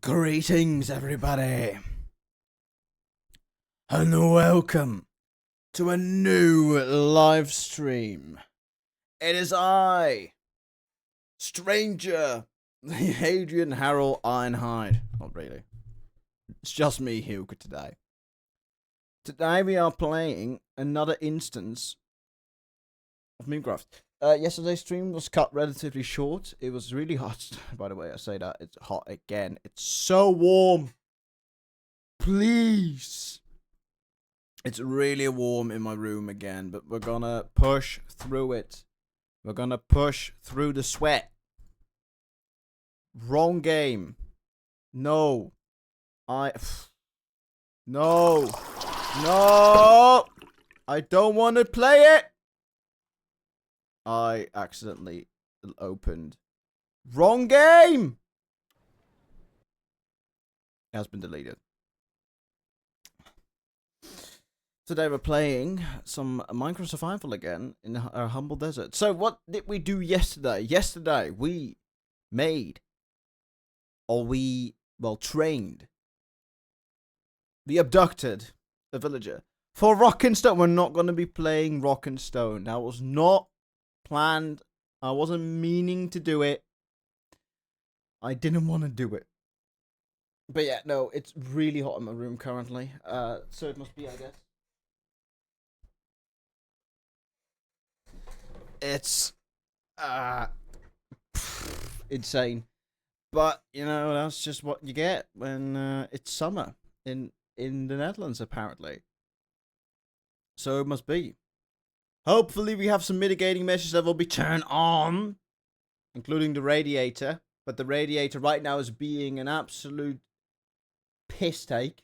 Greetings, everybody, and welcome to a new live stream. It is I, Stranger, the Adrian Harold Ironhide. Not really. It's just me, Hielkuh, today. Today we are playing another instance of Minecraft. Yesterday's stream was cut relatively short. It was really hot. By the way, I say that. It's hot again. It's so warm. Please. It's really warm in my room again, but we're gonna push through it. We're gonna push through the sweat. Wrong game. No. No. No. I don't want to play it. I accidentally opened. Wrong game! It has been deleted. Today we're playing some Minecraft Survival again in our humble desert. So what did we do yesterday? Yesterday we made, or trained. We abducted a villager. For Rock and Stone, we're not going to be playing Rock and Stone. That was not planned. I wasn't meaning to do it. I didn't want to do it. But yeah, no, it's really hot in my room currently. So it must be, I guess. It's insane. But you know, that's just what you get when it's summer in the Netherlands, apparently. So it must be. Hopefully we have some mitigating measures that will be turned on, including the radiator. But the radiator right now is being an absolute piss take.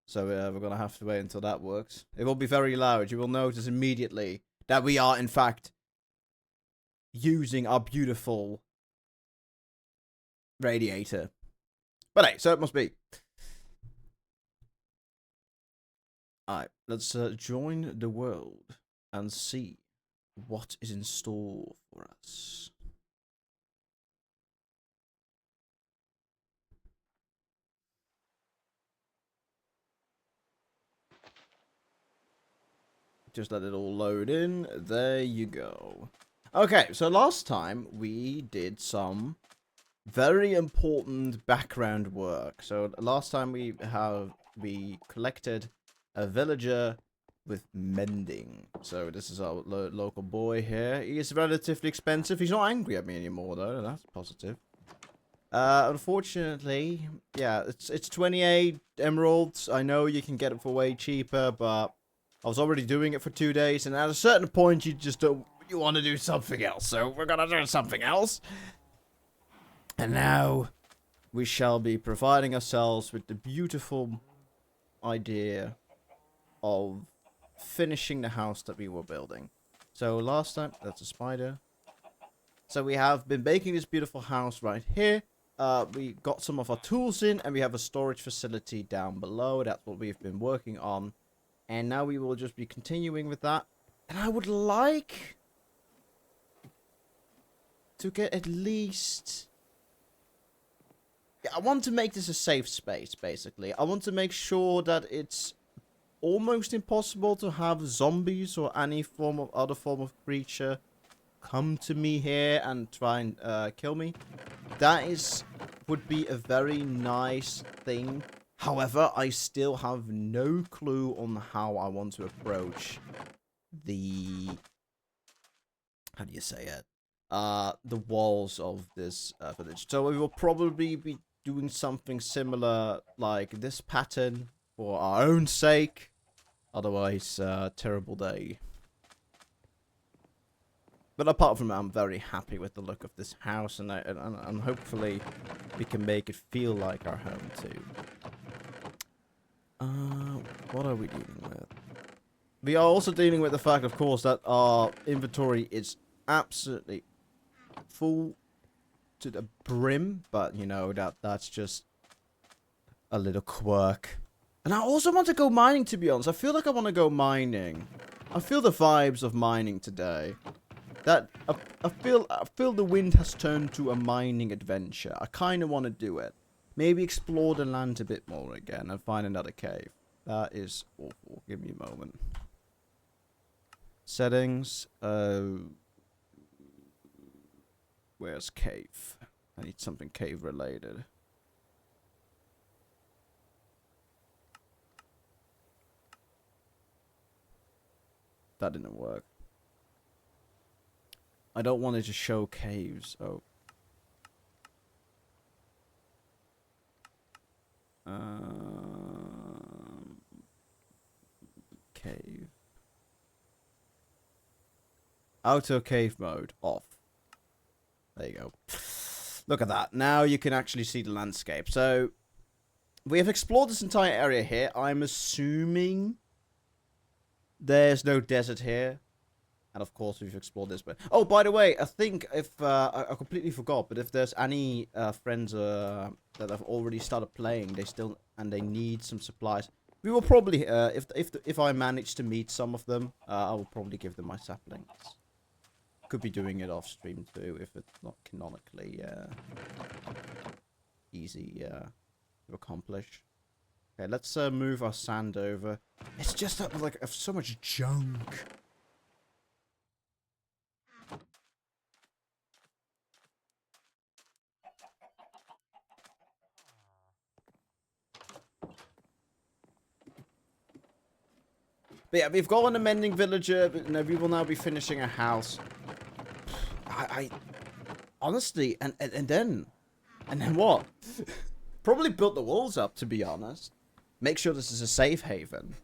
So we're going to have to wait until that works. It will be very loud. You will notice immediately that we are, in fact, using our beautiful radiator. But hey, so it must be. Alright, let's join the world and see what is in store for us. Just let it all load in. There you go. Okay, so last time we did some very important background work. So last time we collected a villager with mending. So this is our local boy here. He is relatively expensive. He's not angry at me anymore though. That's positive. Unfortunately, yeah, it's 28 emeralds. I know you can get it for way cheaper, but I was already doing it for 2 days, and at a certain point you just don't, you want to do something else. So we're gonna do something else. And now we shall be providing ourselves with the beautiful idea of finishing the house that we were building. So last time, that's a spider. So we have been making this beautiful house right here. We got some of our tools in, and we have a storage facility down below. That's what we've been working on. And now we will just be continuing with that. And I would like to get at least... Yeah, I want to make this a safe space, basically. I want to make sure that it's almost impossible to have zombies or any other form of creature come to me here and try and kill me. That would be a very nice thing. However, I still have no clue on how I want to approach the... How do you say it? The walls of this village. So we will probably be doing something similar like this pattern for our own sake. Otherwise, terrible day. But apart from that, I'm very happy with the look of this house, and hopefully we can make it feel like our home too. What are we dealing with? We are also dealing with the fact, of course, that our inventory is absolutely full to the brim, but you know, that's just a little quirk. And I also want to go mining, to be honest. I feel like I want to go mining. I feel the vibes of mining today. That I feel the wind has turned to a mining adventure. I kind of want to do it. Maybe explore the land a bit more again and find another cave. That is awful. Give me a moment. Settings. Where's cave? I need something cave related. That didn't work. I don't want it to show caves. Oh. Cave. Auto cave mode off. There you go. Look at that. Now you can actually see the landscape. So we have explored this entire area here. I'm assuming there's no desert here. And of course we've explored this bit. Oh, by the way, I think if I completely forgot, but if there's any friends that have already started playing, they need some supplies. We will probably if I manage to meet some of them, I will probably give them my saplings. Could be doing it off stream too if it's not canonically easy to accomplish. Okay, let's move our sand over. It's just that like so much junk. But yeah, we've got an amending villager, but no, we will now be finishing a house. I honestly, and then what? Probably built the walls up, to be honest. Make sure this is a safe haven.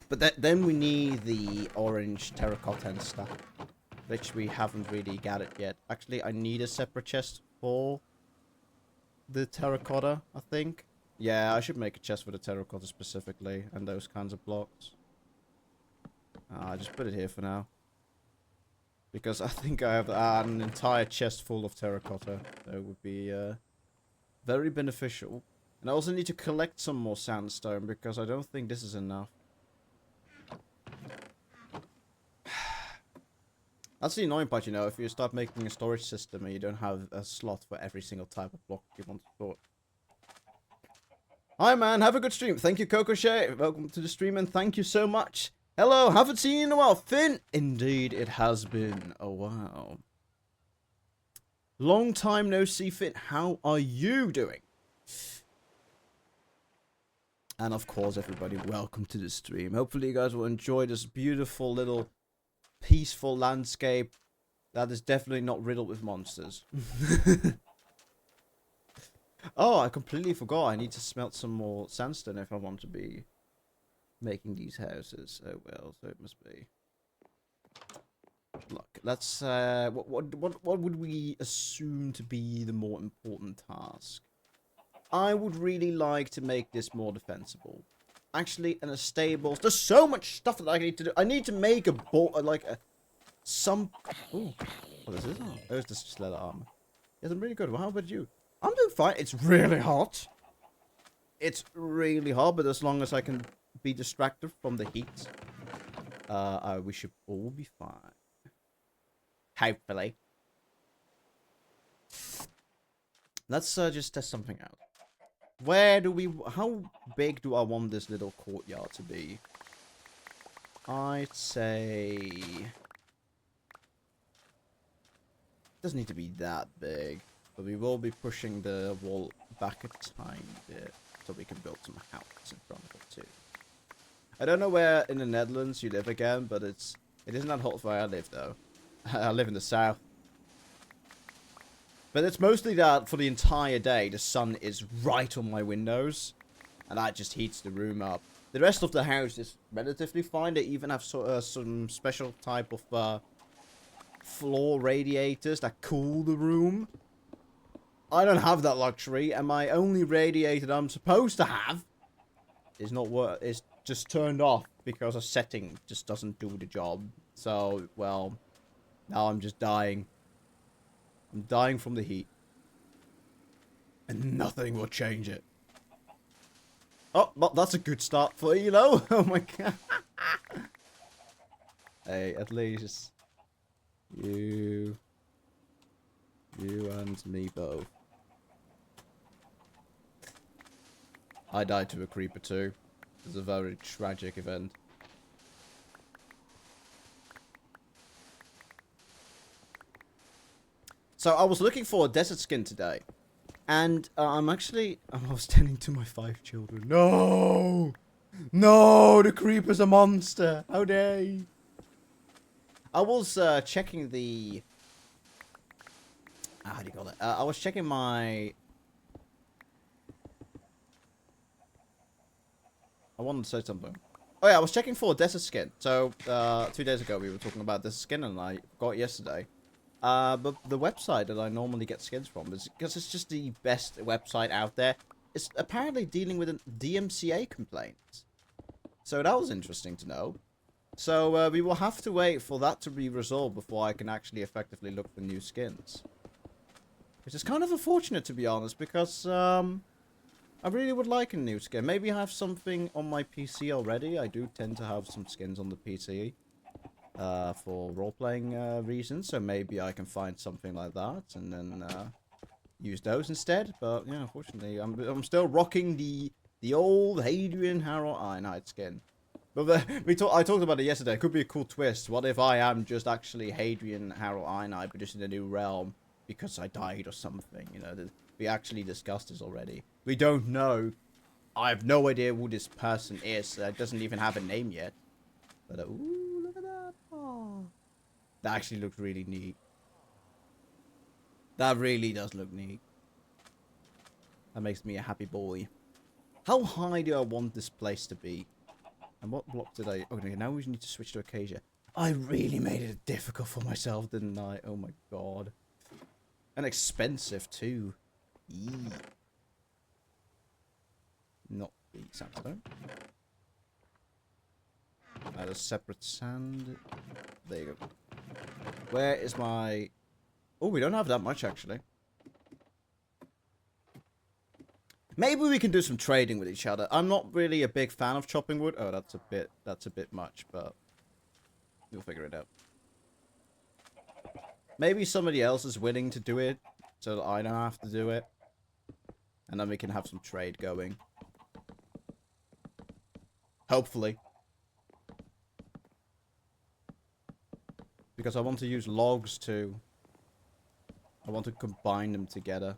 But then we need the orange terracotta and stuff, which we haven't really gathered yet. Actually, I need a separate chest for the terracotta, I think. Yeah, I should make a chest for the terracotta specifically, and those kinds of blocks. I just put it here for now. Because I think I have an entire chest full of terracotta. So it would be very beneficial. And I also need to collect some more sandstone because I don't think this is enough. That's the annoying part, you know, if you start making a storage system and you don't have a slot for every single type of block you want to store. Hi man, have a good stream. Thank you, Coco Shay. Welcome to the stream and thank you so much. Hello, haven't seen you in a while. Finn! Indeed, it has been a while. Long time no see, Finn. How are you doing? And of course, everybody, welcome to the stream. Hopefully you guys will enjoy this beautiful little peaceful landscape that is definitely not riddled with monsters. Oh, I completely forgot. I need to smelt some more sandstone if I want to be making these houses. Oh well, so it must be. Look, let's what would we assume to be the more important task? I would really like to make this more defensible. Actually, in a stable. There's so much stuff that I need to do. I need to make a some. Oh, what is this? Oh, it's just leather armor. Yes, I'm really good. Well, how about you? I'm doing fine. It's really hot. It's really hot, but as long as I can be distracted from the heat, we should all be fine. Hopefully. Let's just test something out. How big do I want this little courtyard to be? I'd say it doesn't need to be that big, but we will be pushing the wall back a tiny bit so we can build some houses in front of it too. I don't know where in the Netherlands you live again, but it isn't that hot where I live though. I live in the south. But it's mostly that for the entire day, the sun is right on my windows. And that just heats the room up. The rest of the house is relatively fine. They even have some special type of floor radiators that cool the room. I don't have that luxury. And my only radiator that I'm supposed to have is just turned off. Because a setting just doesn't do the job. So, well, now I'm just dying. I'm dying from the heat. And nothing will change it. Oh, well, that's a good start for you, know? Oh my god. Hey, at least. You and me both. I died to a creeper too. It's a very tragic event. So I was looking for a desert skin today. And I was tending to my 5 children. No! No! The creeper's a monster! How dare you? I was checking the... how do you call it? I was checking my... I wanted to say something. Oh yeah, I was checking for a desert skin. So, 2 days ago we were talking about desert skin and I got it yesterday. But the website that I normally get skins from is because it's just the best website out there. It's apparently dealing with a DMCA complaint. So that was interesting to know. So we will have to wait for that to be resolved before I can actually effectively look for new skins. Which is kind of unfortunate, to be honest, because I really would like a new skin. Maybe I have something on my PC already. I do tend to have some skins on the PC. For role-playing reasons, so maybe I can find something like that and then use those instead. But yeah, unfortunately, I'm still rocking the old Hadrian Harold Ironhide skin. But I talked about it yesterday. It could be a cool twist. What if I am just actually Hadrian Harold Ironhide, but just in a new realm because I died or something? You know, we actually discussed this already. We don't know. I have no idea who this person is. It doesn't even have a name yet. But ooh, look at that. Oh. That actually looks really neat. That really does look neat. That makes me a happy boy. How high do I want this place to be? And what block did I... Okay, now we need to switch to Acacia. I really made it difficult for myself, didn't I? Oh my god. And expensive, too. Eee. Not the sandstone. Add a separate sand. There you go. Where is my... Oh, we don't have that much, actually. Maybe we can do some trading with each other. I'm not really a big fan of chopping wood. Oh, that's a bit much, but we'll figure it out. Maybe somebody else is willing to do it, so that I don't have to do it. And then we can have some trade going. Hopefully. Because I want to use logs too. I want to combine them together.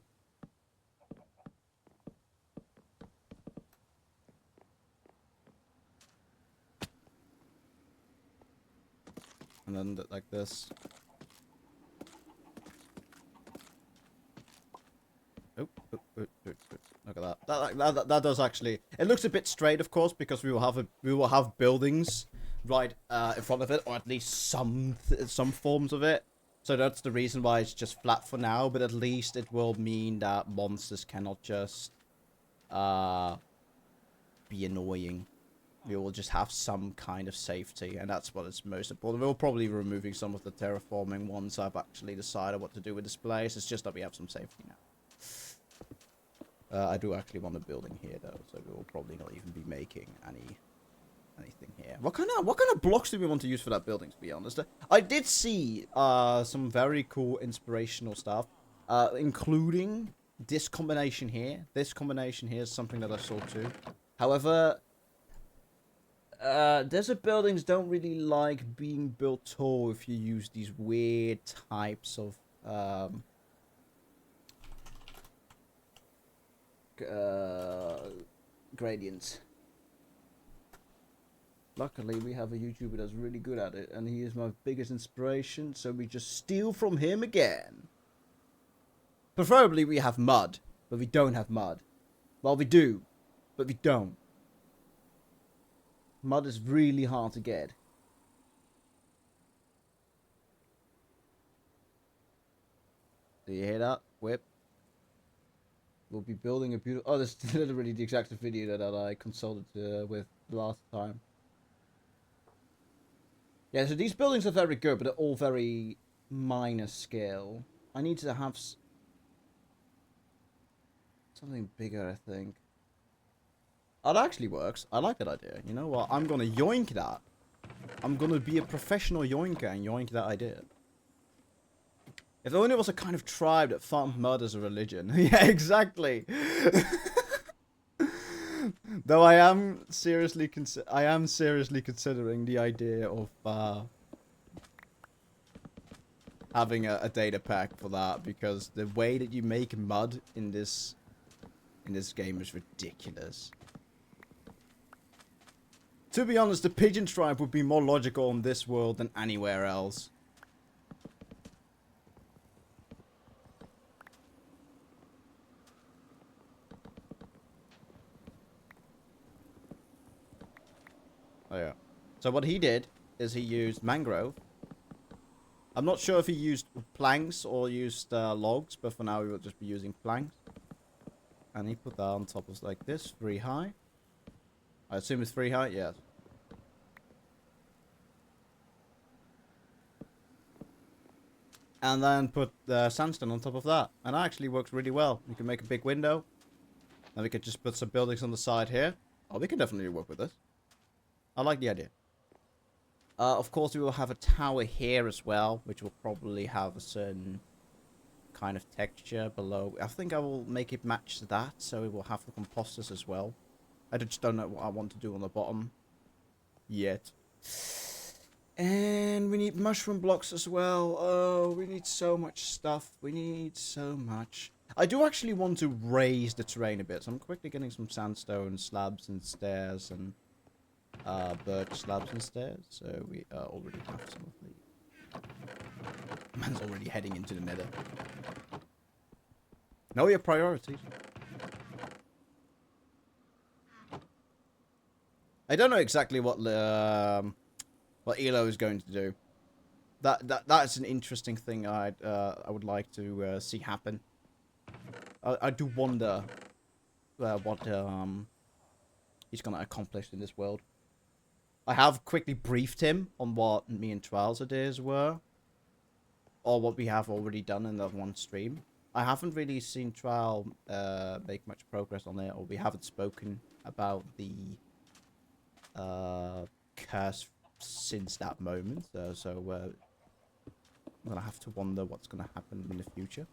And then like this. Oh, look at that. That does actually. It looks a bit straight, of course, because we will have buildings right in front of it, or at least some forms of it. So that's the reason why it's just flat for now. But at least it will mean that monsters cannot just be annoying. We will just have some kind of safety, and that's what is most important. We'll probably be removing some of the terraforming once I've actually decided what to do with this place. It's just that we have some safety now. I do actually want a building here, though, so we will probably not even be making anything here. What kind of blocks do we want to use for that building, to be honest? I did see some very cool inspirational stuff, including this combination here. This combination here is something that I saw too. However, desert buildings don't really like being built tall if you use these weird types of gradients. Luckily, we have a YouTuber that's really good at it, and he is my biggest inspiration, so we just steal from him again. Preferably, we have mud, but we don't have mud. Well, we do, but we don't. Mud is really hard to get. Do you hear that? Whip. We'll be building a beautiful... Oh, this is literally the exact video that I consulted with last time. Yeah, so these buildings are very good, but they're all very minor scale. I need to have something bigger, I think. That actually works. I like that idea. You know what? I'm gonna yoink that. I'm gonna be a professional yoinker and yoink that idea. If only it was a kind of tribe that farmed mud as a religion. Yeah, exactly. Though I am seriously considering the idea of having a data pack for that, because the way that you make mud in this game is ridiculous. To be honest, the pigeon tribe would be more logical in this world than anywhere else. Oh yeah. So what he did is he used mangrove. I'm not sure if he used planks or used logs, but for now we will just be using planks. And he put that on top of like this, 3 high. I assume it's 3 high, yes. And then put the sandstone on top of that. And that actually works really well. You can make a big window. And we could just put some buildings on the side here. Oh, we can definitely work with this. I like the idea. Of course, we will have a tower here as well, which will probably have a certain kind of texture below. I think I will make it match that, so it will have the composters as well. I just don't know what I want to do on the bottom yet. And we need mushroom blocks as well. Oh, we need so much stuff. We need so much. I do actually want to raise the terrain a bit, so I'm quickly getting some sandstone slabs and stairs and birch slabs and stairs. So we already have some of the... Man's already heading into the nether. Know your priorities. I don't know exactly what Elo is going to do. That's an interesting thing I would like to see happen. I do wonder what he's gonna accomplish in this world. I have quickly briefed him on what me and Trial's ideas were, or what we have already done in that one stream. I haven't really seen Trial make much progress on it, or we haven't spoken about the curse since that moment. So I'm gonna have to wonder what's gonna happen in the future.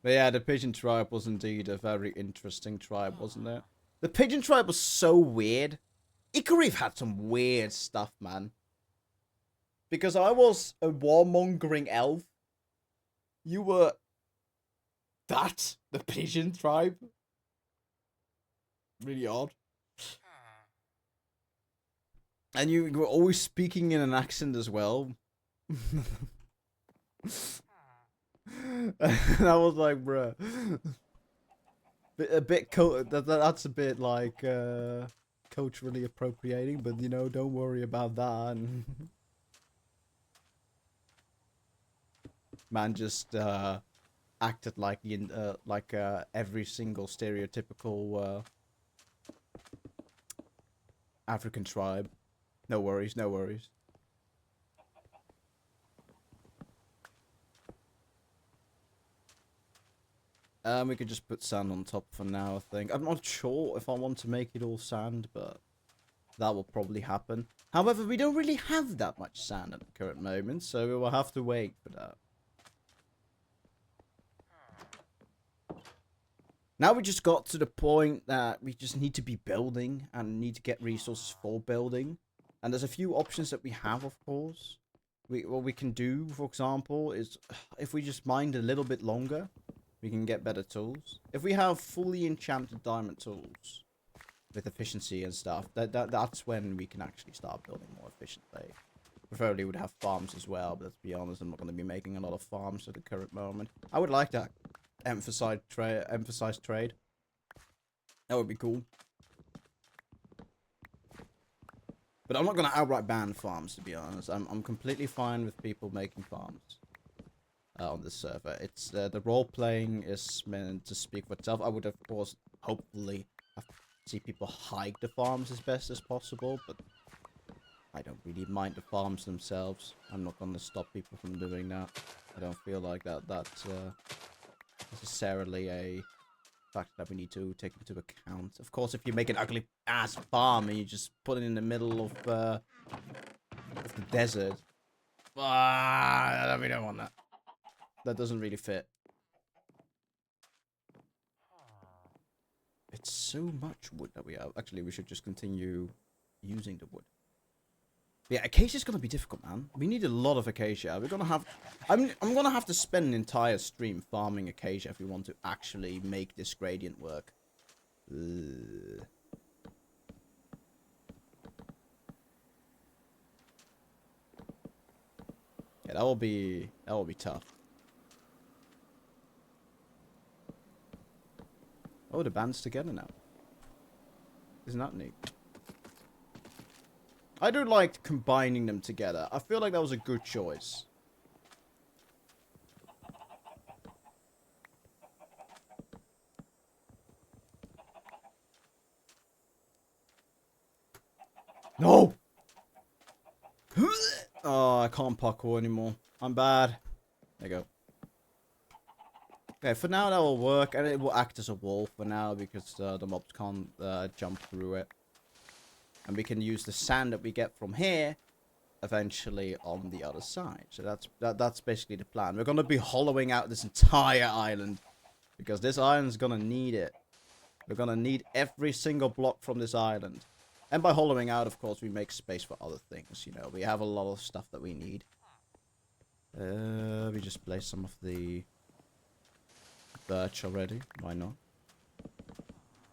But yeah, the pigeon tribe was indeed a very interesting tribe, wasn't it? The pigeon tribe was so weird. Hielkuh had some weird stuff, man. Because I was a warmongering elf. You were... that? The pigeon tribe? Really odd. And you were always speaking in an accent as well. And I was like, bruh. That's a bit like culturally appropriating, but you know, don't worry about that. Man just acted like every single stereotypical African tribe. No worries, no worries. We could just put sand on top for now, I think. I'm not sure if I want to make it all sand, but that will probably happen. However, we don't really have that much sand at the current moment, so we will have to wait for that. Now we just got to the point that we just need to be building and need to get resources for building. And there's a few options that we have, of course. What we can do, for example, is if we just mine a little bit longer, we can get better tools. If we have fully enchanted diamond tools with efficiency and stuff, that's when we can actually start building more efficiently. Preferably would have farms as well, but let's be honest, I'm not going to be making a lot of farms at the current moment. I would like to emphasize trade. That would be cool. But I'm not going to outright ban farms, to be honest. I'm completely fine with people making farms. On this server, it's the role playing is meant to speak for itself. I would, of course, hopefully see people hike the farms as best as possible, but I don't really mind the farms themselves. I'm not going to stop people from doing that. I don't feel like that's necessarily a fact that we need to take into account. Of course, if you make an ugly ass farm and you just put it in the middle of the desert, we don't want that. That doesn't really fit. It's so much wood that we have. Actually, we should just continue using the wood. Yeah, acacia's gonna be difficult, man. We need a lot of acacia. We're gonna have... I'm gonna have to spend an entire stream farming acacia if we want to actually make this gradient work. Ugh. Yeah, that will be tough. Oh, the band's together now. Isn't that neat? I do like combining them together. I feel like that was a good choice. No! Oh, I can't parkour anymore. I'm bad. There you go. Okay, for now that will work, and it will act as a wall for now because the mobs can't jump through it. And we can use the sand that we get from here eventually on the other side. So that's basically the plan. We're gonna be hollowing out this entire island because this island's gonna need it. We're gonna need every single block from this island. And by hollowing out, of course, we make space for other things. You know, we have a lot of stuff that we need. We just place some of the birch already. Why not?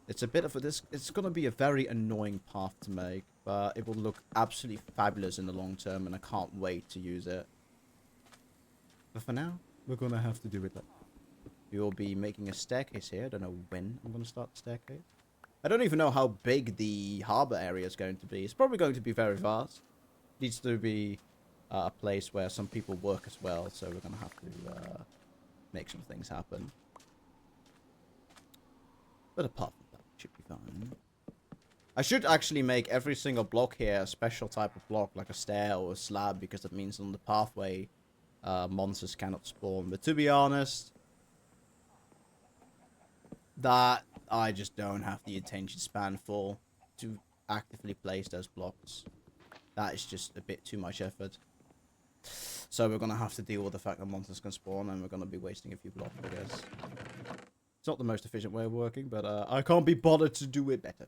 It's a bit of a... It's going to be a very annoying path to make. But it will look absolutely fabulous in the long term. And I can't wait to use it. But for now, we're going to have to do it. We will be making a staircase here. I don't know when I'm going to start the staircase. I don't even know how big the harbor area is going to be. It's probably going to be very vast. It needs to be a place where some people work as well. So we're going to have to make some things happen. But apart from that, it should be fine. I should actually make every single block here a special type of block, like a stair or a slab, because that means on the pathway, monsters cannot spawn. But to be honest, that I just don't have the attention span for to actively place those blocks. That is just a bit too much effort. So we're going to have to deal with the fact that monsters can spawn, and we're going to be wasting a few blocks, I guess. It's not the most efficient way of working, but I can't be bothered to do it better.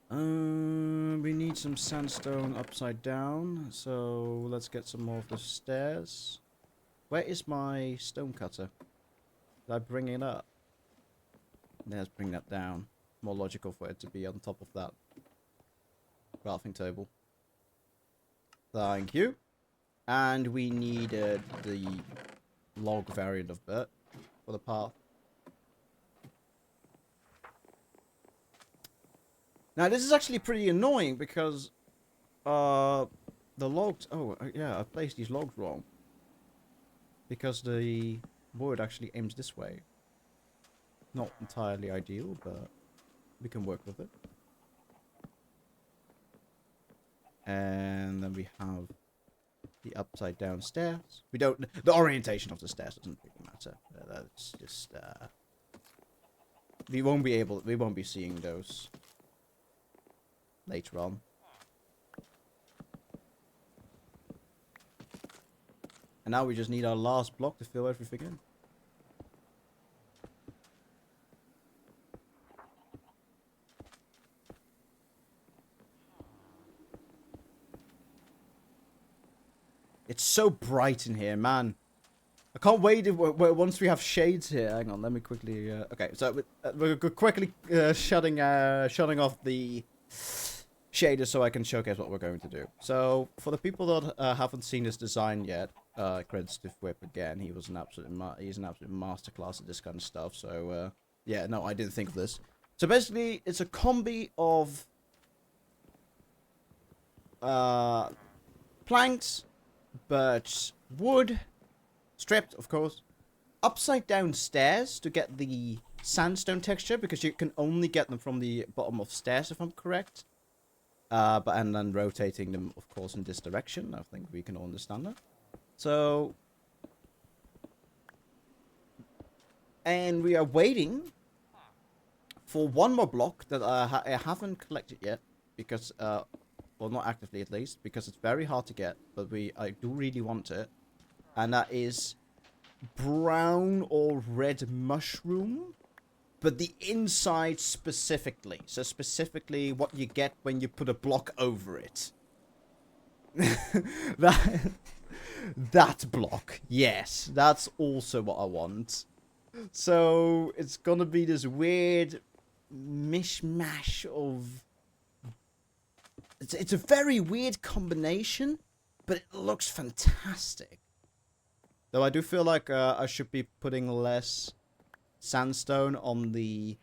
We need some sandstone upside down, so let's get some more of the stairs. Where is my stone cutter? Did I bring it up? Let's bring that down. More logical for it to be on top of that crafting table. Thank you. And we needed the log variant of that for the path. Now this is actually pretty annoying because the logs... Oh, yeah, I placed these logs wrong. Because the wood actually aims this way. Not entirely ideal, but we can work with it. And then we have the upside down stairs. We don't... The orientation of the stairs doesn't really matter. That's just... we won't be seeing those later on. And now we just need our last block to fill everything in. It's so bright in here, man. I can't wait once we have shades here. Hang on, let me quickly... okay, so we're quickly shutting off the shaders so I can showcase what we're going to do. So, for the people that haven't seen this design yet, credits to Whip again. He's an absolute masterclass at this kind of stuff. So, yeah, no, I didn't think of this. So basically, it's a combi of planks, birch, wood, stripped, of course, upside down stairs to get the sandstone texture, because you can only get them from the bottom of stairs, if I'm correct. And then rotating them, of course, in this direction. I think we can all understand that. So, and we are waiting for one more block that I haven't collected yet, because well, not actively at least, because it's very hard to get, but I do really want it, and that is brown or red mushroom, but the inside specifically. So specifically what you get when you put a block over it. that block. Yes, that's also what I want. So it's gonna be this weird mishmash of... It's a very weird combination, but it looks fantastic. Though I do feel like I should be putting less sandstone on the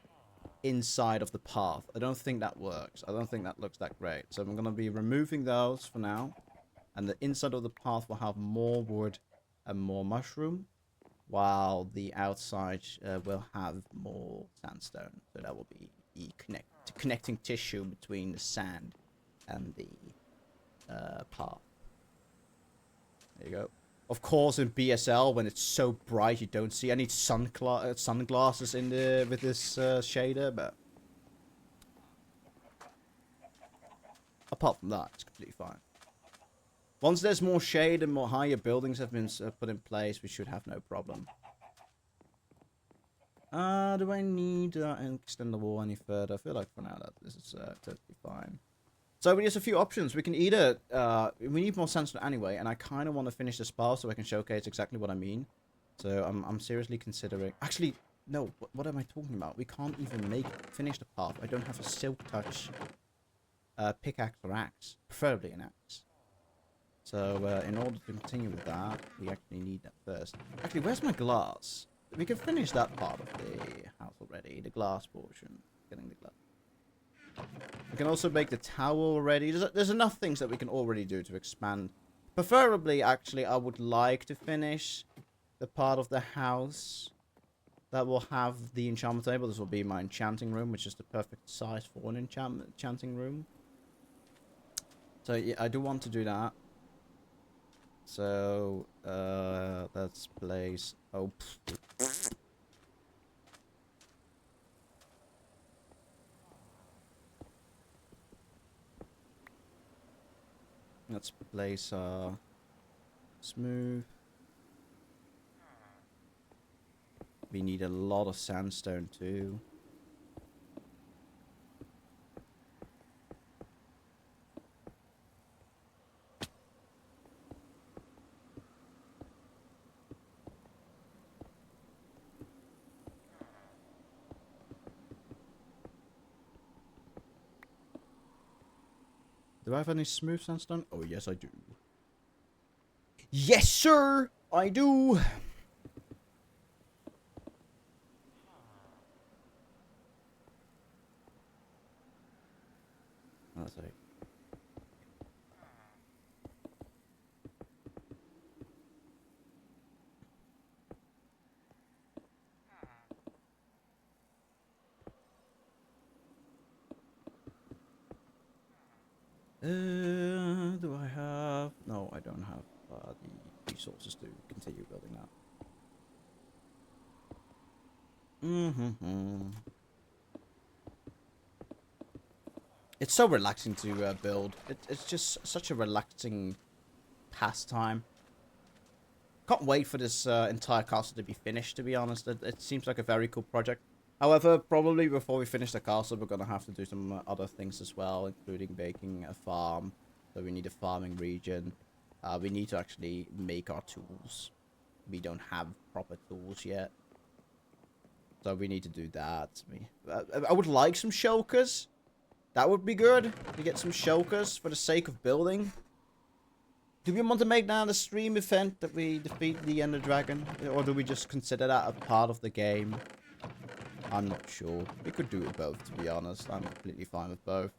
inside of the path. I don't think that works. I don't think that looks that great. So I'm going to be removing those for now. And the inside of the path will have more wood and more mushroom, while the outside will have more sandstone. So that will be the connecting tissue between the sand and the path. There you go. Of course, in BSL, when it's so bright, you don't see any sunglasses in with this shader, but apart from that, it's completely fine. Once there's more shade and more higher buildings have been put in place, we should have no problem. Do I need to extend the wall any further? I feel like for now that this is totally fine. So there's a few options. We can either, we need more sandstone anyway, and I kind of want to finish this path so I can showcase exactly what I mean. So I'm seriously considering, actually, no, what am I talking about? We can't even finish the path. I don't have a silk touch pickaxe or axe, preferably an axe. So in order to continue with that, we actually need that first. Actually, where's my glass? We can finish that part of the house already, the glass portion, getting the glass. We can also make the tower already. There's enough things that we can already do to expand. Preferably, actually, I would like to finish the part of the house that will have the enchantment table. This will be my enchanting room, which is the perfect size for an enchanting room. So, yeah, I do want to do that. So, let's place... Oh, let's place smooth. We need a lot of sandstone too. Do I have any smooth sandstone? Oh, yes, I do. Yes, sir! I do! That's it. Do I have... No, I don't have the resources to continue building that. It's so relaxing to build. It's just such a relaxing pastime. Can't wait for this entire castle to be finished, to be honest. It seems like a very cool project. However, probably before we finish the castle, we're going to have to do some other things as well, including making a farm. So we need a farming region. We need to actually make our tools. We don't have proper tools yet. So we need to do that. I would like some shulkers. That would be good. To get some shulkers for the sake of building. Do we want to make that a stream event that we defeat the Ender Dragon? Or do we just consider that a part of the game? I'm not sure. We could do it both, to be honest. I'm completely fine with both.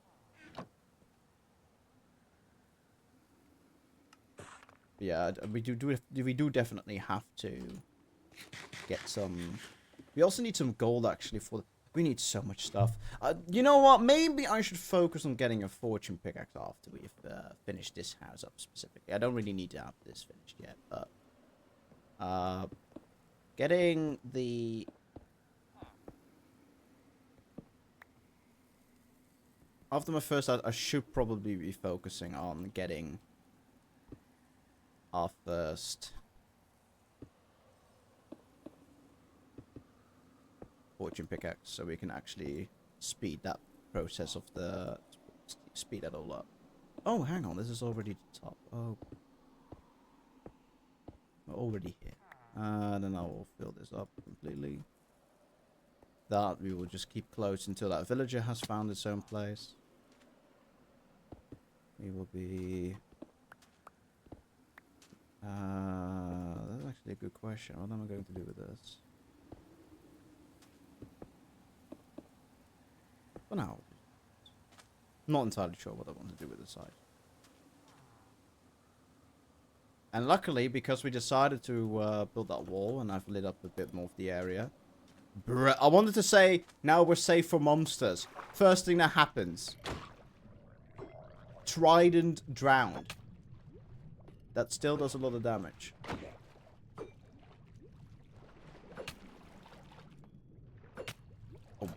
Yeah, we do definitely have to get some... We also need some gold, actually, for... We need so much stuff. You know what? Maybe I should focus on getting a fortune pickaxe after we've finished this house up specifically. I don't really need to have this finished yet, but getting the after my first house, I should probably be focusing on getting our first fortune pickaxe, so we can actually speed that process of the speed that all up. Oh, hang on, this is already the top. Oh, we're already here. Then I will fill this up completely. That we will just keep close until that villager has found its own place. We will be. That's actually a good question. What am I going to do with this? For now, I'm not entirely sure what I want to do with the site. And luckily, because we decided to build that wall, and I've lit up a bit more of the area. I wanted to say, now we're safe from monsters. First thing that happens. Trident drowned. That still does a lot of damage. Oh.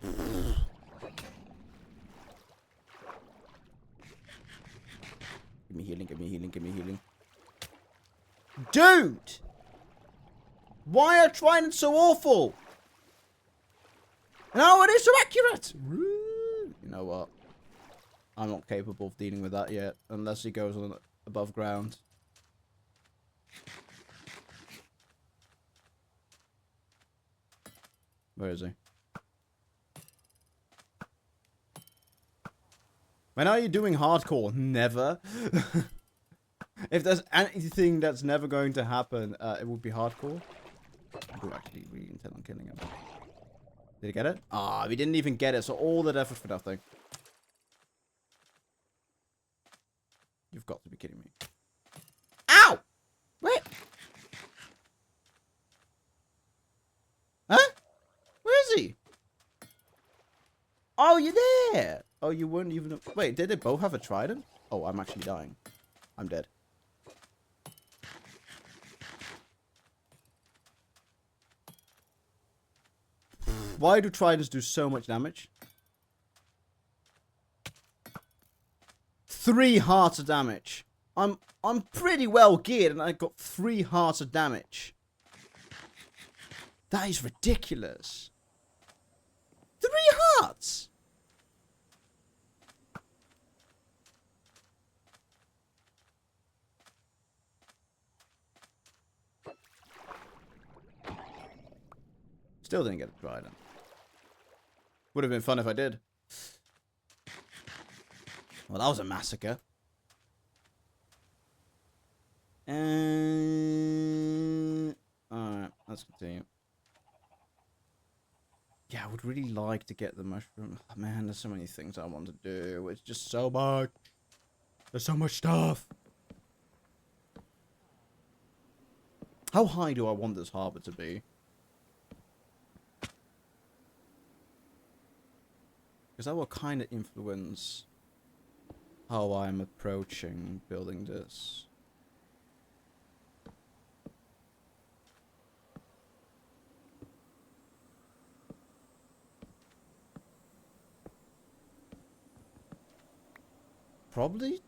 Give me healing, give me healing, give me healing. Dude! Why are tridents so awful? No, it is so accurate! You know what? I'm not capable of dealing with that yet, unless he goes on above ground. Where is he? When are you doing hardcore? Never. If there's anything that's never going to happen, it would be hardcore. I do actually really intend on killing him. Did he get it? Ah, we didn't even get it, so all that effort for nothing. You've got to be kidding me. Ow! Wait. Huh? Where is he? Oh, you're there! Oh, you weren't even... Wait, did they both have a trident? Oh, I'm actually dying. I'm dead. Why do tridents do so much damage? 3 hearts of damage. I'm pretty well geared and I got 3 hearts of damage. That is ridiculous. 3 hearts! Still didn't get a trident. Would have been fun if I did. Well, that was a massacre. Alright, let's continue. Yeah, I would really like to get the mushroom. Oh, man, there's so many things I want to do. It's just so much. There's so much stuff. How high do I want this harbor to be? Because that will kind of influence how I'm approaching building this. Probably,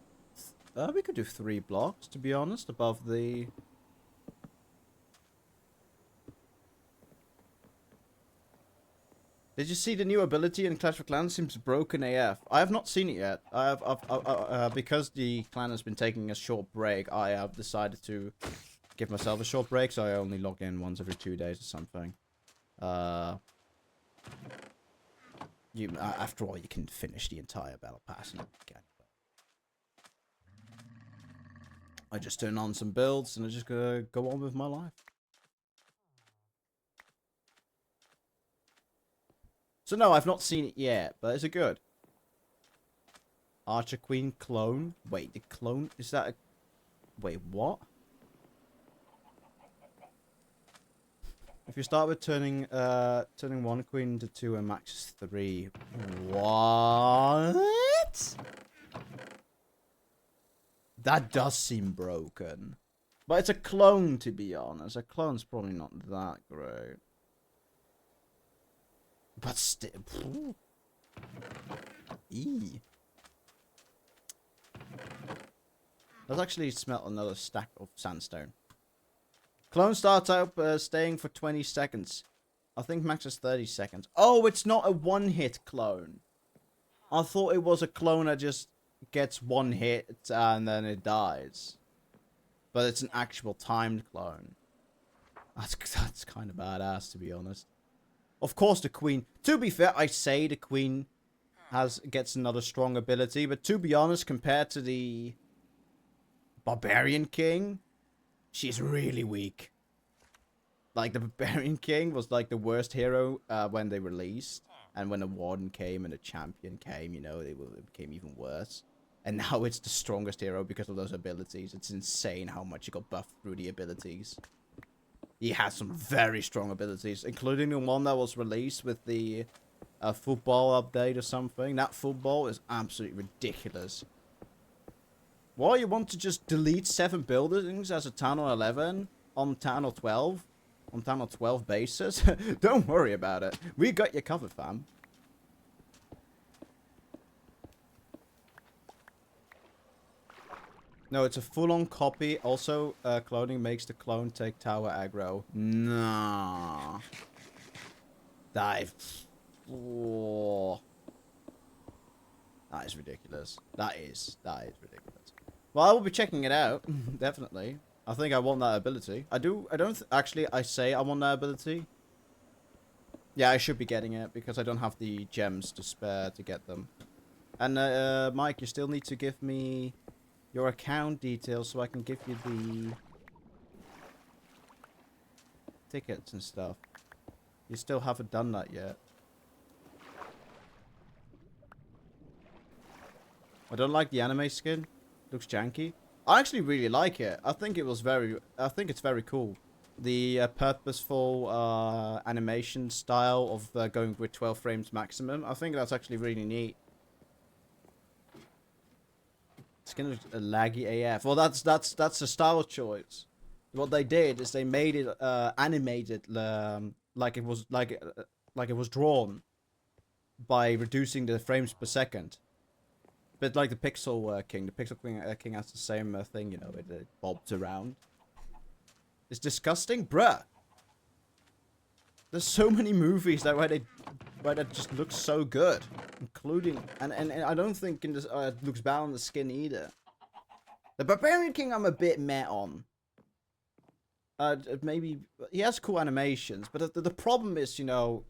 we could do 3 blocks, to be honest, above the... Did you see the new ability in Clash of Clans? Seems broken AF. I have not seen it yet. Because the clan has been taking a short break, I have decided to give myself a short break, so I only log in once every 2 days or something. After all, you can finish the entire battle pass and again. I just turn on some builds and I just go on with my life. So no, I've not seen it yet, but is it good? Archer Queen clone? Wait, the clone? Is that a... Wait, what? If you start with turning one queen into 2 and max is 3. What? That does seem broken. But it's a clone, to be honest. A clone's probably not that great. But still... Eee. Let's actually smelt another stack of sandstone. Clone starts out staying for 20 seconds. I think max is 30 seconds. Oh, it's not a one-hit clone. I thought it was a clone that just gets one hit and then it dies. But it's an actual timed clone. That's kind of badass, to be honest. Of course, the queen... To be fair, I say the queen gets another strong ability. But to be honest, compared to the Barbarian King, she's really weak. Like, the Barbarian King was, like, the worst hero when they released. And when the Warden came and the Champion came, you know, it became even worse. And now it's the strongest hero because of those abilities. It's insane how much he got buffed through the abilities. He has some very strong abilities, including the one that was released with the football update or something. That football is absolutely ridiculous. Why, you want to just delete 7 buildings as a town or 11 on town or 12? On town or 12 basis? Don't worry about it. We got you covered, fam. No, it's a full-on copy. Also, cloning makes the clone take tower aggro. Nah. Dive. Oh. That is ridiculous. That is ridiculous. Well, I will be checking it out. Definitely. I think I want that ability. Actually, I say I want that ability. Yeah, I should be getting it because I don't have the gems to spare to get them. And, Mike, you still need to give me your account details so I can give you the tickets and stuff. You still haven't done that yet. I don't like the anime skin. Looks janky. I actually really like it. I think it's very cool. The purposeful animation style of going with 12 frames maximum. I think that's actually really neat. Skin is laggy AF. Well, that's a style choice. What they did is they made it animated like it was drawn by reducing the frames per second. But like the Pixel King, King has the same thing, you know, it bobs around. It's disgusting, bruh. There's so many movies that where that just looks so good, including and I don't think in this it looks bad on the skin either. The Barbarian King I'm a bit meh on. Maybe he has cool animations, but the problem is, you know,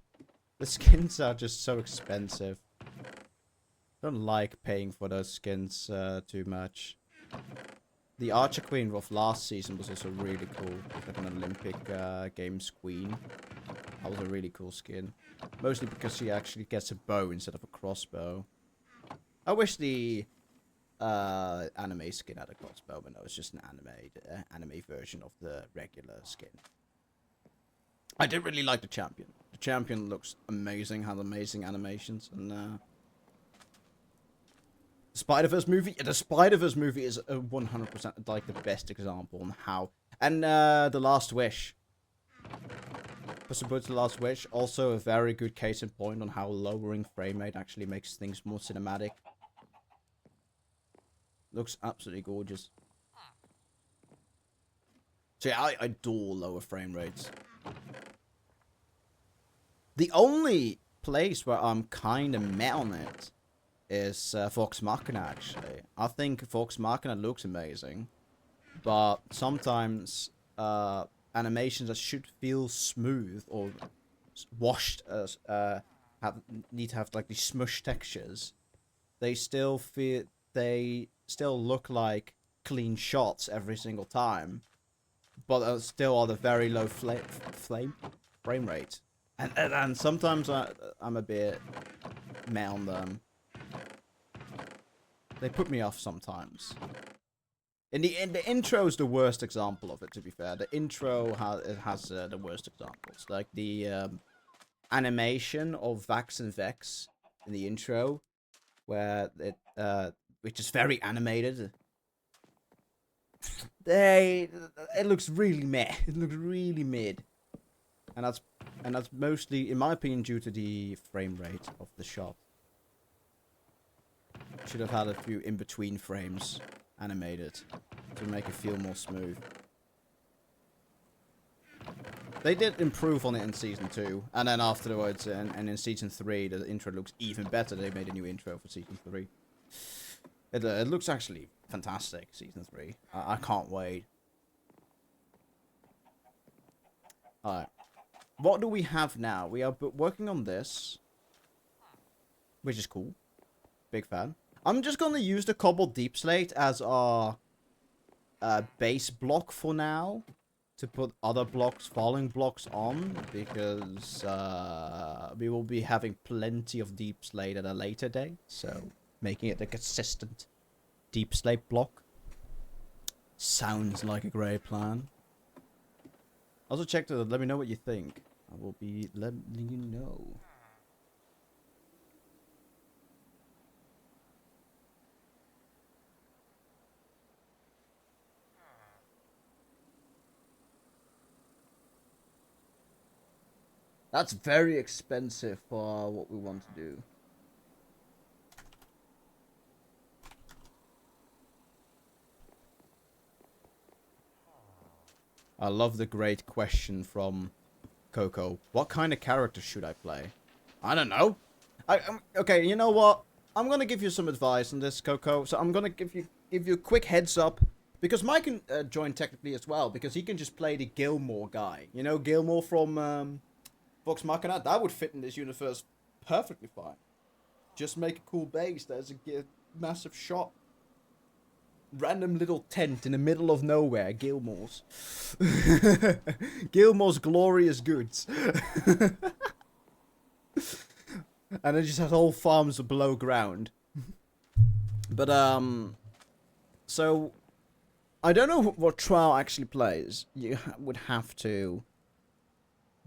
the skins are just so expensive. I don't like paying for those skins too much. The Archer Queen of last season was also really cool. Like an Olympic Games Queen. That was a really cool skin. Mostly because she actually gets a bow instead of a crossbow. I wish the anime skin had a crossbow, but no, it's just an anime version of the regular skin. I did really like the Champion. The Champion looks amazing, has amazing animations, and Spider-Verse movie? Yeah, the Spider-Verse movie is 100% like the best example on how... And The Last Wish. Possible The Last Wish, also a very good case in point on how lowering frame rate actually makes things more cinematic. Looks absolutely gorgeous. So yeah, I adore lower frame rates. The only place where I'm kind of meh on it is Vox Machina, actually. I think Vox Machina looks amazing, but sometimes animations that should feel smooth or washed need to have like these smush textures. They still look like clean shots every single time, but still are the very low frame rate. And sometimes I'm a bit meh on them. They put me off sometimes. The intro is the worst example of it. To be fair, the intro has the worst examples. Like the animation of Vax and Vex in the intro, where which is very animated. It looks really meh. It looks really mid, and that's mostly, in my opinion, due to the frame rate of the shot. Should have had a few in between frames animated to make it feel more smooth. They did improve on it in Season 2, and then afterwards, and in Season 3, the intro looks even better. They made a new intro for Season 3. It looks actually fantastic, Season 3. I can't wait. Alright. What do we have now? We are working on this, which is cool. Big fan. I'm just going to use the cobbled deep slate as our base block for now, to put other blocks, falling blocks on, because we will be having plenty of deep slate at a later date, so making it a consistent deep slate block sounds like a great plan. Also check to let me know what you think. I will be letting you know. That's very expensive for what we want to do. I love the great question from Coco. What kind of character should I play? I don't know. Okay, you know what? I'm gonna give you some advice on this, Coco. So I'm gonna give you a quick heads up. Because Mike can join technically as well. Because he can just play the Gilmore guy. You know, Gilmore from Vox Machina? That would fit in this universe perfectly fine. Just make a cool base. There's a massive shop. Random little tent in the middle of nowhere. Gilmore's. Gilmore's glorious goods. And it just has whole farms below ground. But, so, I don't know what Trial actually plays. You would have to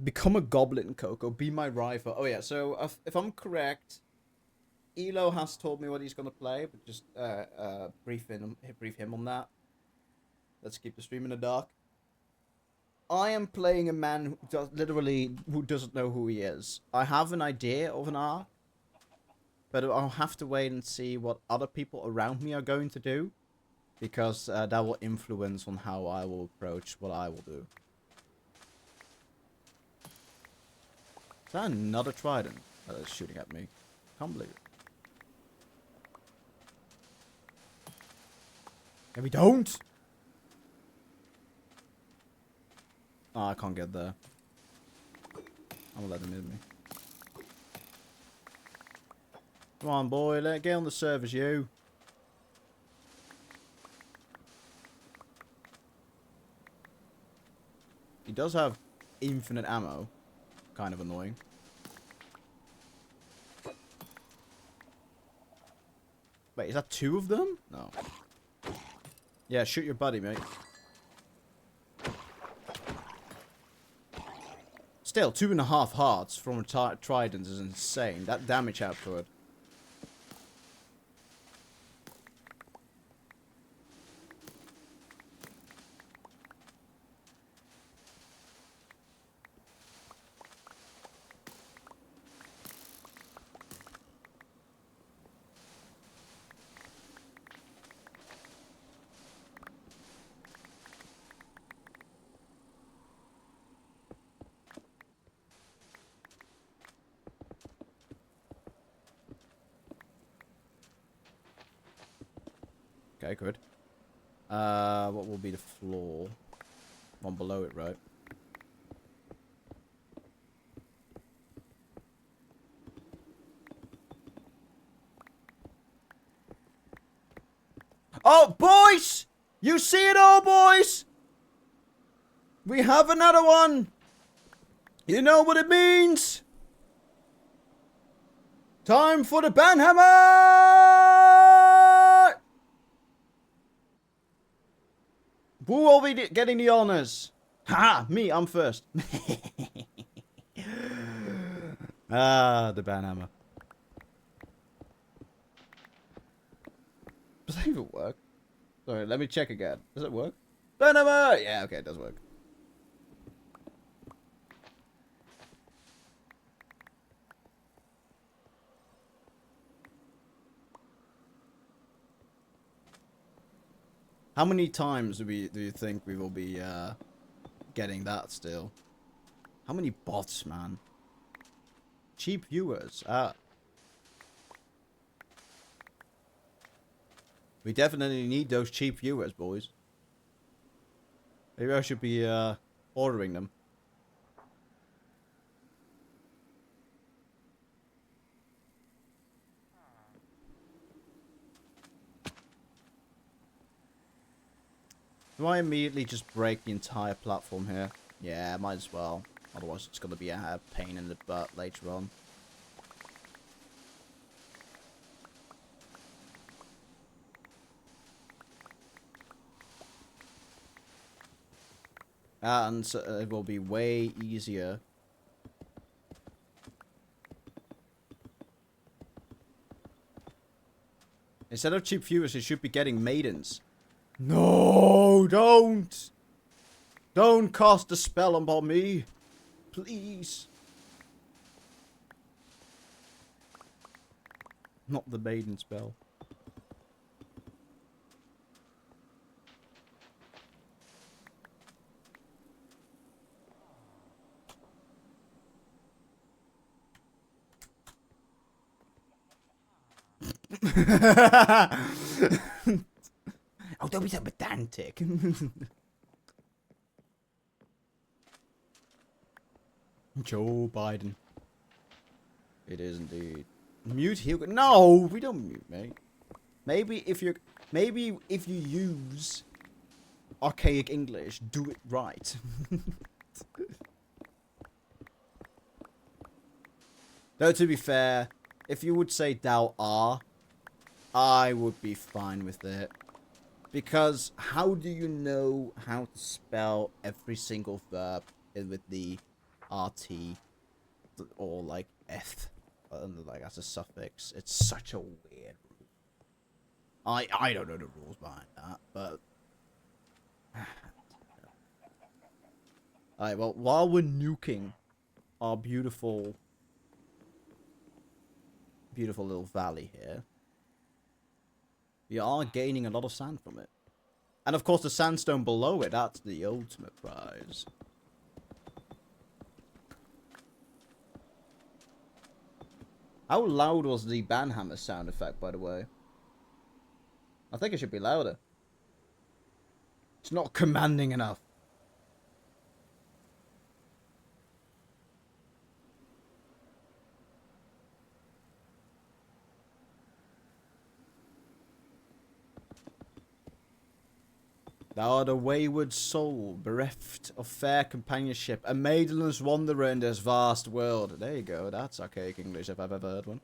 become a goblin, Coco. Be my rival. Oh, yeah, so, if I'm correct, Elo has told me what he's gonna play, but just brief him on that. Let's keep the stream in the dark. I am playing a man who doesn't know who he is. I have an idea of an arc, but I'll have to wait and see what other people around me are going to do, because that will influence on how I will approach what I will do. Is that another trident that is shooting at me? Can't believe it. And we don't! Oh, I can't get there. I'm gonna let them hit me. Come on, boy, get on the servers, you. He does have infinite ammo. Kind of annoying. Wait, is that 2 of them? No. Yeah, shoot your buddy, mate. Still, 2.5 hearts from a trident is insane. That damage output. Okay, good. What will be the floor? One below it, right? Oh, boys! You see it all, boys! We have another one! You know what it means? Time for the banhammer! Who will be getting the honors? Ha! Me, I'm first. Ah, the banhammer. Does that even work? Sorry, let me check again. Does it work? Banhammer! Yeah, okay, it does work. How many times do you think we will be getting that still? How many bots, man? Cheap viewers. Ah. We definitely need those cheap viewers, boys. Maybe I should be ordering them. Do I immediately just break the entire platform here? Yeah, might as well. Otherwise it's going to be a pain in the butt later on. And so it will be way easier. Instead of cheap viewers, it should be getting maidens. No, don't! Don't cast a spell upon me. Please. Not the maiden spell. Oh, don't be so pedantic. Joe Biden. It is indeed. Mute Hielkuh. No, we don't mute, mate. Maybe if you use archaic English, do it right. Though to be fair, if you would say thou are, I would be fine with it. Because how do you know how to spell every single verb with the RT or like F like as a suffix? It's such a weird rule. I don't know the rules behind that, but alright, well, while we're nuking our beautiful little valley here, we are gaining a lot of sand from it. And of course the sandstone below it, that's the ultimate prize. How loud was the banhammer sound effect, by the way? I think it should be louder. It's not commanding enough. Thou art a wayward soul, bereft of fair companionship, a maidenless wanderer in this vast world. There you go, that's archaic English if I've ever heard one.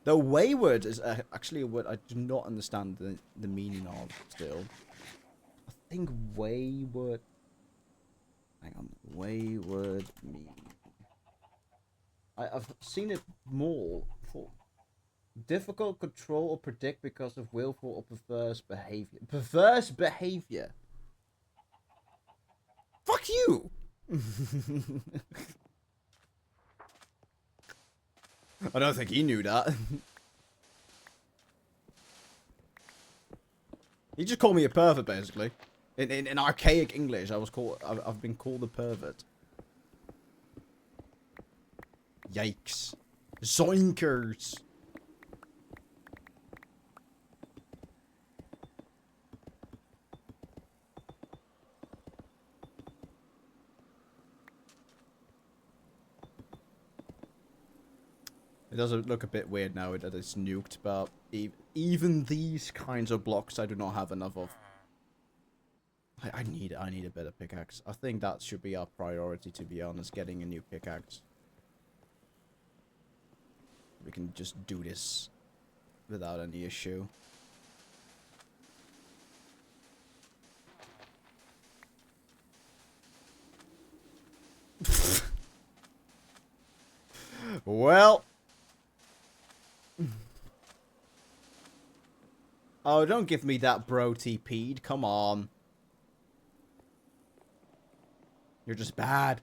Though wayward is actually a word I do not understand the meaning of still. I think wayward... Hang on, wayward mean... I've seen it more for... Difficult control or predict because of willful or perverse behavior. Perverse behavior? Fuck you! I don't think he knew that. He just called me a pervert, basically. In archaic English, I've been called a pervert. Yikes. Zoinkers. It does look a bit weird now that it's nuked, but even these kinds of blocks I do not have enough of. I need a better pickaxe. I think that should be our priority, to be honest, getting a new pickaxe. We can just do this without any issue. Well. Oh, don't give me that bro TP'd. Come on. You're just bad.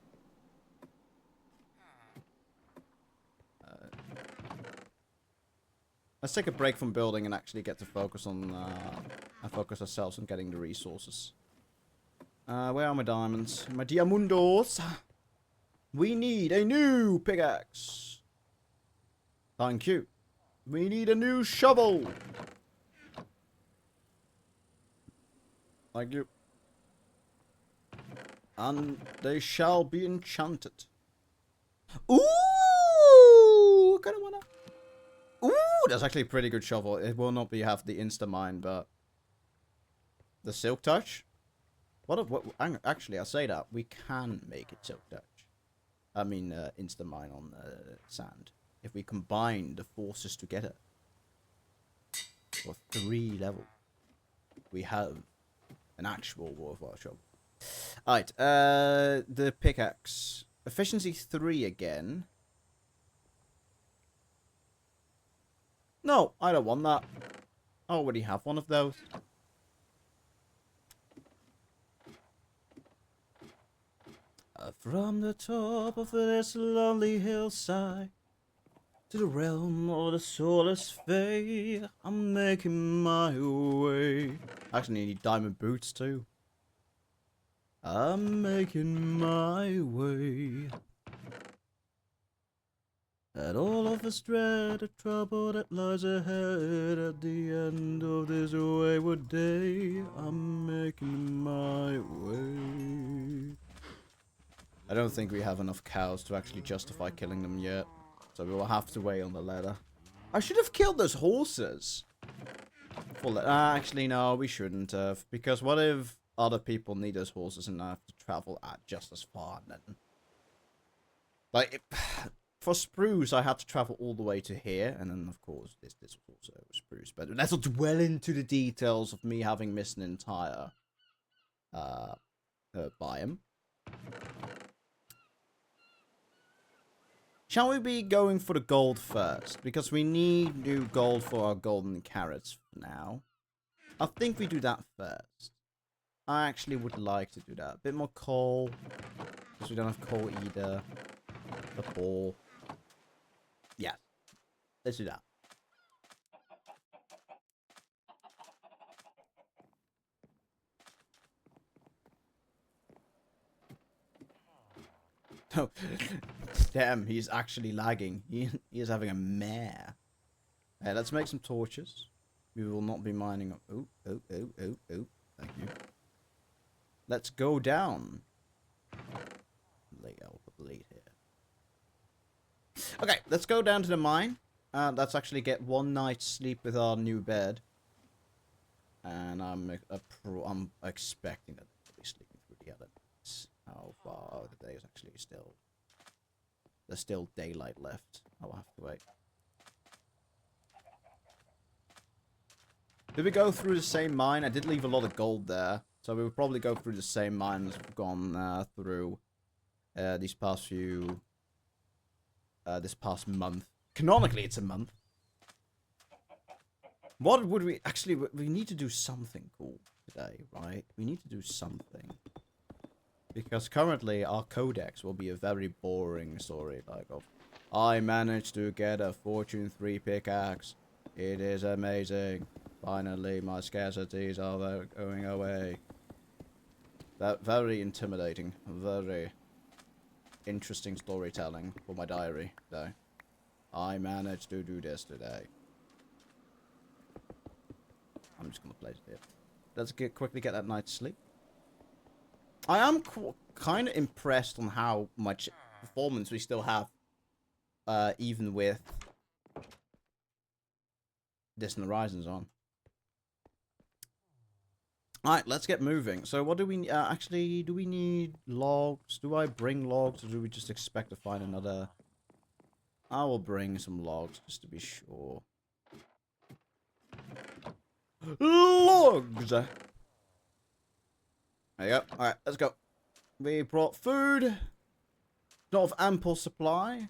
Let's take a break from building and actually get to focus on, focus ourselves on getting the resources. Where are my diamonds? My diamundos. We need a new pickaxe. Thank you. We need a new shovel. Thank you. And they shall be enchanted. Ooh! Kinda wanna... Ooh! That's actually a pretty good shovel. It will not be half the insta-mine, but... The silk touch? What actually, I say that. We can make it silk touch. I mean, insta-mine on sand. If we combine the forces together. For 3 levels. We have an actual worthwhile shovel. Alright, the pickaxe. Efficiency 3 again. No, I don't want that. I already have one of those. From the top of this lonely hillside to the realm of the soulless fate, I'm making my way. Actually, I need diamond boots too. I'm making my way. And all of us dread the trouble that lies ahead at the end of this wayward day. I'm making my way. I don't think we have enough cows to actually justify killing them yet. So we will have to wait on the ladder. I should have killed those horses. Actually, no, we shouldn't have. Because what if other people need those horses and I have to travel at just as far then? Like, for spruce, I had to travel all the way to here. And then, of course, this was also spruce. But let's not dwell into the details of me having missed an entire biome. Shall we be going for the gold first? Because we need new gold for our golden carrots now. I think we do that first. I actually would like to do that. A bit more coal. Because we don't have coal either. Before. Yeah. Let's do that. Oh, damn, he's actually lagging. He is having a mare. Hey, let's make some torches. We will not be mining up. Oh. Thank you. Let's go down. Lay out the blade here. Okay, let's go down to the mine. Let's actually get 1 night's sleep with our new bed. And I'm expecting that we'll be sleeping through the other nights. How far the day is actually still. There's still daylight left. I'll have to wait. Did we go through the same mine? I did leave a lot of gold there. So we will probably go through the same mine as we've gone through these past few... this past month. Canonically, it's a month. What would we... Actually, we need to do something cool today, right? We need to do something. Because currently, our codex will be a very boring story. Like, of, I managed to get a Fortune 3 pickaxe. It is amazing. Finally, my scarcities are going away. That very intimidating. Very interesting storytelling for my diary, though. I managed to do this today. I'm just going to place it here. Let's quickly get that night's sleep. I am kind of impressed on how much performance we still have, even with Distant Horizons on. Alright, let's get moving. So what do we... actually, do we need logs? Do I bring logs, or do we just expect to find another... I will bring some logs, just to be sure. Logs! There you go. Alright, let's go. We brought food. Not of ample supply.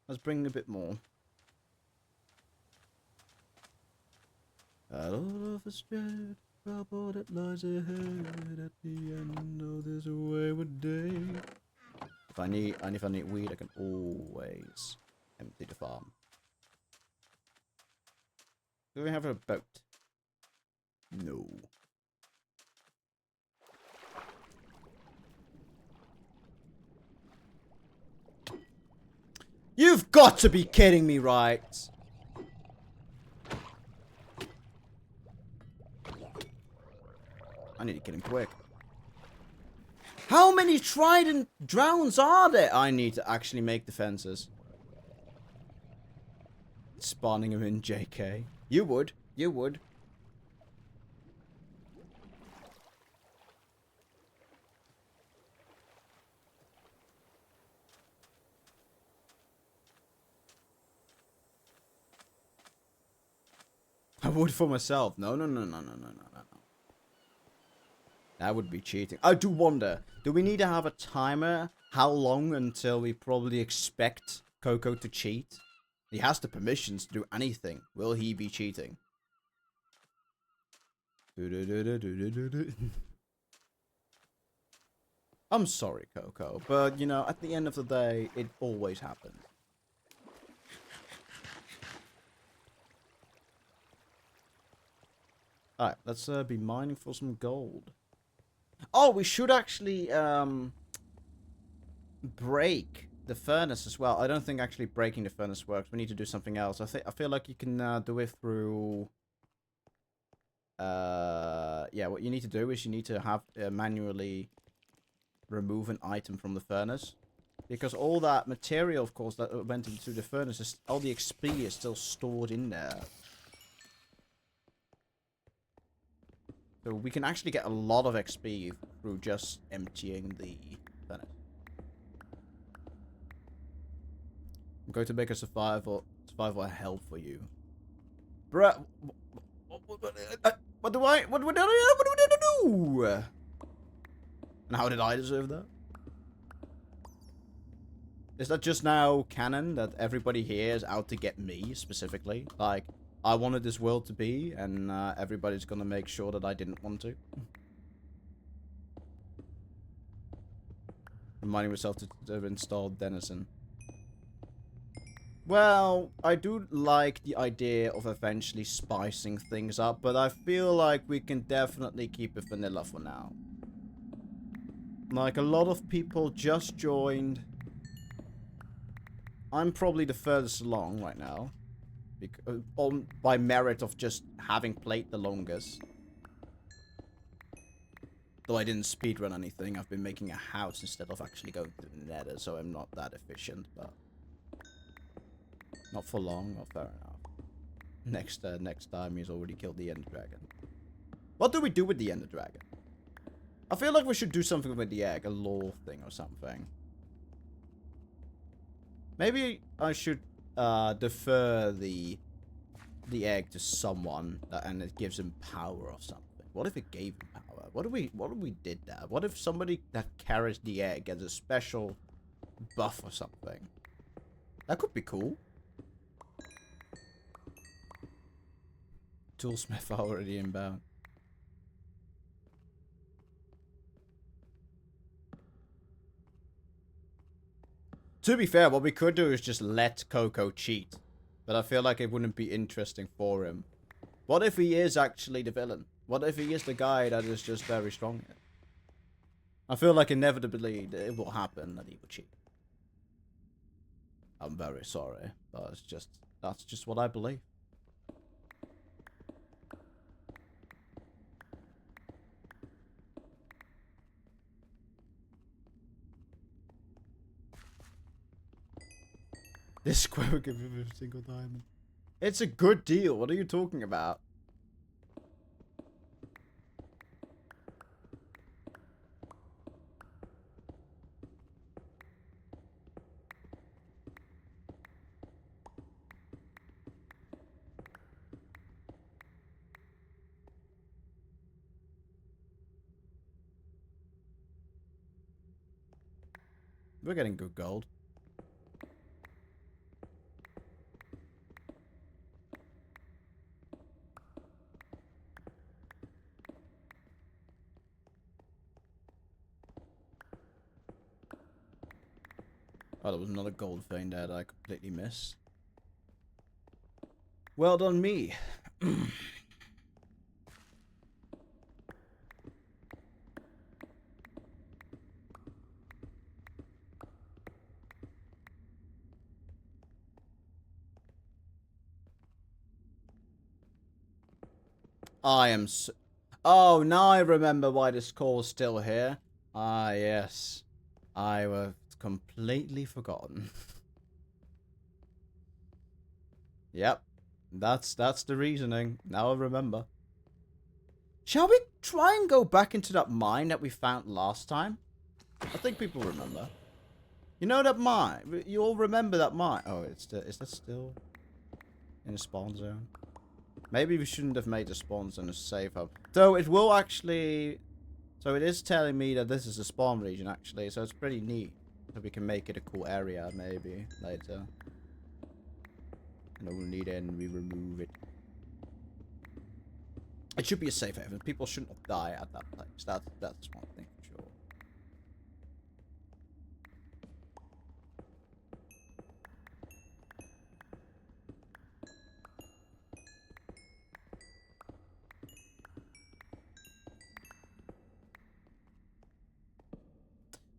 Let's bring a bit more. Out of a straight trouble that lies ahead at the end of this wayward day. If I need weed, I can always empty the farm. Do we have a boat? No. You've got to be kidding me, right? I need to kill him quick. How many trident drowns are there? I need to actually make defenses. Spawning him in JK. You would. You would. I would for myself. No. That would be cheating. I do wonder, do we need to have a timer? How long until we probably expect Coco to cheat? He has the permissions to do anything. Will he be cheating? I'm sorry, Coco, but, you know, at the end of the day, it always happens. Alright, let's be mining for some gold. Oh, we should actually break the furnace as well. I don't think actually breaking the furnace works. We need to do something else. I feel like you can do it through. Yeah, what you need to do is you need to have manually remove an item from the furnace, because all that material, of course, that went into the furnace, is, all the XP is still stored in there. So we can actually get a lot of XP through just emptying the furnace. I'm going to make a survival hell for you. Bruh, what do I do? And how did I deserve that? Is that just now canon that everybody here is out to get me specifically? Like, I wanted this world to be, and everybody's gonna make sure that I didn't want to. Reminding myself to install Denizen. Well, I do like the idea of eventually spicing things up, but I feel like we can definitely keep it vanilla for now. Like, a lot of people just joined. I'm probably the furthest along right now. By merit of just having played the longest. Though I didn't speedrun anything, I've been making a house instead of actually going to the nether, so I'm not that efficient, but... Not for long, or fair enough. Next time he's already killed the Ender Dragon. What do we do with the Ender Dragon? I feel like we should do something with the egg, a lore thing or something. Maybe I should defer the egg to someone, and it gives him power or something. What if it gave him power? What if we did that? What if somebody that carries the egg gets a special buff or something? That could be cool. Toolsmith already inbound. To be fair, what we could do is just let Coco cheat. But I feel like it wouldn't be interesting for him. What if he is actually the villain? What if he is the guy that is just very strong? I feel like inevitably it will happen that he will cheat. I'm very sorry, but that's just what I believe. This square will give him a single diamond. It's a good deal. What are you talking about? We're getting good gold. Oh, there was another gold vein there that I completely missed. Well done, me. I am so... Oh, now I remember why this call is still here. Ah, yes. I have completely forgotten. Yep. That's the reasoning. Now I remember. Shall we try and go back into that mine that we found last time? I think people remember. You know that mine? You all remember that mine? Oh, is that still in the spawn zone? Maybe we shouldn't have made the spawn zone a safe hub. Though it will actually... So it is telling me that this is a spawn region, actually. So it's pretty neat. So we can make it a cool area, maybe, later. And only then we remove it. It should be a safe haven. People shouldn't die at that place. That's one thing for sure.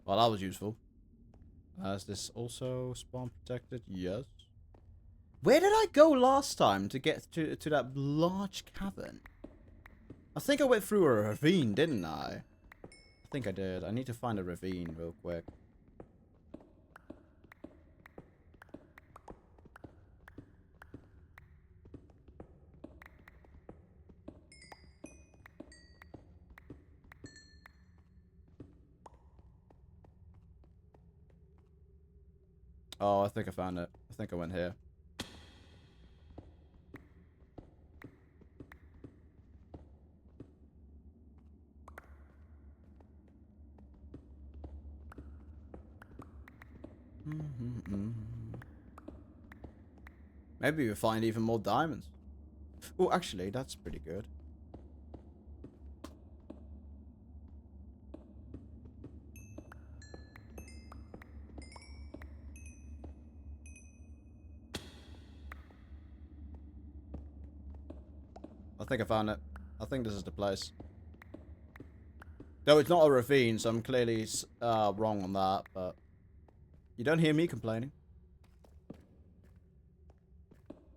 Well, that was useful. Is this also spawn protected? Yes. Where did I go last time to get to that large cavern? I think I went through a ravine, didn't I? I think I did. I need to find a ravine real quick. Oh, I think I found it. I think I went here. Maybe we'll find even more diamonds. Oh, actually, that's pretty good. I think I found it. I think this is the place. Though it's not a ravine, so I'm clearly wrong on that, but... You don't hear me complaining.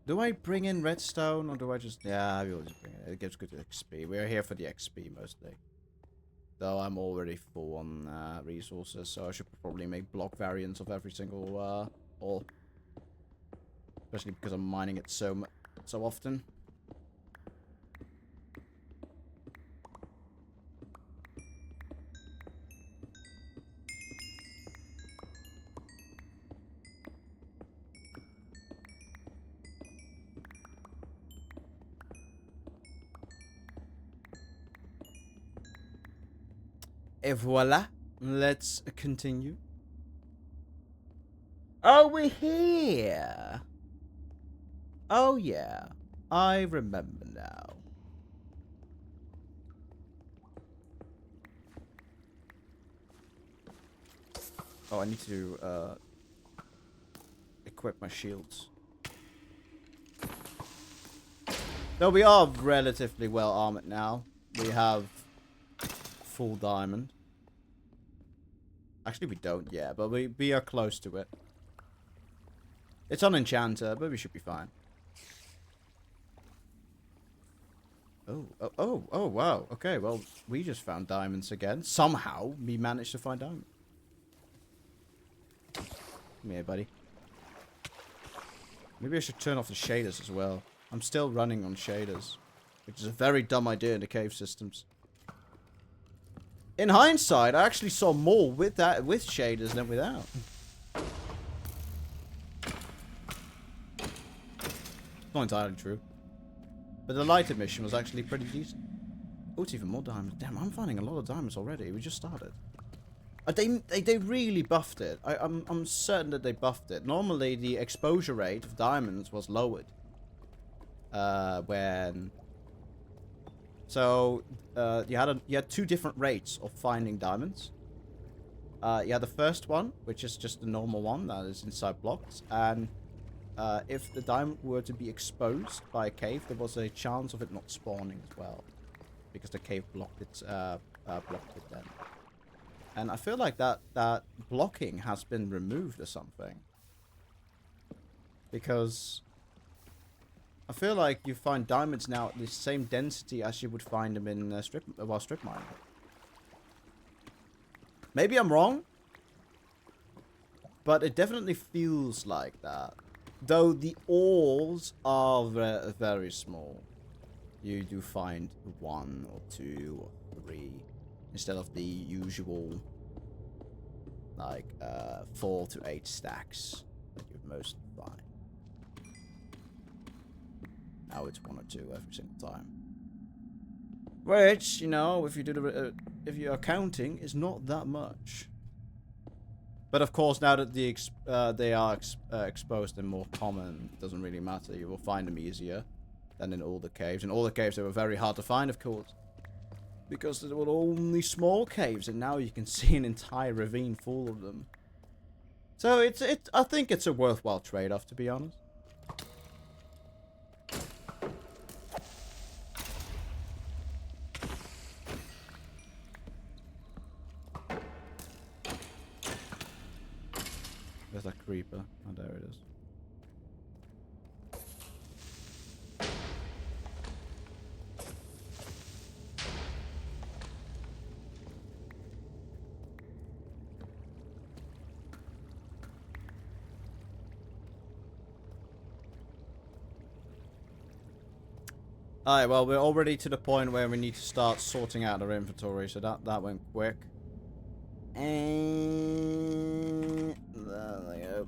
Do I bring in redstone, or do I just... Yeah, I always bring it. It gives good XP. We're here for the XP, mostly. Though I'm already full on resources, so I should probably make block variants of every single ore. Especially because I'm mining it so often. Et voila. Let's continue. Oh, we're here. Oh, yeah. I remember now. Oh, I need to equip my shields. Though we are relatively well armored now. We have full diamond. Actually, we don't yet, but we are close to it. It's on enchanter, but we should be fine. Oh, wow. Okay, well, we just found diamonds again. Somehow, we managed to find diamonds. Come here, buddy. Maybe I should turn off the shaders as well. I'm still running on shaders, which is a very dumb idea in the cave systems. In hindsight, I actually saw more with shaders than without. Not entirely true. But the light emission was actually pretty decent. Oh, it's even more diamonds. Damn, I'm finding a lot of diamonds already. We just started. They really buffed it. I'm certain that they buffed it. Normally, the exposure rate of diamonds was lowered. So you had two different rates of finding diamonds. Yeah, the first one, which is just the normal one that is inside blocks, and if the diamond were to be exposed by a cave, there was a chance of it not spawning as well, because the cave blocked it then. And I feel like that blocking has been removed or something, because I feel like you find diamonds now at the same density as you would find them in strip mining. Maybe I'm wrong, but it definitely feels like that. Though the ores are very small. You do find 1 or 2 or 3 instead of the usual like 4 to 8 stacks that you mostly find. Now it's 1 or 2 every single time. Which, you know, if you do if you're counting, is not that much. But of course, now that they are exposed and more common, it doesn't really matter. You will find them easier than in all the caves. In all the caves, they were very hard to find, of course, because there were only small caves, and now you can see an entire ravine full of them. So I think it's a worthwhile trade-off, to be honest. There's that creeper. Oh, there it is. Alright, well, we're already to the point where we need to start sorting out our inventory, so that went quick. And there we go.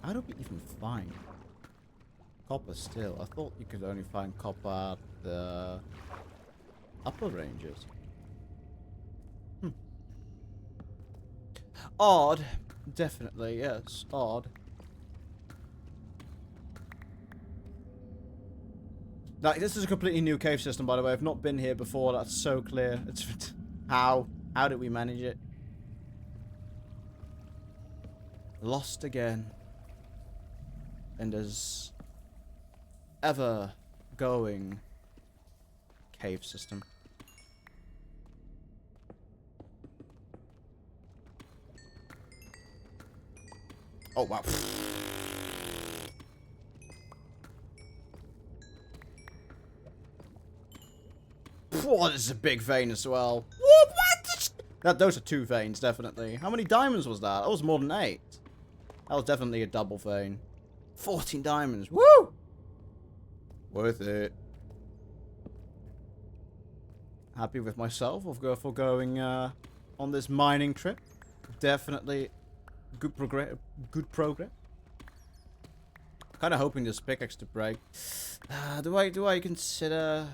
How do we even find copper still? I thought you could only find copper at the upper ranges. Odd. Definitely, yes. Odd. Now, this is a completely new cave system, by the way. I've not been here before. That's so clear. It's how did we manage it? Lost again. And as ever going cave system. Oh wow. Oh, this is a big vein as well. What? Those are 2 veins, definitely. How many diamonds was that? That was more than 8. That was definitely a double vein. 14 diamonds. Woo! Worth it. Happy with myself for going on this mining trip. Definitely good progress. Kind of hoping this pickaxe to break. Do I consider?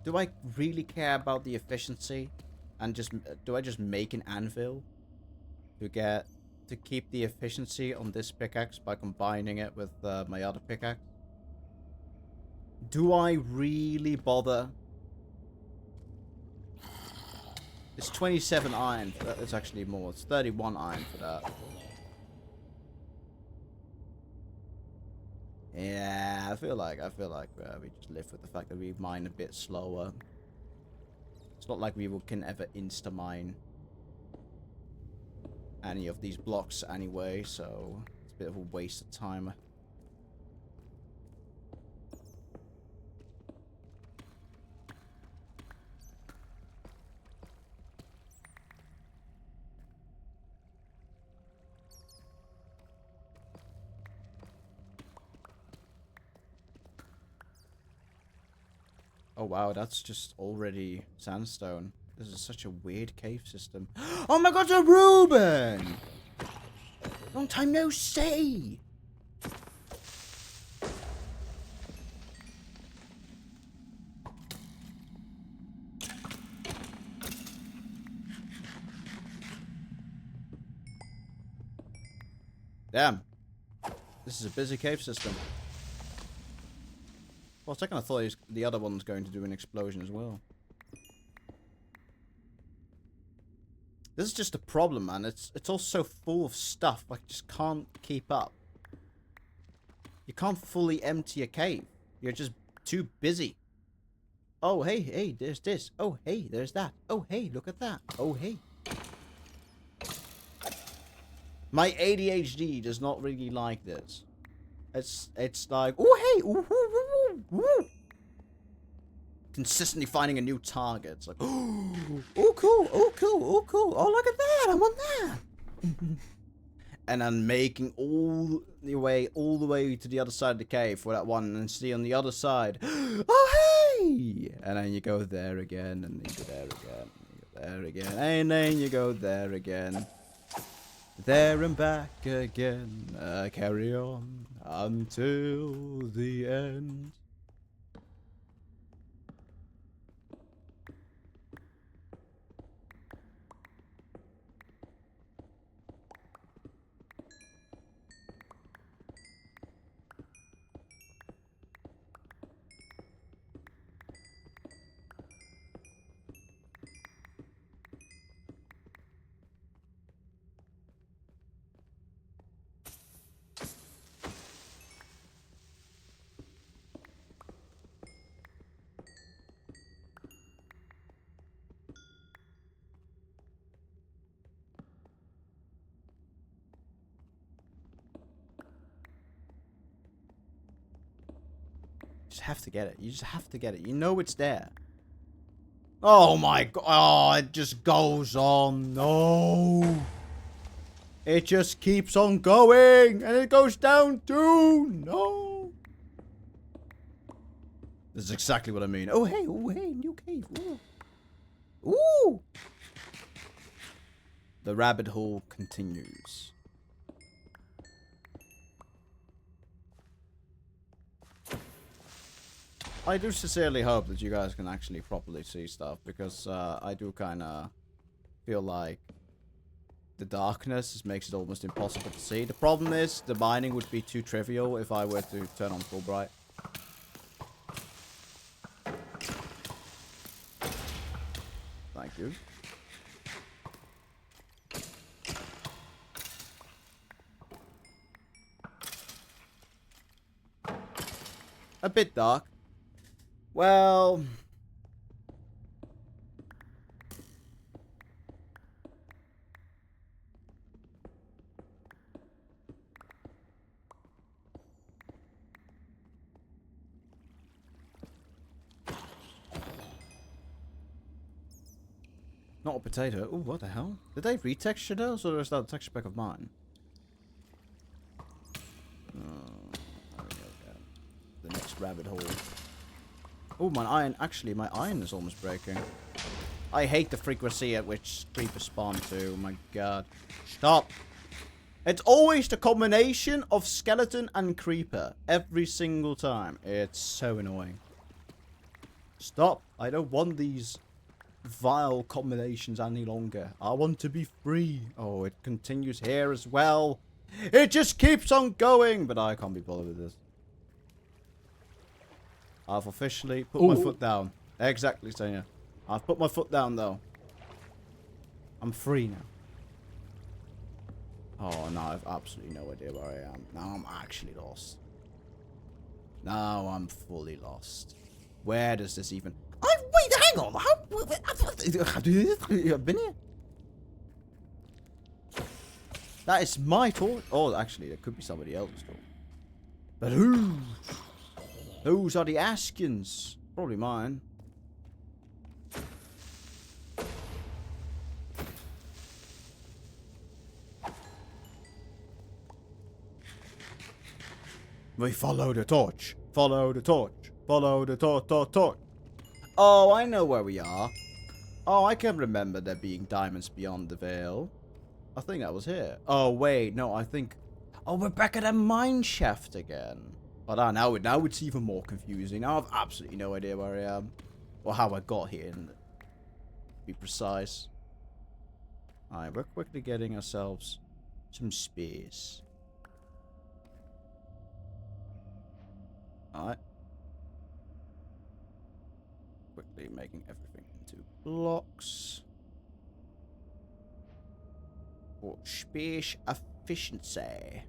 Do I really care about the efficiency? And do I just make an anvil to keep the efficiency on this pickaxe by combining it with my other pickaxe? Do I really bother? It's 27 iron. It's actually more. It's 31 iron for that. Yeah, I feel like we just live with the fact that we mine a bit slower. It's not like we can ever insta-mine any of these blocks anyway, so it's a bit of a waste of time. Oh wow, that's just already sandstone. This is such a weird cave system. Oh my god, it's a Reuben! Long time no see! Damn. This is a busy cave system. For a second I thought the other one's going to do an explosion as well. This is just a problem, man. It's all so full of stuff. I just can't keep up. You can't fully empty a cave. You're just too busy. Oh, hey, there's this. Oh, hey, there's that. Oh, hey, look at that. Oh, hey. My ADHD does not really like this. It's like, oh, hey, ooh, ooh, ooh, ooh. Consistently finding a new target. It's like, oh, cool, oh, cool, oh, cool. Oh, look at that. I want that. And then making all the way to the other side of the cave for that one, and see on the other side, oh, hey. And then you go there again, and you go there again, and you go there again, and then you go there again. There and back again. Carry on until the end. Just have to get it. You just have to get it. You know it's there. Oh my god. Oh, it just goes on. No. It just keeps on going. And it goes down too. No. This is exactly what I mean. Oh, hey. Oh, hey. New cave. Ooh. Ooh. The rabbit hole continues. I do sincerely hope that you guys can actually properly see stuff, because I do kind of feel like the darkness just makes it almost impossible to see. The problem is the mining would be too trivial if I were to turn on full bright. Thank you. A bit dark. Well, not a potato. Oh, what the hell? Did they retexture those, or is that a texture pack of mine? The next rabbit hole. Oh, my iron. Actually, my iron is almost breaking. I hate the frequency at which creepers spawn too. Oh my god. Stop. It's always the combination of skeleton and creeper. Every single time. It's so annoying. Stop. I don't want these vile combinations any longer. I want to be free. Oh, it continues here as well. It just keeps on going. But I can't be bothered with this. I've officially put my foot down. Exactly, Senya. I've put my foot down, though. I'm free now. Oh, no, I've absolutely no idea where I am. Now I'm actually lost. Now I'm fully lost. Where does this even... wait, hang on. I've been here. That is my torch. Oh, actually, it could be somebody else's torch. But who? Those are the Askins. Probably mine. We follow the torch. Follow the torch. Follow the torch. Oh, I know where we are. Oh, I can remember there being diamonds beyond the veil. I think that was here. Oh, wait. No, I think... Oh, we're back at a mine shaft again. But now it's even more confusing. Now I've absolutely no idea where I am. Or how I got here, to be precise. Alright, we're quickly getting ourselves some space. Alright. Quickly making everything into blocks. For space efficiency.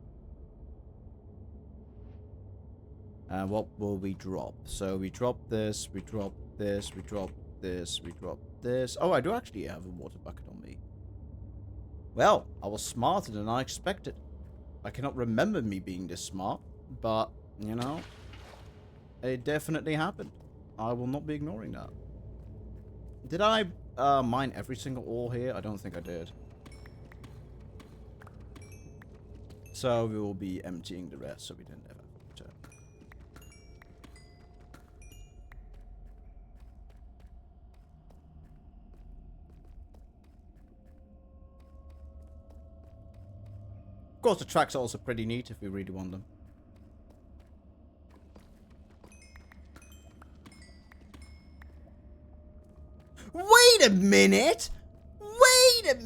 And what will we drop? So we drop this, we drop this, we drop this, we drop this. Oh, I do actually have a water bucket on me. Well, I was smarter than I expected. I cannot remember me being this smart, but, you know, it definitely happened. I will not be ignoring that. Did I mine every single ore here? I don't think I did. So we will be emptying the rest so we didn't ever return. Of course, the tracks are also pretty neat if we really want them. Wait a minute! Wait a...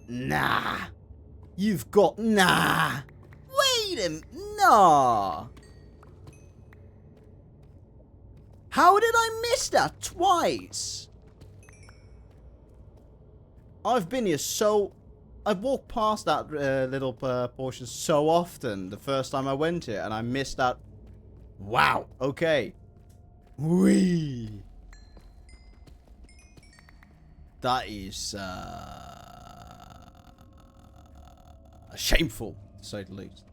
Nah. You've got... Nah. Wait a... Nah. How did I miss that twice? I've been here so... I've walked past that little portion so often the first time I went here, and I missed that. Wow. Okay. Whee. That is shameful, to say the least.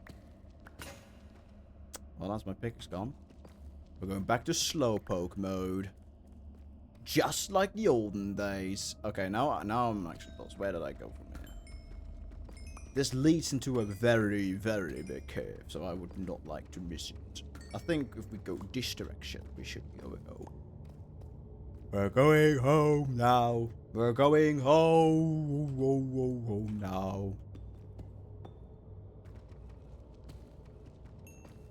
Well, that's my pickaxe gone. We're going back to slowpoke mode. Just like the olden days. Okay, now I'm actually lost. Where did I go from here? This leads into a very, very big cave, so I would not like to miss it. I think if we go this direction, we should be going home. We're going home now. We're going home now.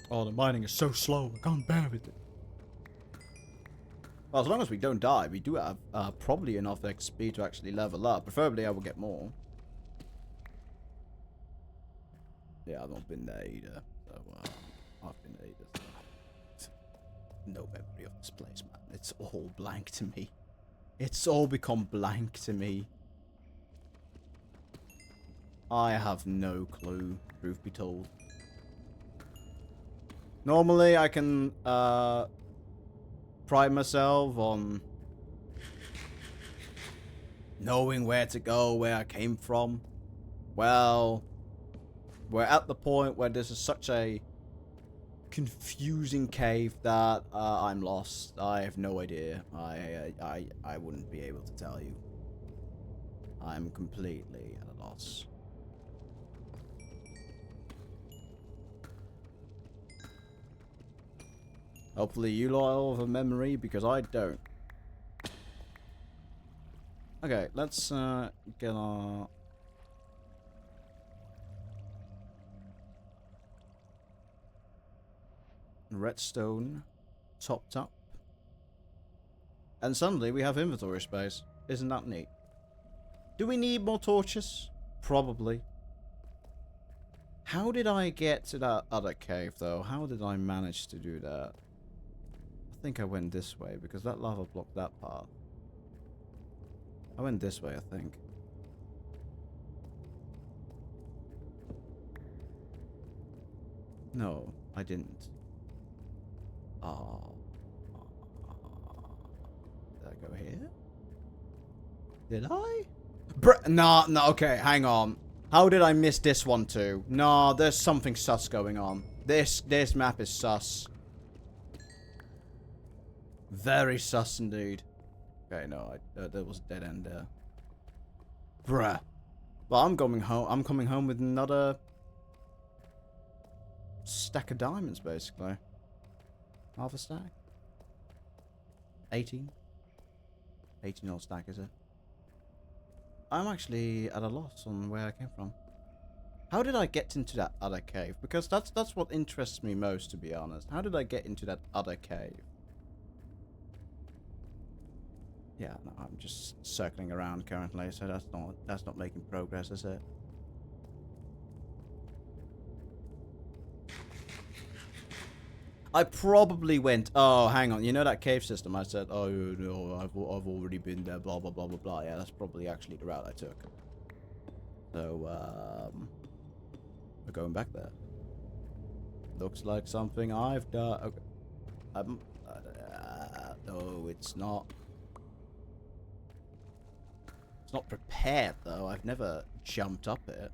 Oh, the mining is so slow. I can't bear it. Well, as long as we don't die, we do have probably enough XP to actually level up. Preferably, I will get more. Yeah, I've not been there either. So, I've been there either. So. No memory of this place, man. It's all blank to me. It's all become blank to me. I have no clue, truth be told. Normally, I can pride myself on knowing where to go, where I came from. Well, we're at the point where this is such a confusing cave that I'm lost. I have no idea. I wouldn't be able to tell you. I'm completely at a loss. Hopefully you lot all have a memory, because I don't. Okay, let's get our... redstone topped up. And suddenly we have inventory space. Isn't that neat? Do we need more torches? Probably. How did I get to that other cave, though? How did I manage to do that? I think I went this way, because that lava blocked that path. I went this way, I think. No, I didn't. Oh. Did I go here? Did I? No, okay, hang on. How did I miss this one too? No, there's something sus going on. This map is sus. Very sus indeed. Okay, no, there was a dead end there. Bruh. Well, I'm going home. I'm coming home with another stack of diamonds, basically. Half a stack. 18? 18 old stack, is it? I'm actually at a loss on where I came from. How did I get into that other cave? Because that's what interests me most, to be honest. How did I get into that other cave? Yeah, no, I'm just circling around currently, so that's not making progress, is it? I probably went, oh, hang on, you know that cave system? I said, oh, no, I've already been there, blah, blah, blah, blah, blah. Yeah, that's probably actually the route I took. So, we're going back there. Looks like something I've done. Okay. No, it's not. It's not prepared, though. I've never jumped up it.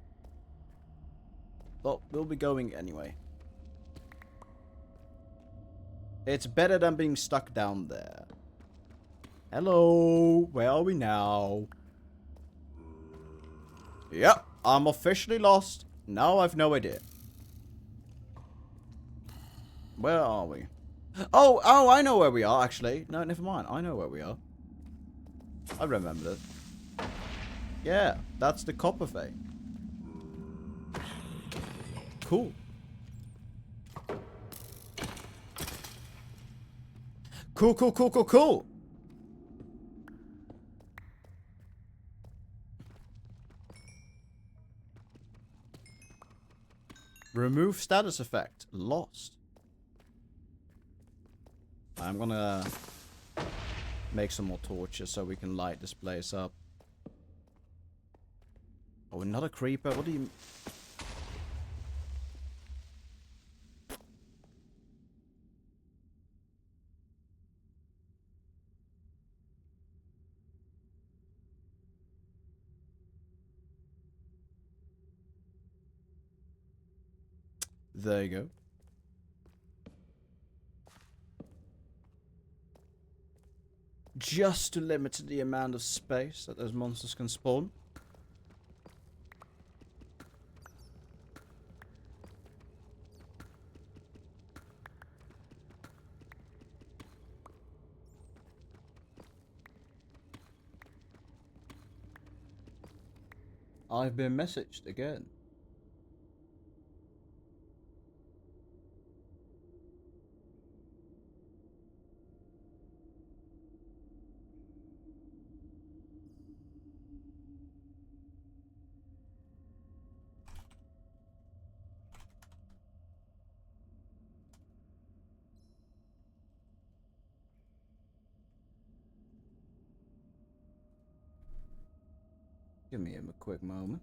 But we'll be going anyway. It's better than being stuck down there. Hello, where are we now? Yep, I'm officially lost. Now I've no idea. Where are we? Oh, I know where we are, actually. No, never mind. I know where we are. I remember it. Yeah, that's the copper vein. Cool. Cool. Remove status effect. Lost. I'm gonna make some more torches so we can light this place up. Oh, another creeper? What do you... There you go. Just to limit the amount of space that those monsters can spawn. I've been messaged again. Give me a quick moment.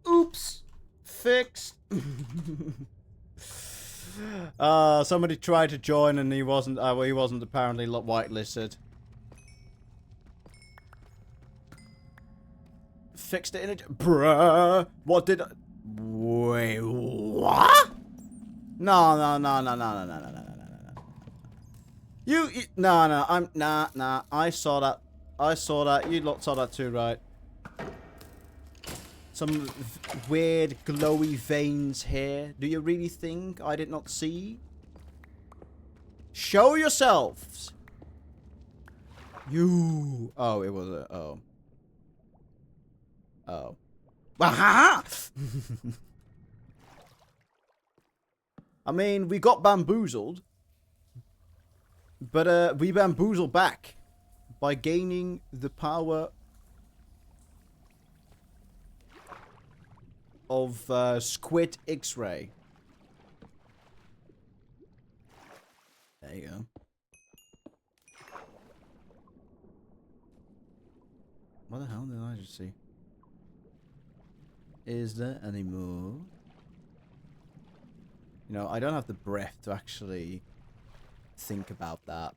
Oops. Fixed. Somebody tried to join and he wasn't apparently whitelisted. Fixed it in it. Bruh. What did I... Wait, what? No. Nah. I saw that. You lot saw that too, right? Some weird glowy veins here. Do you really think I did not see? Show yourselves! You... Oh, it was a... Oh. Oh. Wahaha! I mean, we got bamboozled. But, we bamboozled back. By gaining the power... of Squid X-Ray. There you go. What the hell did I just see? Is there any more? You know, I don't have the breath to actually think about that.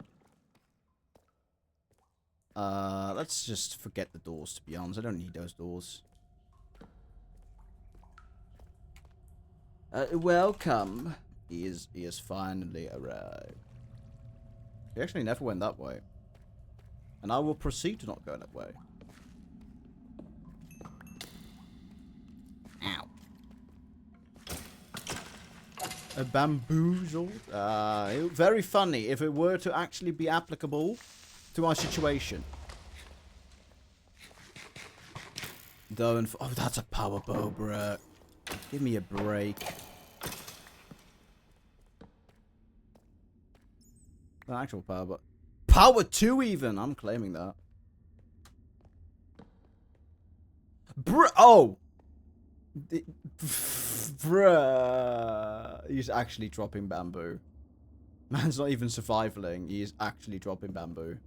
Let's just forget the doors, to be honest. I don't need those doors. Welcome. He is finally arrived. He actually never went that way. And I will proceed to not go that way. Ow. A bamboozled? Very funny if it were to actually be applicable to our situation. Oh, that's a power bow, bruh. Give me a break. An actual power bow. Power 2 even! I'm claiming that. Oh! Bruh. He's actually dropping bamboo. Man's not even surviving. He is actually dropping bamboo.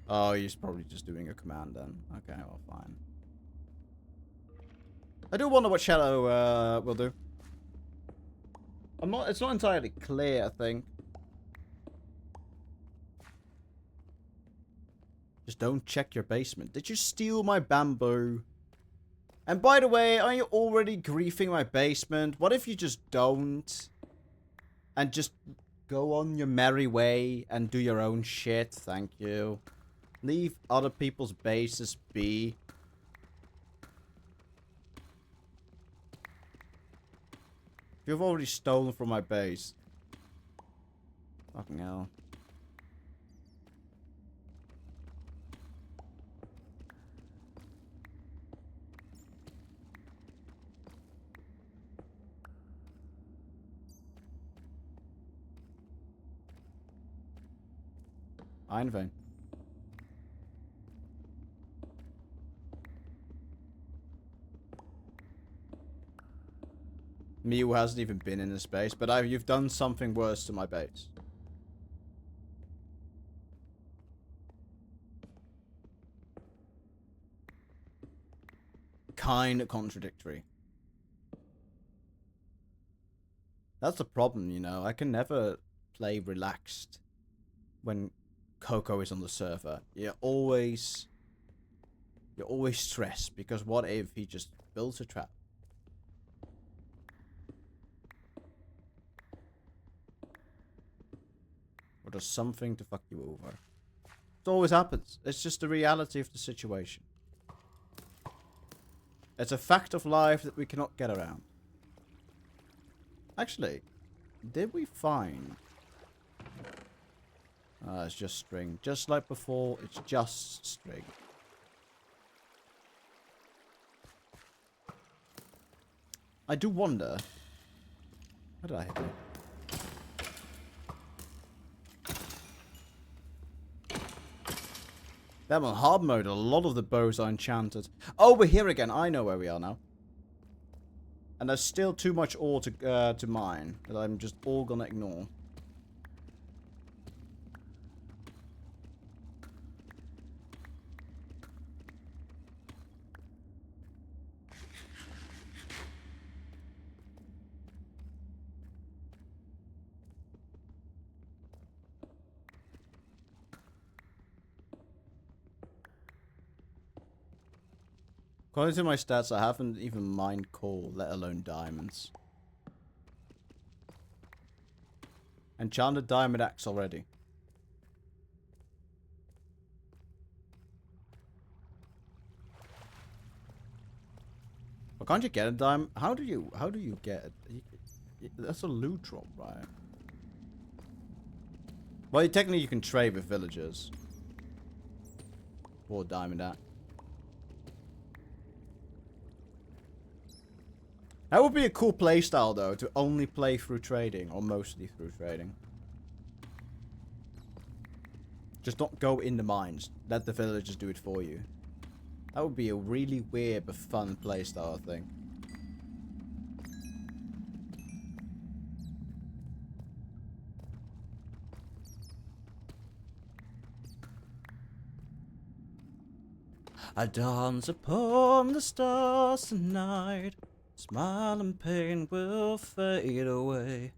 Oh, he's probably just doing a command then. Okay, well, fine. I do wonder what Shadow will do. It's not entirely clear, I think. Just don't check your basement. Did you steal my bamboo? And by the way, are you already griefing my basement? What if you just don't? And just go on your merry way and do your own shit? Thank you. Leave other people's bases be. You've already stolen from my base. Fucking hell. Iron vein. Miu hasn't even been in this base, but you've done something worse to my base. Kind of contradictory. That's the problem, you know. I can never play relaxed when Coco is on the server. You're always stressed because what if he just builds a trap? Or does something to fuck you over. It always happens. It's just the reality of the situation. It's a fact of life that we cannot get around. Actually, did we find... it's just string. Just like before, it's just string. I do wonder... How did I hit it? Them on hard mode, a lot of the bows are enchanted. Oh, we're here again. I know where we are now. And there's still too much ore to mine that I'm just all gonna ignore. According to my stats, I haven't even mined coal, let alone diamonds. Enchanted diamond axe already. But can't you get a diamond? How do you get it? That's a loot drop, right? Well, technically you can trade with villagers. For diamond axe. That would be a cool playstyle, though, to only play through trading, or mostly through trading. Just don't go in the mines. Let the villagers do it for you. That would be a really weird but fun playstyle, I think. I dance upon the stars tonight. Smile and pain will fade away.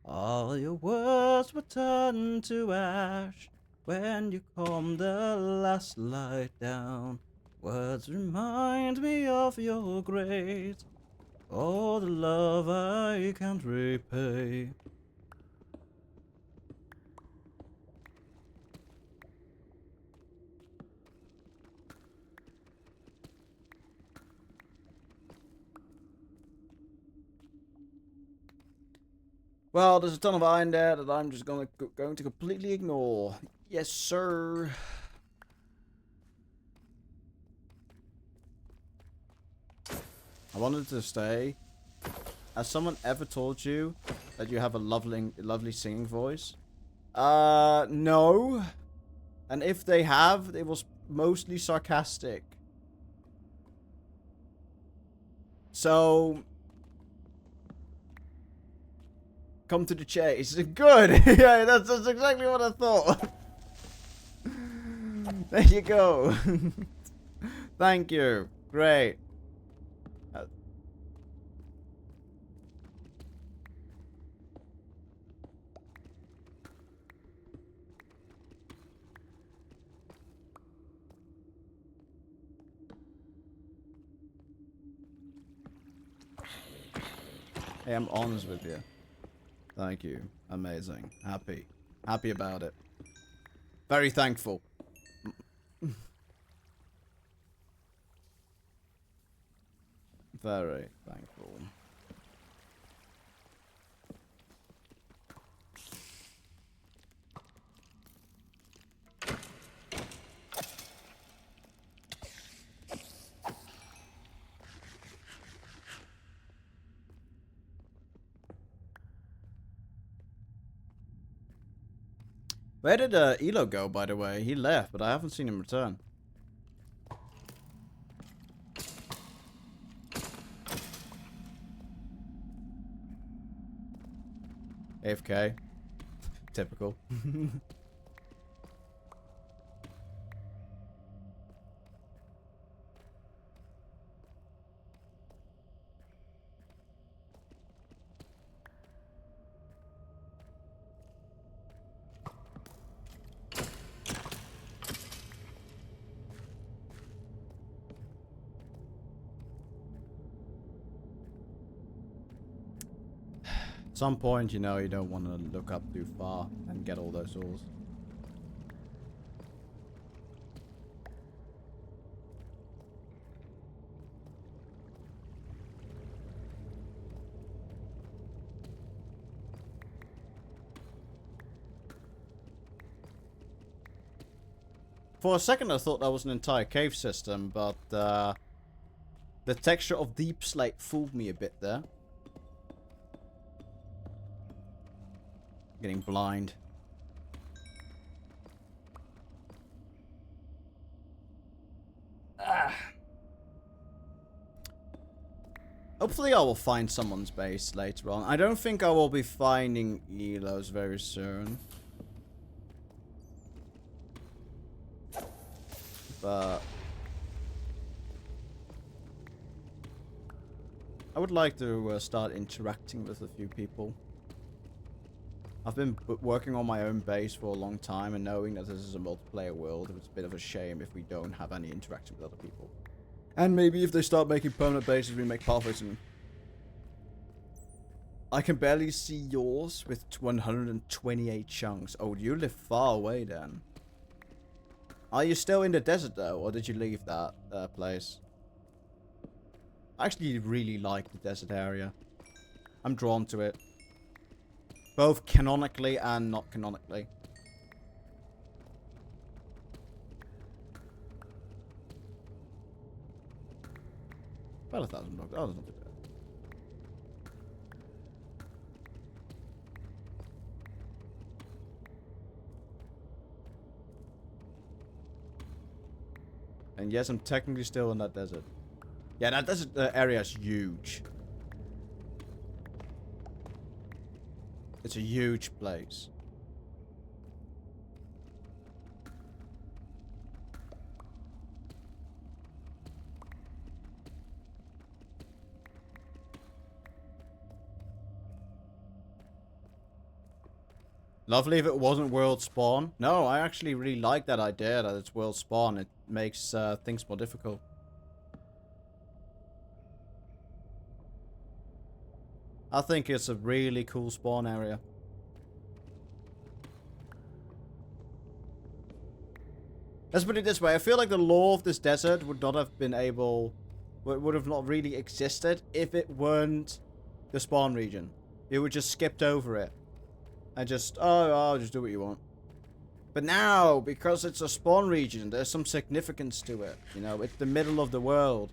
All your words will turn to ash when you calm the last light down. Words remind me of your grace, all the love I can't repay. Well, there's a ton of iron there that I'm just going to completely ignore. Yes, sir. I wanted to stay. Has someone ever told you that you have a lovely singing voice? No. And if they have, it was mostly sarcastic. So, come to the chase. Good. Yeah, that's exactly what I thought. There you go. Thank you. Great. Hey, I'm honest with you. Thank you. Amazing. Happy. Happy about it. Very thankful. Very thankful. Where did Elo go, by the way? He left, but I haven't seen him return. AFK. Typical. At some point, you know, you don't want to look up too far and get all those ores. For a second, I thought that was an entire cave system, but the texture of deep slate fooled me a bit there. Getting blind. Hopefully I will find someone's base later on. I don't think I will be finding Elos very soon. But I would like to start interacting with a few people. I've been working on my own base for a long time, and knowing that this is a multiplayer world, it's a bit of a shame if we don't have any interaction with other people. And maybe if they start making permanent bases, we make pathways in them. I can barely see yours with 128 chunks. Oh, you live far away then. Are you still in the desert though, or did you leave that place? I actually really like the desert area. I'm drawn to it. Both canonically and not canonically. Well, 1,000 blocks. Oh, that's not too bad. And yes, I'm technically still in that desert. Yeah, that desert area is huge. It's a huge place. Lovely if it wasn't world spawn. No, I actually really like that idea that it's world spawn. It makes things more difficult. I think it's a really cool spawn area. Let's put it this way. I feel like the law of this desert would not have been able... would have not really existed if it weren't the spawn region. You would just skipped over it. And just, oh, I'll just do what you want. But now, because it's a spawn region, there's some significance to it. You know, it's the middle of the world.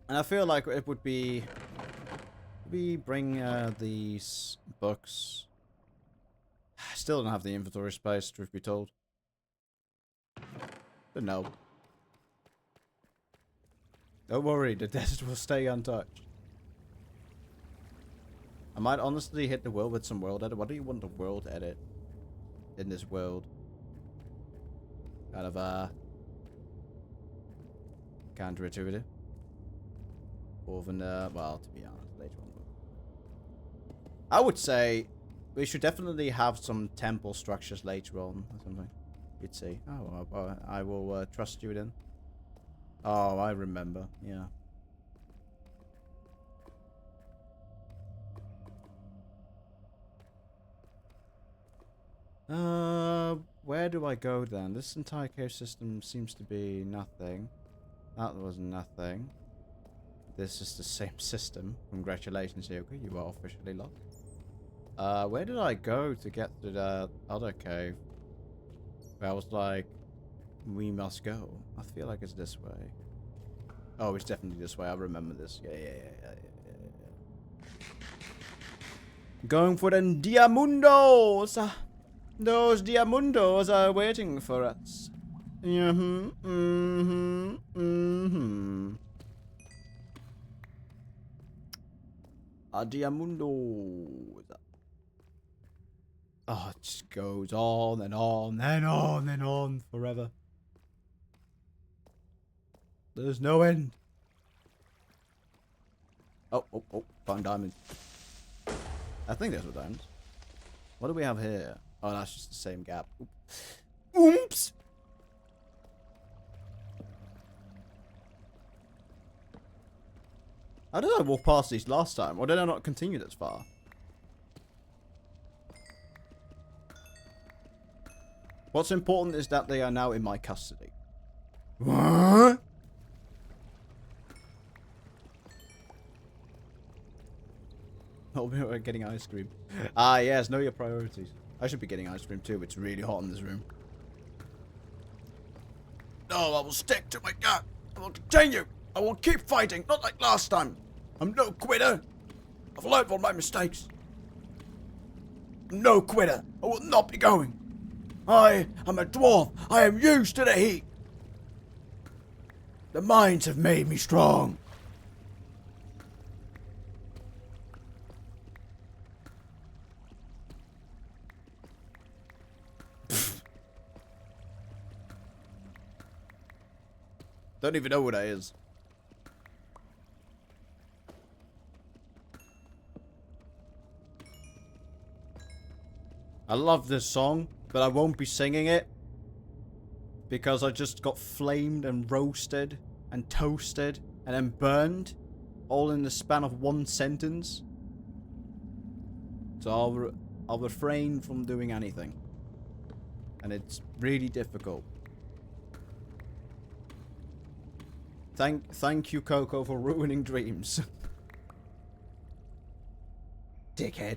And I feel like it would be... We bring these books... I still don't have the inventory space, truth be told. But no. Don't worry, the desert will stay untouched. I might honestly hit the world with some world edit. What do you want the world edit in this world? Kind of, counterintuitive. Or even, well, to be honest, later on. I would say we should definitely have some temple structures later on or something. You'd see. Oh, I will trust you then. Oh, I remember. Yeah. Where do I go then? This entire cave system seems to be nothing. That was nothing. This is the same system. Congratulations, Hielkuh. You are officially lost. Where did I go to get to the other cave? Where I was like, we must go. I feel like it's this way. Oh, it's definitely this way. I remember this. Yeah. Going for the Diamundos! Those Diamundos are waiting for us. A Diamundo. Oh, it just goes on and on and on and on forever. There's no end. Oh, found diamonds. I think those were diamonds. What do we have here? Oh, that's just the same gap. Oops! How did I walk past these last time? Or did I not continue this far? What's important is that they are now in my custody. What? Oh, we're getting ice cream. Ah, yes, know your priorities. I should be getting ice cream too. It's really hot in this room. No, I will stick to my gun. I will continue. I will keep fighting, not like last time. I'm no quitter. I've learned from my mistakes. I'm no quitter. I will not be going. I am a dwarf. I am used to the heat. The mines have made me strong. Don't even know what that is. I love this song, but I won't be singing it because I just got flamed and roasted and toasted and then burned all in the span of one sentence. So I'll refrain from doing anything. And it's really difficult. Thank you, Coco, for ruining dreams. Dickhead.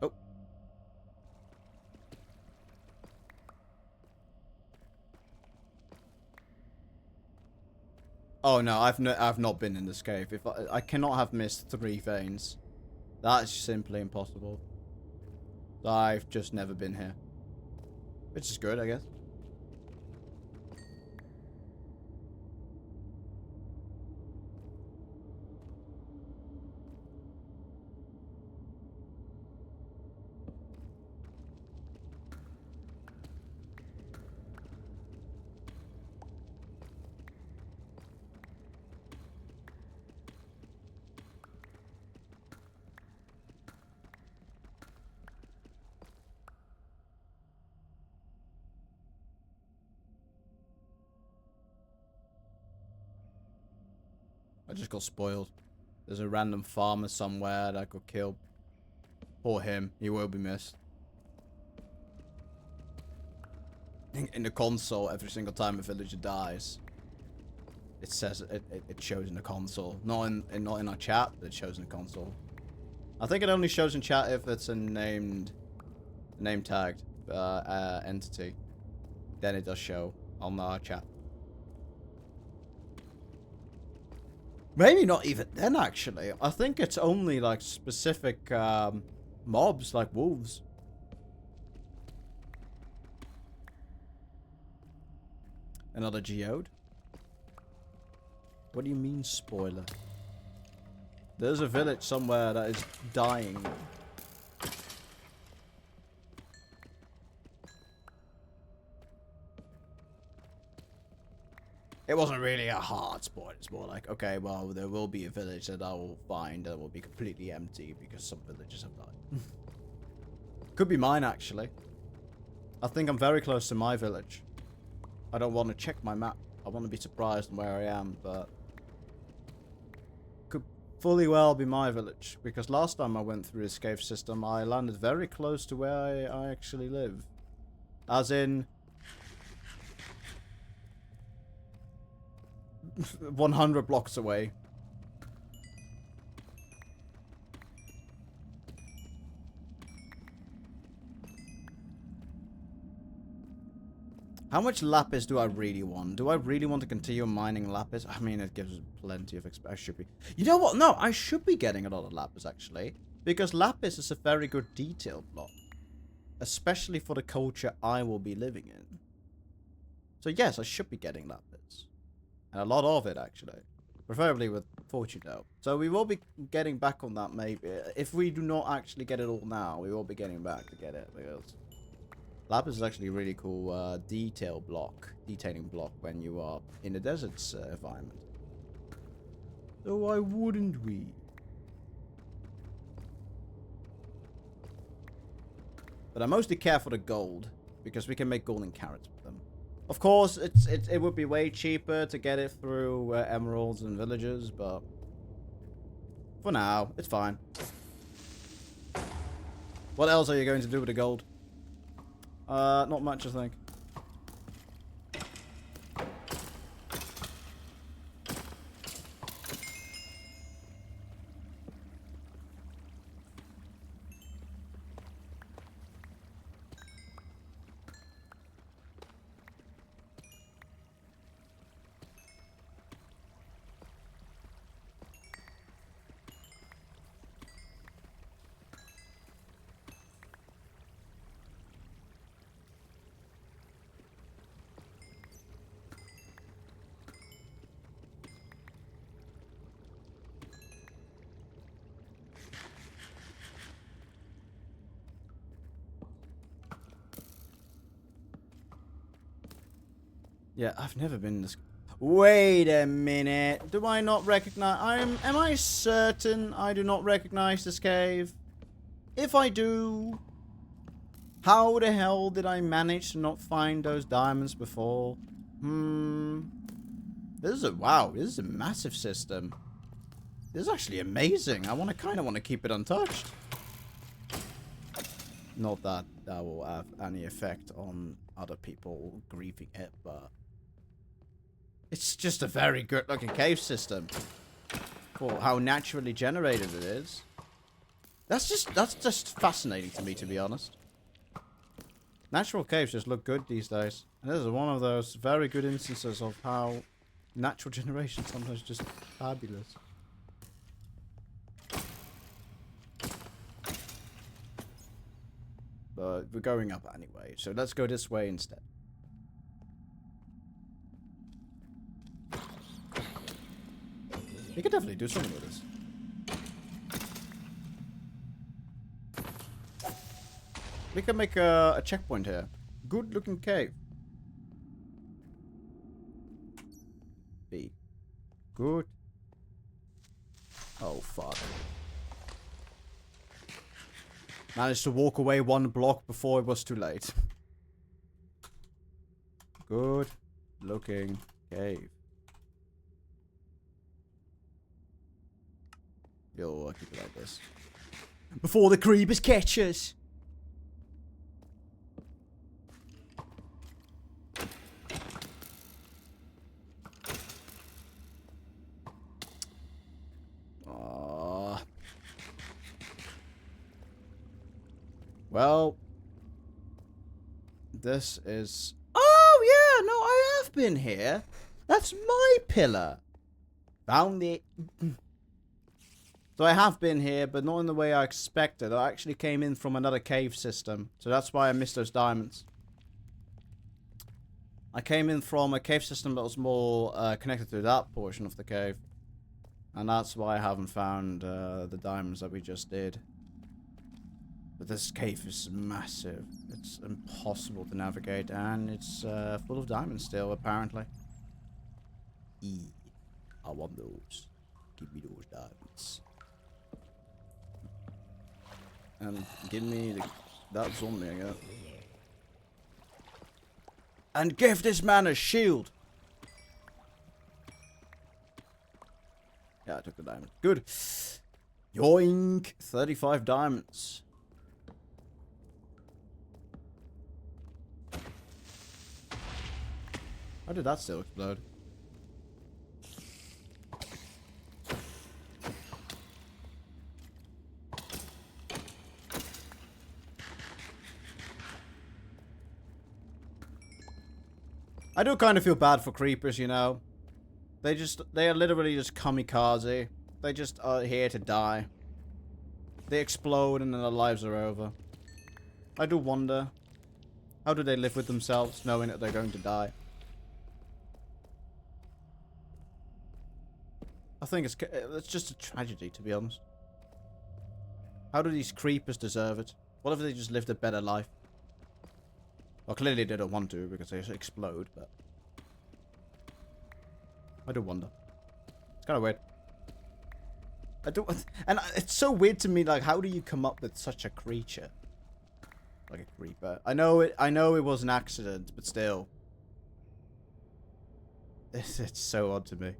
Oh. Oh no, I've not been in this cave. If I cannot have missed 3 veins. That's simply impossible. I've just never been here. Which is good, I guess. I just got spoiled. There's a random farmer somewhere that got killed. Poor him. He will be missed. In the console, every single time a villager dies, it says it shows in the console. Not in our chat, but it shows in the console. I think it only shows in chat if it's a name tagged entity. Then it does show on our chat. Maybe not even then, actually. I think it's only like specific mobs, like wolves. Another geode? What do you mean, spoiler? There's a village somewhere that is dying. It wasn't really a hard spoiler. It's more like, okay, well, there will be a village that I will find that will be completely empty because some villagers have died. Could be mine, actually. I think I'm very close to my village. I don't want to check my map. I want to be surprised where I am, but could fully well be my village. Because last time I went through this cave system, I landed very close to where I actually live. As in 100 blocks away. How much lapis do I really want? Do I really want to continue mining lapis? I mean, it gives plenty of I should be. You know what? No, I should be getting a lot of lapis, actually. Because lapis is a very good detail block. Especially for the culture I will be living in. So yes, I should be getting lapis. And a lot of it, actually. Preferably with fortune, though. So we will be getting back on that, maybe. If we do not actually get it all now, we will be getting back to get it. Because lapis is actually a really cool detailing block when you are in the desert's environment. So why wouldn't we? But I mostly care for the gold, because we can make golden carrots with them. Of course, it would be way cheaper to get it through emeralds and villagers, but for now, it's fine. What else are you going to do with the gold? Not much, I think. Yeah, I've never been in this. Wait a minute. Do I not recognize? Am I certain I do not recognize this cave? If I do, how the hell did I manage to not find those diamonds before? This is a massive system. This is actually amazing. I kind of want to keep it untouched. Not that that will have any effect on other people grieving it, but it's just a very good looking cave system for how naturally generated it is. That's just fascinating to me, to be honest. Natural caves just look good these days. And this is one of those very good instances of how natural generation is sometimes just fabulous. But we're going up anyway, so let's go this way instead. We could definitely do something with this. We can make a checkpoint here. Good looking cave. B. Good. Oh, fuck. Managed to walk away one block before it was too late. Good looking cave. Yo, I'll keep it like this. Before the creepers catch us! Well, this is... Oh, yeah, no, I have been here. That's my pillar. Found it. So I have been here, but not in the way I expected. I actually came in from another cave system. So that's why I missed those diamonds. I came in from a cave system that was more connected to that portion of the cave. And that's why I haven't found the diamonds that we just did. But this cave is massive. It's impossible to navigate, and it's full of diamonds still, apparently. I want those. Give me those diamonds. And give me that zombie again. And give this man a shield. Yeah, I took the diamond. Good. Yoink. 35 diamonds. How did that still explode? I do kind of feel bad for creepers, you know. They are literally just kamikaze. They just are here to die. They explode and then their lives are over. I do wonder, how do they live with themselves knowing that they're going to die? I think it's just a tragedy, to be honest. How do these creepers deserve it? What if they just lived a better life? Well, clearly they don't want to because they explode, but... I do wonder. It's kind of weird. And it's so weird to me, like, how do you come up with such a creature? Like a creeper. I know it was an accident, but still. It's so odd to me.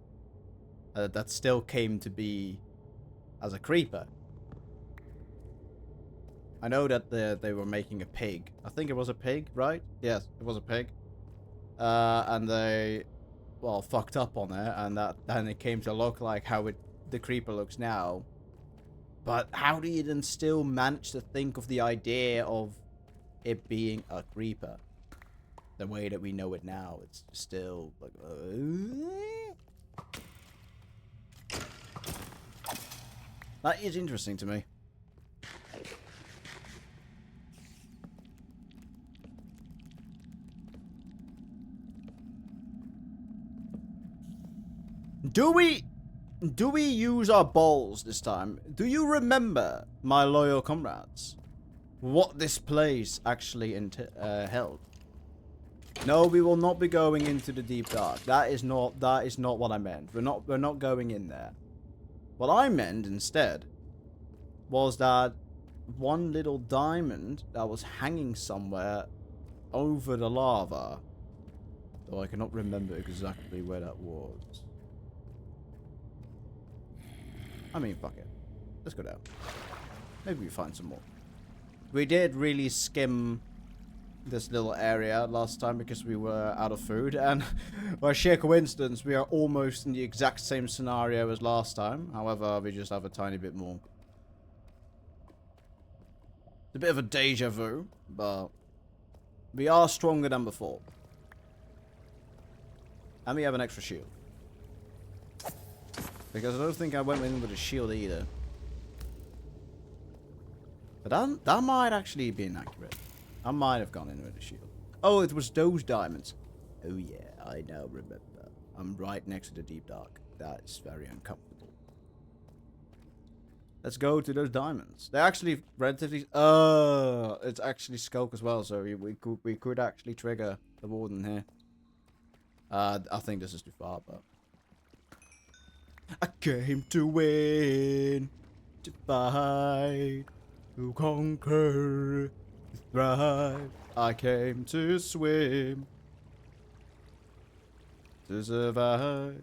That still came to be as a creeper. I know that they were making a pig. I think it was a pig, right? Yes, it was a pig. And they, well, fucked up on it, and then it came to look like how the creeper looks now. But how do you then still manage to think of the idea of it being a creeper? The way that we know it now, it's still like... That is interesting to me. Do we use our balls this time? Do you remember, my loyal comrades, what this place actually held? No, we will not be going into the deep dark. That is not what I meant. We're not going in there. What I meant instead was that one little diamond that was hanging somewhere over the lava, though I cannot remember exactly where that was. I mean, fuck it. Let's go down. Maybe we find some more. We did really skim this little area last time because we were out of food, and by sheer coincidence we are almost in the exact same scenario as last time. However, we just have a tiny bit more. It's a bit of a deja vu, but we are stronger than before. And we have an extra shield. Because I don't think I went in with a shield either. But that might actually be inaccurate. I might have gone in with a shield. Oh, it was those diamonds. Oh yeah, I now remember. I'm right next to the deep dark. That is very uncomfortable. Let's go to those diamonds. They're actually relatively... it's actually Skulk as well, so we could actually trigger the warden here. I think this is too far, but... I came to win, to fight, to conquer, to thrive. I came to swim, to survive.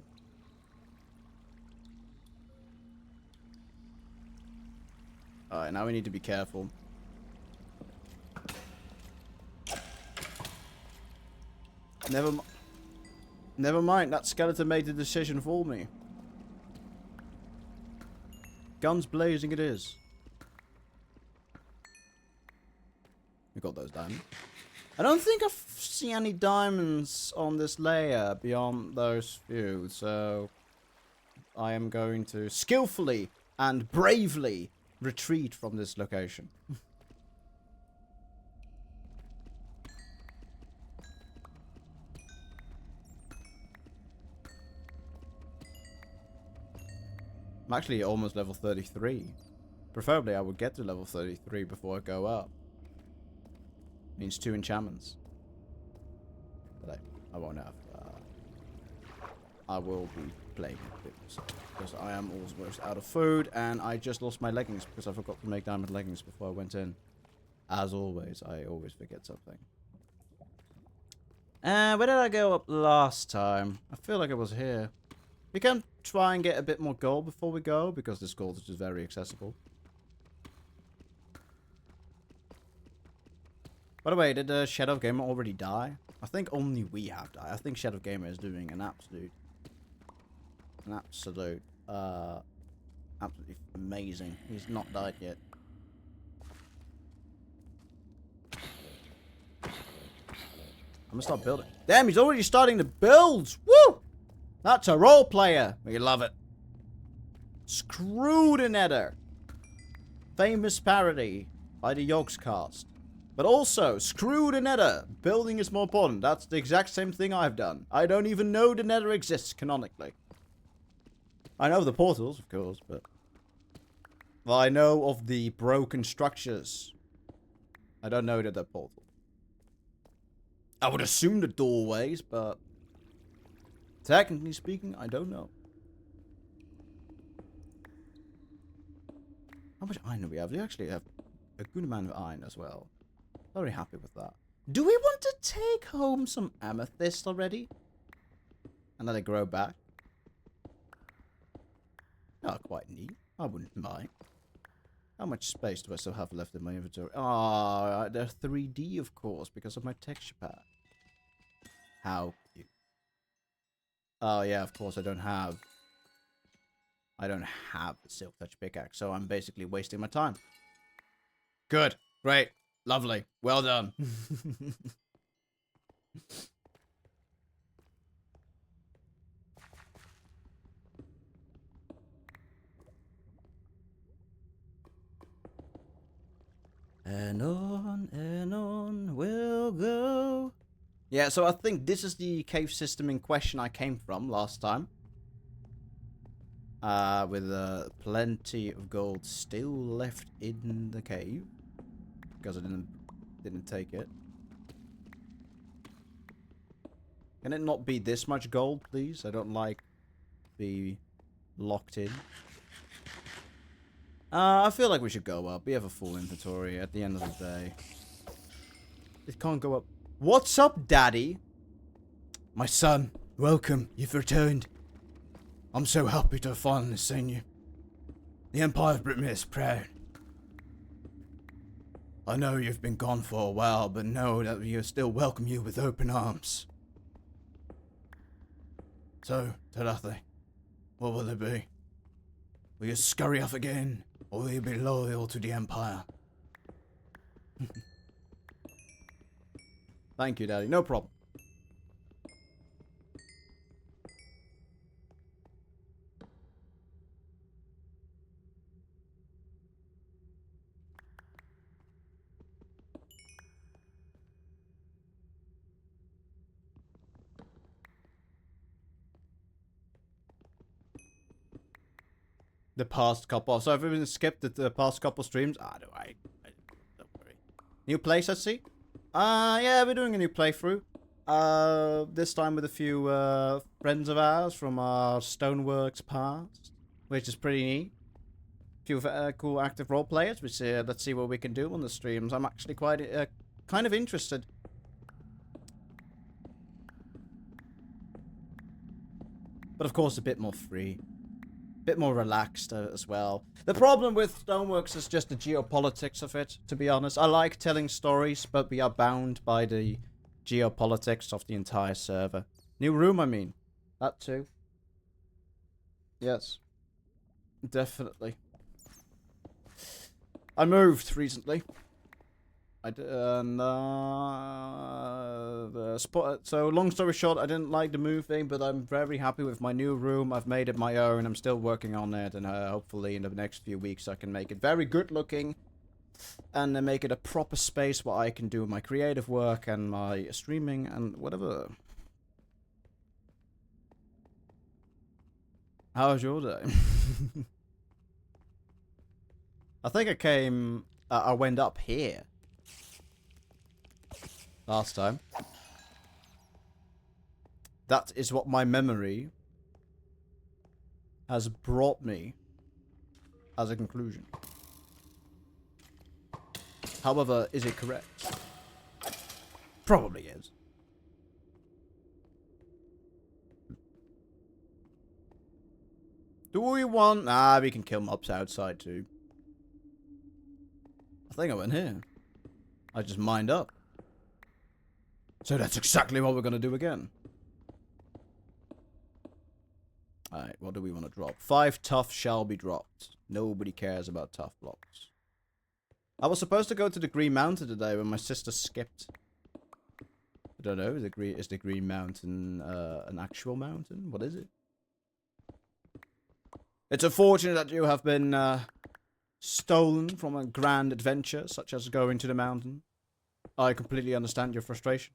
Alright, now we need to be careful. Never mind, that skeleton made the decision for me. Guns blazing it is. We got those diamonds. I don't think I've seen any diamonds on this layer beyond those few, so I am going to skillfully and bravely retreat from this location. I'm actually almost level 33. Preferably I would get to level 33 before I go up. Means 2 enchantments. But I won't have. I will be playing it because I am almost out of food and I just lost my leggings because I forgot to make diamond leggings before I went in. As always, I always forget something. Where did I go up last time? I feel like it was here. We can try and get a bit more gold before we go because this gold is just very accessible. By the way, did Shadow Gamer already die? I think only we have died. I think Shadow Gamer is doing an absolutely amazing. He's not died yet. I'm gonna start building. Damn, he's already starting to build. Woo! That's a role player. We love it. Screw the Nether. Famous parody by the Yogscast. But also, screw the Nether. Building is more important. That's the exact same thing I've done. I don't even know the Nether exists canonically. I know the portals, of course, but... Well, I know of the broken structures. I don't know that they're portals. I would assume the doorways, but... Technically speaking, I don't know. How much iron do we have? We actually have a good amount of iron as well. Very happy with that. Do we want to take home some amethyst already? And let it grow back? Oh, quite neat. I wouldn't mind. How much space do I still have left in my inventory? Oh, they're 3D, of course, because of my texture pack. How cute. Oh, yeah, of course, I don't have the silk touch pickaxe, so I'm basically wasting my time. Good. Great. Lovely. Well done. And on we'll go. Yeah, so I think this is the cave system in question I came from last time. With plenty of gold still left in the cave. Because I didn't take it. Can it not be this much gold, please? I don't like be locked in. I feel like we should go up. We have a full inventory at the end of the day. It can't go up. What's up, Daddy? My son, welcome. You've returned. I'm so happy to have finally seen you. The Empire of Brudmir is proud. I know you've been gone for a while, but know that we still welcome you with open arms. So, Tarathi, what will it be? Will you scurry off again, or will you be loyal to the Empire? Thank you, Daddy. No problem. The past couple. So I've even skipped the past couple streams. Don't worry. New place, I see. Yeah, we're doing a new playthrough. This time with a few friends of ours from our Stoneworks past, which is pretty neat. A few cool active role players. Which let's see what we can do on the streams. I'm actually quite kind of interested. But of course, a bit more free. Bit more relaxed as well. The problem with Stoneworks is just the geopolitics of it, to be honest. I like telling stories, but we are bound by the geopolitics of the entire server. New room, I mean. That too. Yes. Definitely. I moved recently. So long story short, I didn't like the moving, but I'm very happy with my new room. I've made it my own. I'm still working on it, and hopefully in the next few weeks I can make it very good looking, and then make it a proper space where I can do my creative work and my streaming and whatever. How was your day? I think I came. I went up here last time. That is what my memory has brought me as a conclusion. However, is it correct? Probably is. Do we want... Ah, we can kill mobs outside too. I think I went here. I just mined up. So that's exactly what we're going to do again. Alright, what do we want to drop? 5 tough shall be dropped. Nobody cares about tough blocks. I was supposed to go to the Green Mountain today, but my sister skipped. I don't know, is the Green Mountain an actual mountain? What is it? It's unfortunate that you have been stolen from a grand adventure, such as going to the mountain. I completely understand your frustration.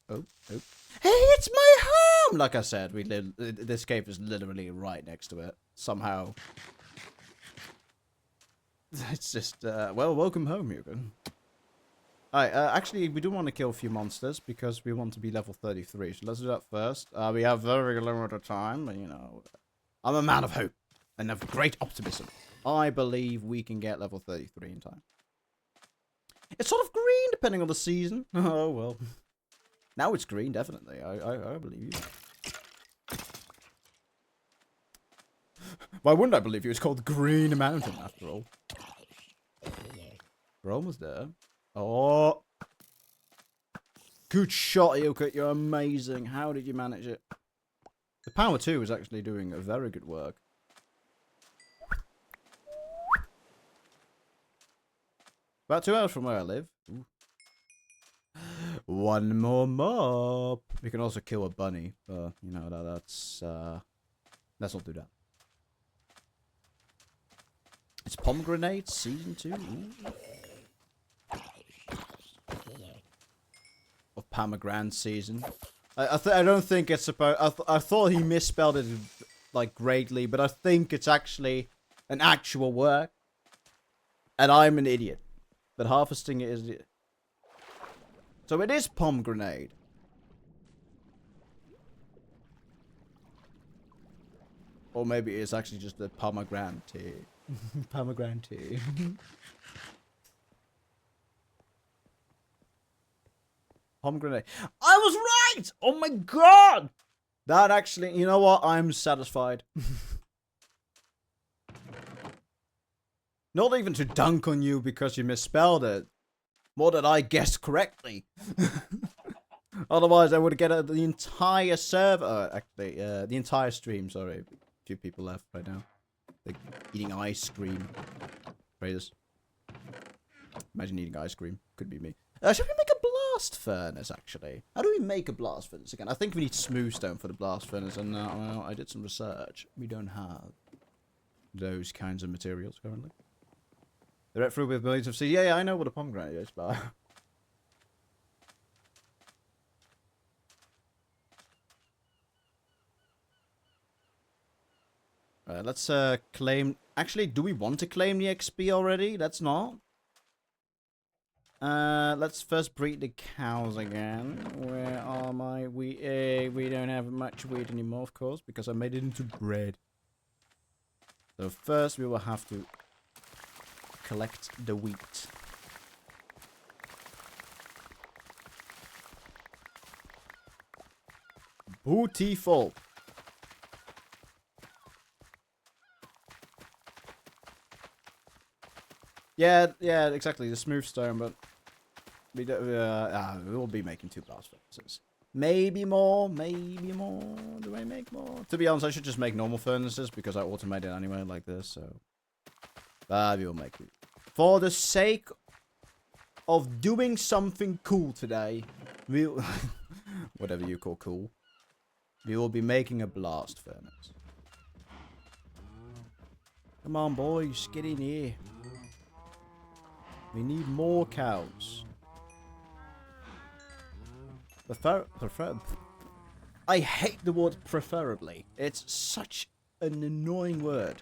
Oh. Hey, it's my home! Like I said, this cave is literally right next to it. Somehow. It's just, well, welcome home, Hielkuh. Alright, actually, we do want to kill a few monsters because we want to be level 33. So let's do that first. We have very limited time, but, you know, I'm a man of hope and of great optimism. I believe we can get level 33 in time. It's sort of green, depending on the season. Oh, well. Now it's green, definitely. I believe you. Why wouldn't I believe you? It's called Green Mountain, after all. We're almost there. Oh. Good shot, Hielkuh. You're amazing. How did you manage it? The Power 2 is actually doing a very good work. About 2 hours from where I live. Ooh. One more mob. We can also kill a bunny, but you know let's not do that. It's Pomegranate Season 2. Ooh. Of Pomegranate Season. I don't think it's about. I thought he misspelled it like greatly, but I think it's actually an actual word. And I'm an idiot. But harvesting it is. So it is pomegranate. Or maybe it's actually just a pomegranate. Pomegranate. Pomegranate. I was right! Oh my god! That actually, you know what? I'm satisfied. Not even to dunk on you because you misspelled it. More that I guessed correctly. Otherwise, I would get the entire server. Actually, the entire stream. Sorry, a few people left right now. They're eating ice cream. Raiders. Imagine eating ice cream. Could be me. Should we make a blast furnace, actually? How do we make a blast furnace again? I think we need smooth stone for the blast furnace, and well, I did some research. We don't have those kinds of materials currently. The red fruit with millions of seeds. Yeah, I know what a pomegranate is, but... let's claim... Actually, do we want to claim the XP already? Let's not. Let's first breed the cows again. Where are my... We don't have much wheat anymore, of course, because I made it into bread. So first we will have to collect the wheat. Beautiful. Yeah, yeah, exactly. The smooth stone, but we will be making 2 blast furnaces. Maybe more, maybe more. Do I make more? To be honest, I should just make normal furnaces because I automate it anyway like this, so. We will make it. For the sake of doing something cool today, we'll... whatever you call cool. We will be making a blast furnace. Come on, boys. Get in here. We need more cows. I hate the word preferably. It's such an annoying word.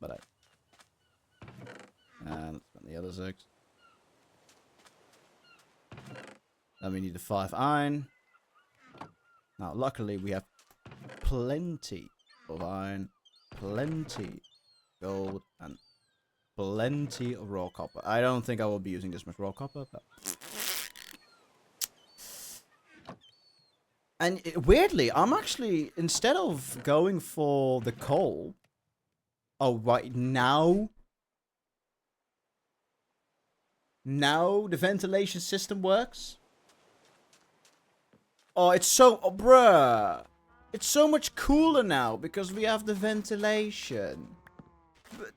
But and the other 6. Then we need the 5 iron. Now, luckily, we have plenty of iron, plenty gold, and plenty of raw copper. I don't think I will be using this much raw copper, but... And weirdly, I'm actually, instead of going for the coal... Oh, right, now... Now the ventilation system works? Oh, it's so... Oh, bruh! It's so much cooler now, because we have the ventilation. But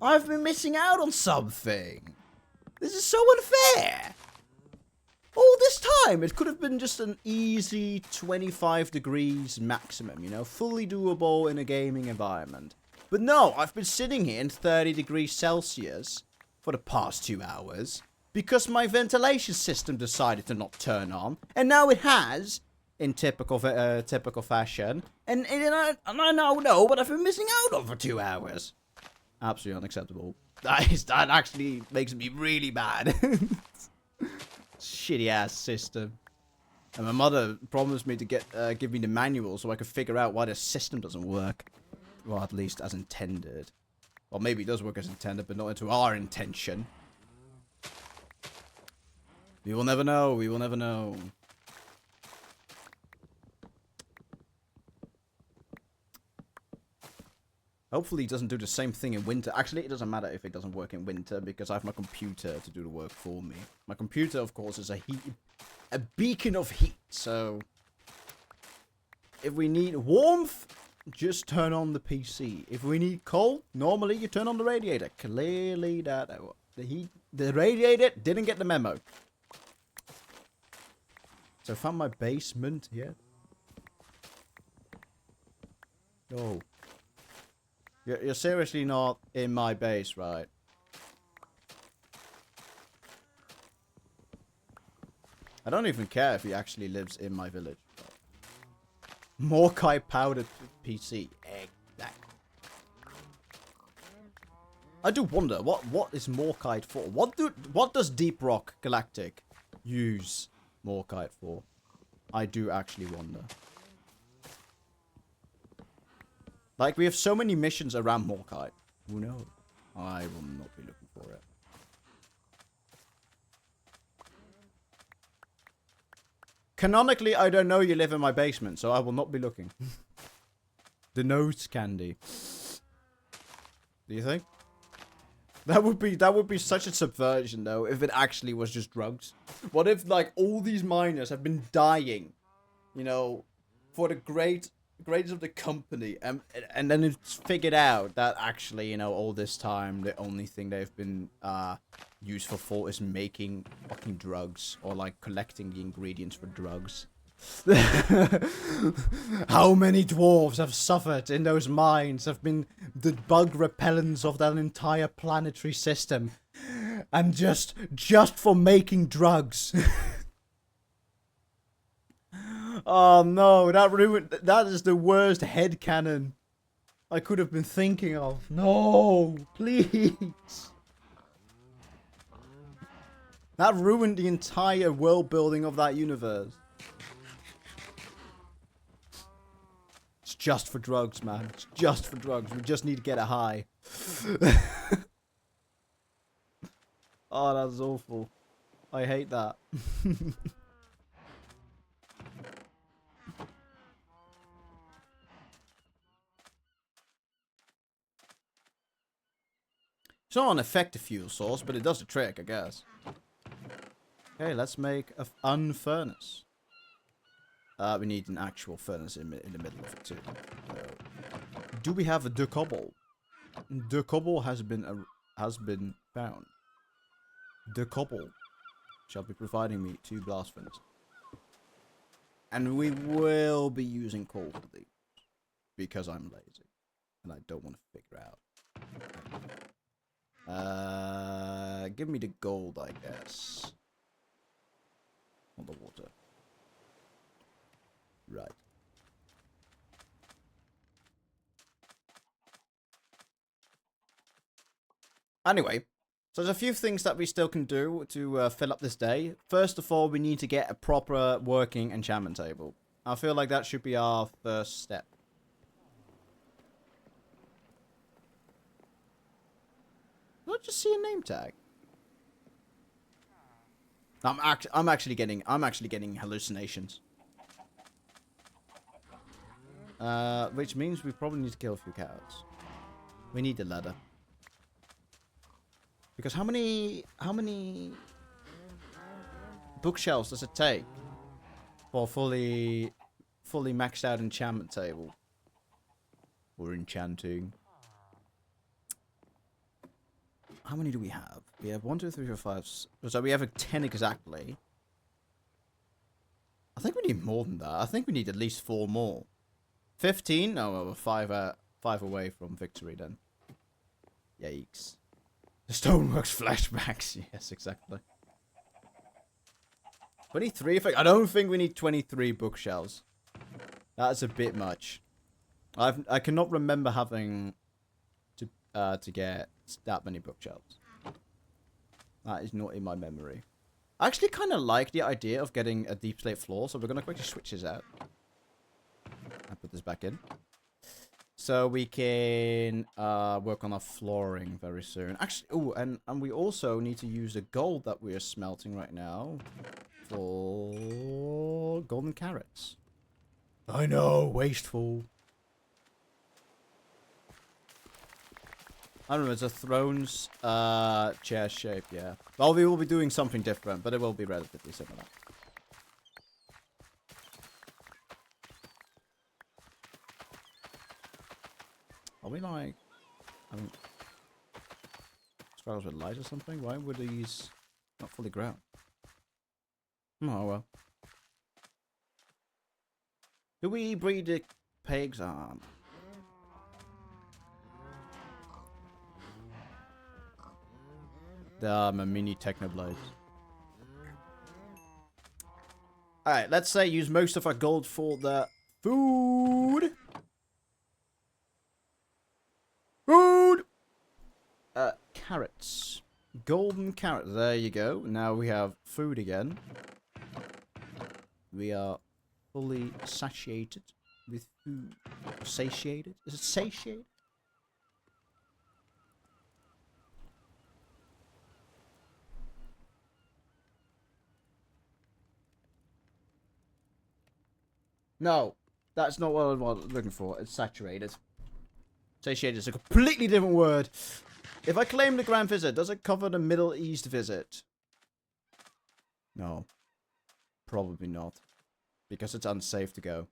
I've been missing out on something. This is so unfair. All this time, it could have been just an easy 25 degrees maximum, you know, fully doable in a gaming environment. But no, I've been sitting here in 30 degrees Celsius for the past 2 hours because my ventilation system decided to not turn on, and now it has, in typical fashion, and I now know what I've been missing out on for 2 hours. Absolutely unacceptable. That actually makes me really mad. Shitty ass system. And my mother promised me to give me the manual so I could figure out why the system doesn't work. Well, at least as intended. Well, maybe it does work as intended, but not into our intention. We will never know. We will never know. Hopefully it doesn't do the same thing in winter. Actually, it doesn't matter if it doesn't work in winter because I have my computer to do the work for me. My computer, of course, is a beacon of heat. So if we need warmth, just turn on the PC. If we need cold, normally you turn on the radiator. Clearly the radiator didn't get the memo. So I found my basement here. Oh. You're seriously not in my base, right? I don't even care if he actually lives in my village. Morkai powdered PC. Exactly. I do wonder, what is Morkite for? What does Deep Rock Galactic use Morkite for? I do actually wonder. Like, we have so many missions around Morkite. Who knows? I will not be looking for it. Canonically, I don't know you live in my basement, so I will not be looking. The nose candy. Do you think? That would be such a subversion, though, if it actually was just drugs. What if, like, all these miners have been dying, you know, for the greatest of the company, and then it's figured out that actually, you know, all this time the only thing they've been useful for is making fucking drugs, or like collecting the ingredients for drugs. How many dwarves have suffered in those mines, have been the bug repellents of that entire planetary system, and just for making drugs. Oh no, that is the worst headcanon I could have been thinking of. No, please. That ruined the entire world building of that universe. It's just for drugs, man. It's just for drugs. We just need to get a high. Oh, that's awful. I hate that. It's not an effective fuel source, but it does the trick, I guess. Okay, let's make a furnace. We need an actual furnace in the middle of it too. So, do we have the cobble? The cobble has been found. The cobble shall be providing me 2 blast furnaces. And we will be using coal for these. Because I'm lazy. And I don't want to figure out. Give me the gold, I guess. On the water. Right. Anyway, so there's a few things that we still can do to fill up this day. First of all, we need to get a proper working enchantment table. I feel like that should be our first step. Did I just see a name tag? I'm actually getting hallucinations. Which means we probably need to kill a few cows. We need the ladder. Because how many bookshelves does it take for fully maxed out enchantment table? Or enchanting. How many do we have? We have 1, 2, 3, 4, 5. So we have 10 exactly. I think we need more than that. I think we need at least 4 more. 15? No, well, we're 5 away from victory then. Yikes. The Stoneworks flashbacks. Yes, exactly. 23? I don't think we need 23 bookshelves. That's a bit much. I cannot remember having to get that many bookshelves. That is not in my memory. I actually kind of like the idea of getting a deep slate floor, so we're going to quickly switch this out. And put this back in. So we can work on our flooring very soon. Actually, oh, and we also need to use the gold that we are smelting right now for golden carrots. I know, wasteful. I don't know, it's a throne's chair shape, yeah. Well, we will be doing something different, but it will be relatively similar. Are we like... I mean... Squirrels with light or something? Why were these not fully grown? Oh, well. Do we breed the pigs? I'm a mini Technoblade. Alright, let's say use most of our gold for the food. Food! Carrots. Golden carrots. There you go. Now we have food again. We are fully satiated with food. Satiated? Is it satiated? No, that's not what I was looking for. It's saturated. Satiated is a completely different word. If I claim the Grand Visit, does it cover the Middle East visit? No. Probably not. Because it's unsafe to go.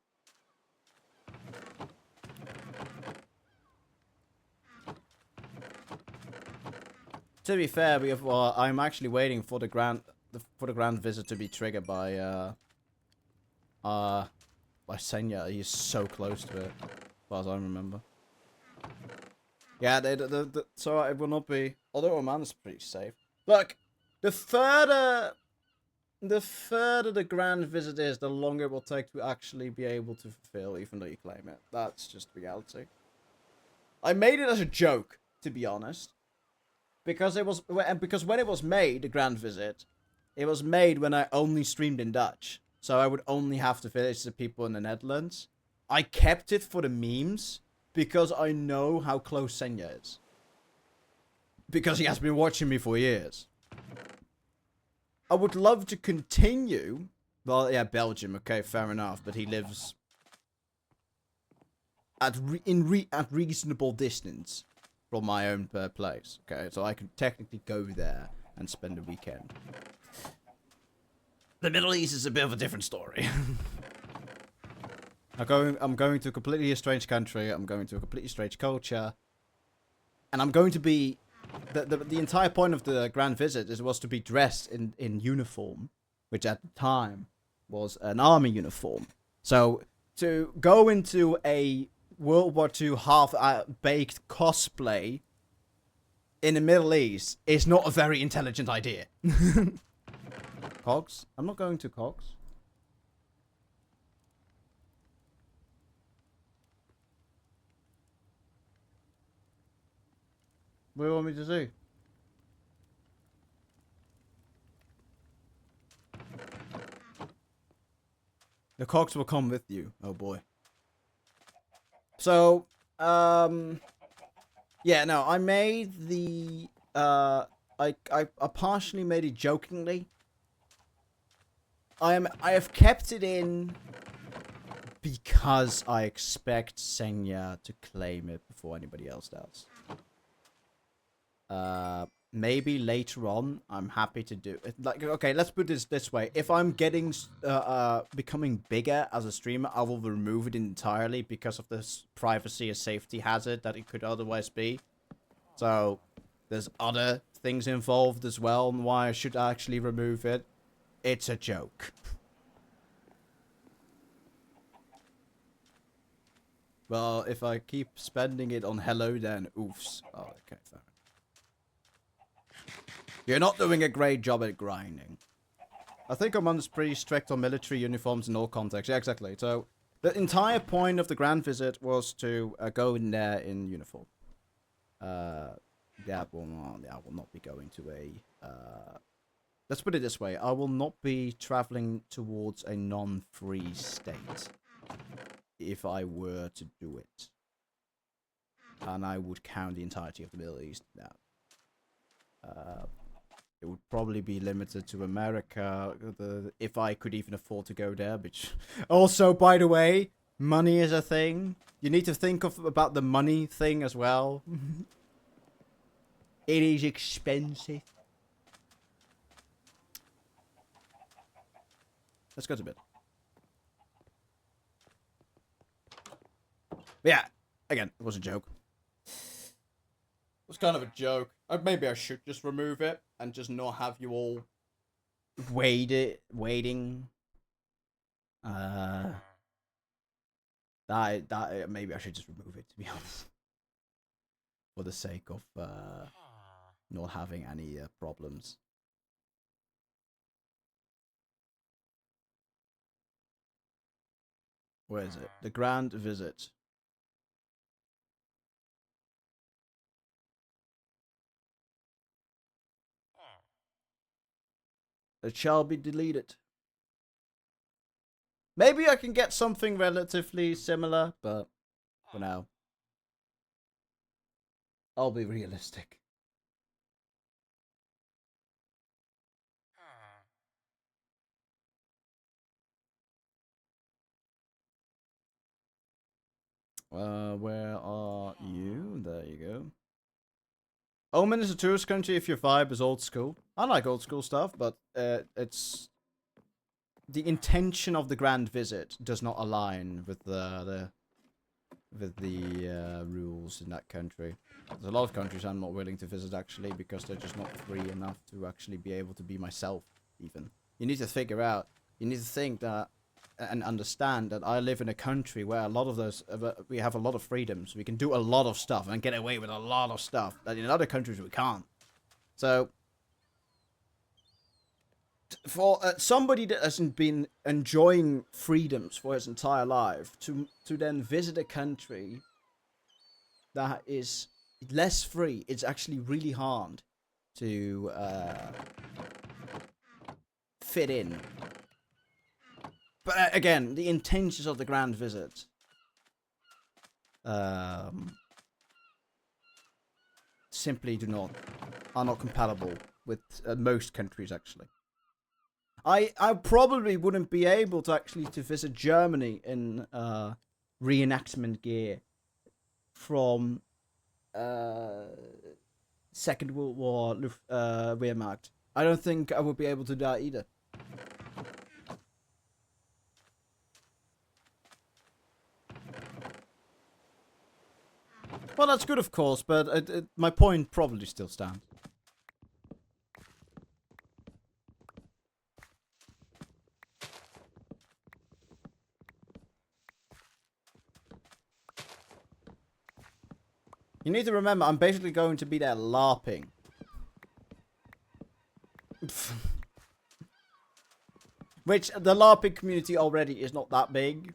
To be fair, we have. I'm actually waiting for the Grand Visit to be triggered by Senya. He's so close to it, as far as I remember. Yeah, so it will not be. Although Oman's pretty safe. Look, the further the Grand Visit is, the longer it will take to actually be able to fulfill, even though you claim it. That's just reality. I made it as a joke, to be honest, because when it was made, the Grand Visit, it was made when I only streamed in Dutch, so I would only have to finish the people in the Netherlands. I kept it for the memes because I know how close Senya is, because he has been watching me for years. I would love to continue. Well, yeah, Belgium. Okay, fair enough. But he lives at reasonable distance. from my own place. Okay, so I could technically go there and spend the weekend. The Middle East is a bit of a different story. I'm going to a completely strange country. I'm going to a completely strange culture, and I'm going to be the entire point of the grand visit was to be dressed in uniform, which at the time was an army uniform. So to go into a World War II half-baked cosplay in the Middle East is not a very intelligent idea. Cogs? I'm not going to Cogs. What do you want me to do? The Cogs will come with you. Oh boy. So, yeah, no, I made the, I partially made it jokingly. I have kept it in because I expect Senya to claim it before anybody else does. Maybe later on, I'm happy to do it. Like, okay, let's put this way. If I'm getting, becoming bigger as a streamer, I will remove it entirely because of this privacy and safety hazard that it could otherwise be. So, there's other things involved as well and why I should actually remove it. It's a joke. Well, if I keep spending it on hello, then oofs. Oh, okay, fair. You're not doing a great job at grinding. I think I'm pretty strict on military uniforms in all contexts. Yeah, exactly. So, the entire point of the grand visit was to go in there in uniform. Yeah, I will not be going to a... let's put it this way. I will not be traveling towards a non-free state if I were to do it. And I would count the entirety of the Middle East now. It would probably be limited to America, if I could even afford to go there, which... Also, by the way, money is a thing. You need to think about the money thing as well. It is expensive. Let's go to bed. But yeah, again, it was a joke. It was kind of a joke. Maybe I should just remove it and just not have you all waiting. Maybe I should just remove it, to be honest, for the sake of not having any problems. Where is it? The grand visit. It shall be deleted. Maybe I can get something relatively similar, but for now, I'll be realistic. Where are you? There you go. Oman is a tourist country if your vibe is old school. I like old school stuff, but it's... The intention of the grand visit does not align with the rules in that country. There's a lot of countries I'm not willing to visit, actually, because they're just not free enough to actually be able to be myself, even. You need to figure out, you need to think that, and understand that I live in a country where a lot of those, we have a lot of freedoms. We can do a lot of stuff and get away with a lot of stuff that in other countries we can't. So, for somebody that hasn't been enjoying freedoms for his entire life, to then visit a country that is less free, it's actually really hard to fit in. But again, the intentions of the grand visit simply are not compatible with most countries, actually. I probably wouldn't be able to visit Germany in reenactment gear from uh, Second World War Wehrmacht. I don't think I would be able to do that either. Well, that's good, of course, but my point probably still stands. You need to remember, I'm basically going to be there LARPing. Which, the LARPing community already is not that big.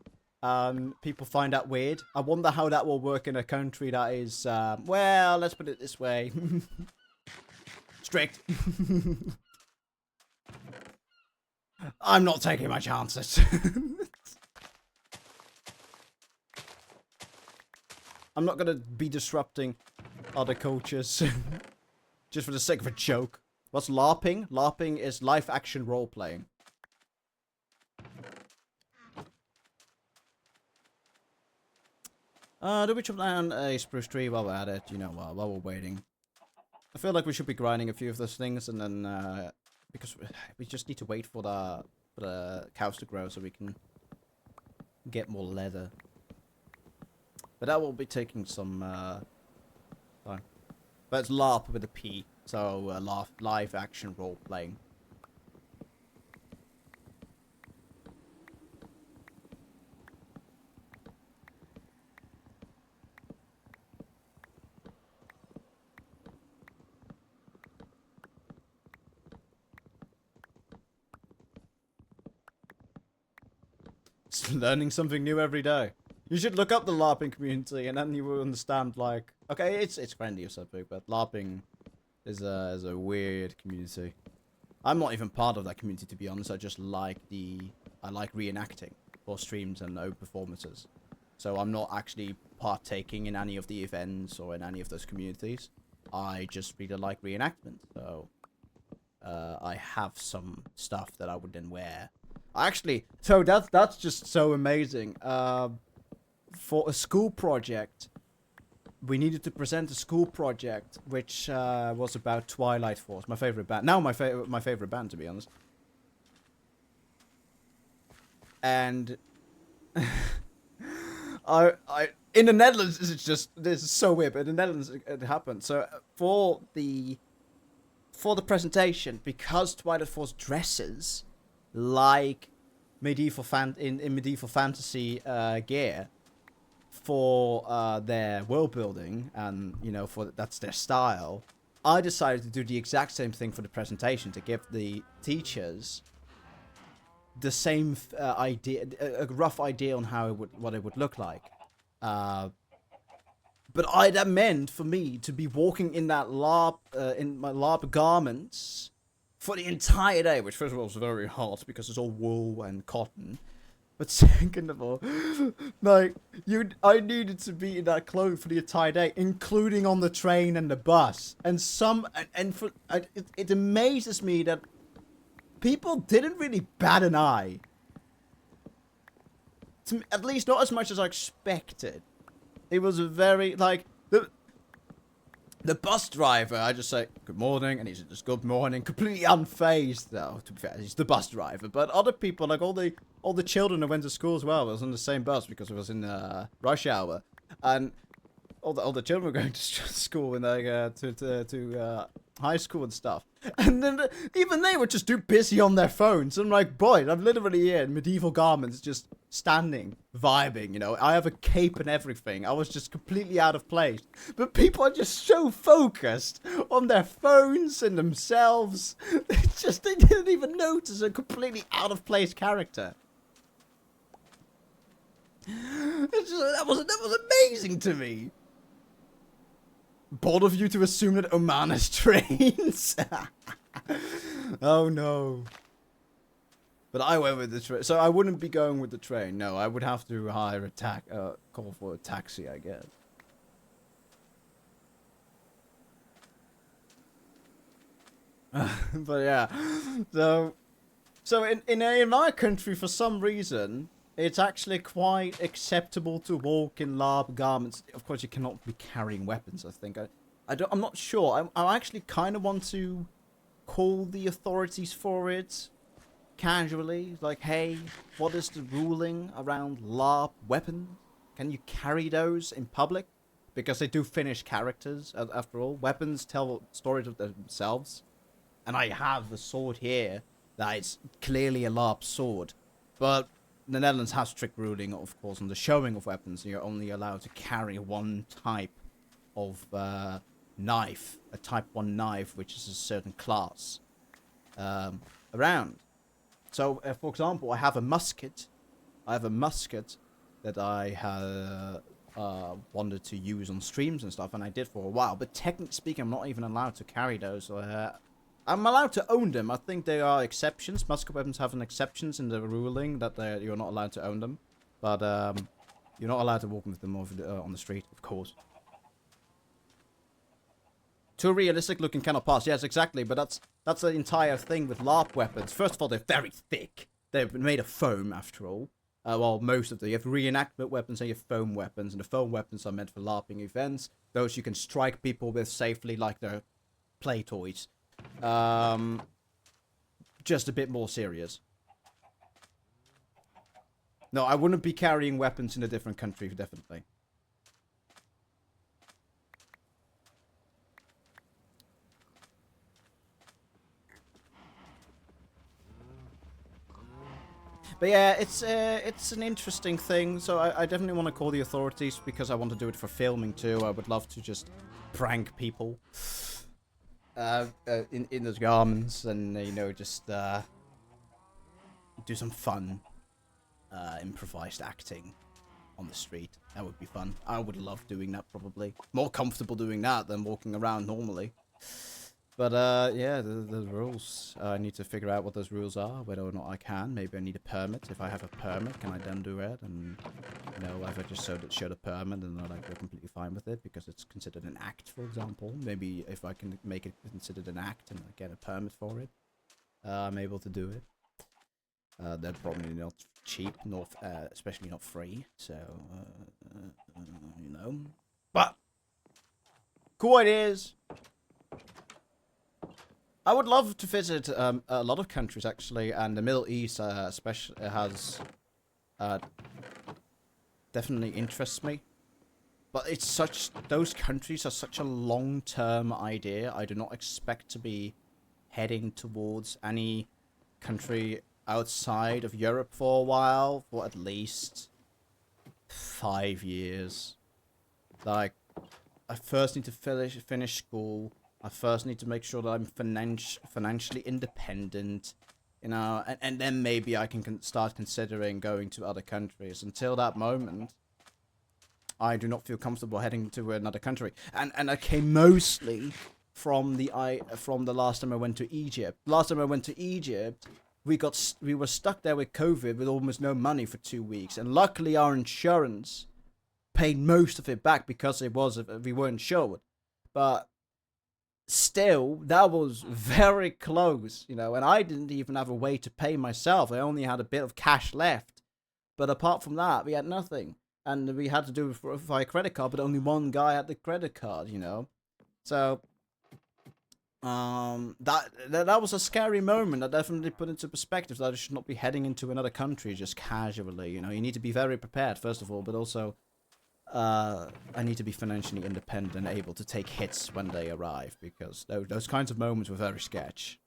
People find that weird. I wonder how that will work in a country that is, well, let's put it this way. Strict. I'm not taking my chances. I'm not gonna be disrupting other cultures just for the sake of a joke. What's LARPing? LARPing is live action role playing. Do we chop down a spruce tree while we're at it? You know, while we're waiting. I feel like we should be grinding a few of those things, and then because we just need to wait for the cows to grow so we can get more leather. But that will be taking some time. But it's LARP with a P, so live action role playing. It's learning something new every day. You should look up the LARPing community, and then you will understand. Like, okay, it's friendly or something, but LARPing is a weird community. I'm not even part of that community, to be honest. I just like reenacting for streams and open performances. So I'm not actually partaking in any of the events or in any of those communities. I just really like reenactment. So I have some stuff that I would then wear. Actually, so that's just so amazing. For a school project, we needed to present a school project which was about Twilight Force, my favorite band. Now my favorite band, to be honest. And I in the Netherlands, this is so weird, but in the Netherlands it happened. So for the presentation, because Twilight Force dresses like medieval fantasy gear for their world building, and you know, that's their style, I decided to do the exact same thing for the presentation, to give the teachers the same idea, a rough idea on how what it would look like. But that meant for me to be walking in that LARP, in my LARP garments for the entire day, which first of all was very hot because it's all wool and cotton. But second of all, like, I needed to be in that clothes for the entire day, including on the train and the bus. And it amazes me that people didn't really bat an eye. At least not as much as I expected. It was a very, like, the bus driver, I just say, good morning, and he's just, good morning, completely unfazed, though, to be fair, he's the bus driver. But other people, like all the children who went to school as well, was on the same bus because it was in rush hour. And all the children were going to school and like to high school and stuff. And then even they were just too busy on their phones. I'm like, boy, I'm literally here in medieval garments, just standing, vibing, you know. I have a cape and everything. I was just completely out of place. But people are just so focused on their phones and themselves. They didn't even notice a completely out of place character. That was amazing to me. Bold of you to assume that Oman has trains. Oh no. But I went with the train, so I wouldn't be going with the train. No, I would have to hire call for a taxi, I guess. But yeah, so in our country, for some reason, It's actually quite acceptable to walk in LARP garments. Of course, you cannot be carrying weapons, I think. I'm not sure. I actually kind of want to call the authorities for it casually. Like, hey, what is the ruling around LARP weapons? Can you carry those in public? Because they do finish characters, after all. Weapons tell stories of themselves. And I have a sword here that is clearly a LARP sword. But the Netherlands has strict ruling, of course, on the showing of weapons. You're only allowed to carry one type of knife. A type 1 knife, which is a certain class, around. So, for example, I have a musket. That I wanted to use on streams and stuff, and I did for a while. But technically speaking, I'm not even allowed to carry those. I'm allowed to own them. I think there are exceptions. Musket weapons have an exceptions in the ruling that you're not allowed to own them. But you're not allowed to walk with them on the street, of course. Too realistic looking cannot pass. Yes, exactly. But that's the entire thing with LARP weapons. First of all, they're very thick. They're made of foam, after all. Well, most of them. You have reenactment weapons and you have foam weapons. And the foam weapons are meant for LARPing events. Those you can strike people with safely like they're play toys. Just a bit more serious. No, I wouldn't be carrying weapons in a different country, definitely. But yeah, it's an interesting thing. So I definitely want to call the authorities because I want to do it for filming too. I would love to just prank people in those garments and just do some fun improvised acting on the street. That would be fun. I would love doing that probably. More comfortable doing that than walking around normally. But, yeah, the rules. I need to figure out what those rules are, whether or not I can. Maybe I need a permit. If I have a permit, can I then do it? And, if I just showed a permit, then I'm like, we're completely fine with it, because it's considered an act, for example. Maybe if I can make it considered an act and I get a permit for it, I'm able to do it. They're probably not cheap, nor especially not free, so, But, cool ideas! I would love to visit a lot of countries, actually, and the Middle East especially has definitely interests me. But those countries are such a long-term idea. I do not expect to be heading towards any country outside of Europe for a while, for at least 5 years. Like, I first need to finish school. I first need to make sure that I'm financially independent, and then maybe I can start considering going to other countries. Until that moment, I do not feel comfortable heading to another country. And I came mostly from the last time I went to Egypt. Last time I went to Egypt, we were stuck there with COVID with almost no money for 2 weeks, and luckily our insurance paid most of it back because we weren't insured. But still, that was very close, and I didn't even have a way to pay myself. I only had a bit of cash left. But apart from that, we had nothing. And we had to do it via credit card, but only one guy had the credit card, So, that was a scary moment. That definitely put into perspective that I should not be heading into another country just casually, You need to be very prepared, first of all, but also I need to be financially independent and able to take hits when they arrive, because those kinds of moments were very sketch.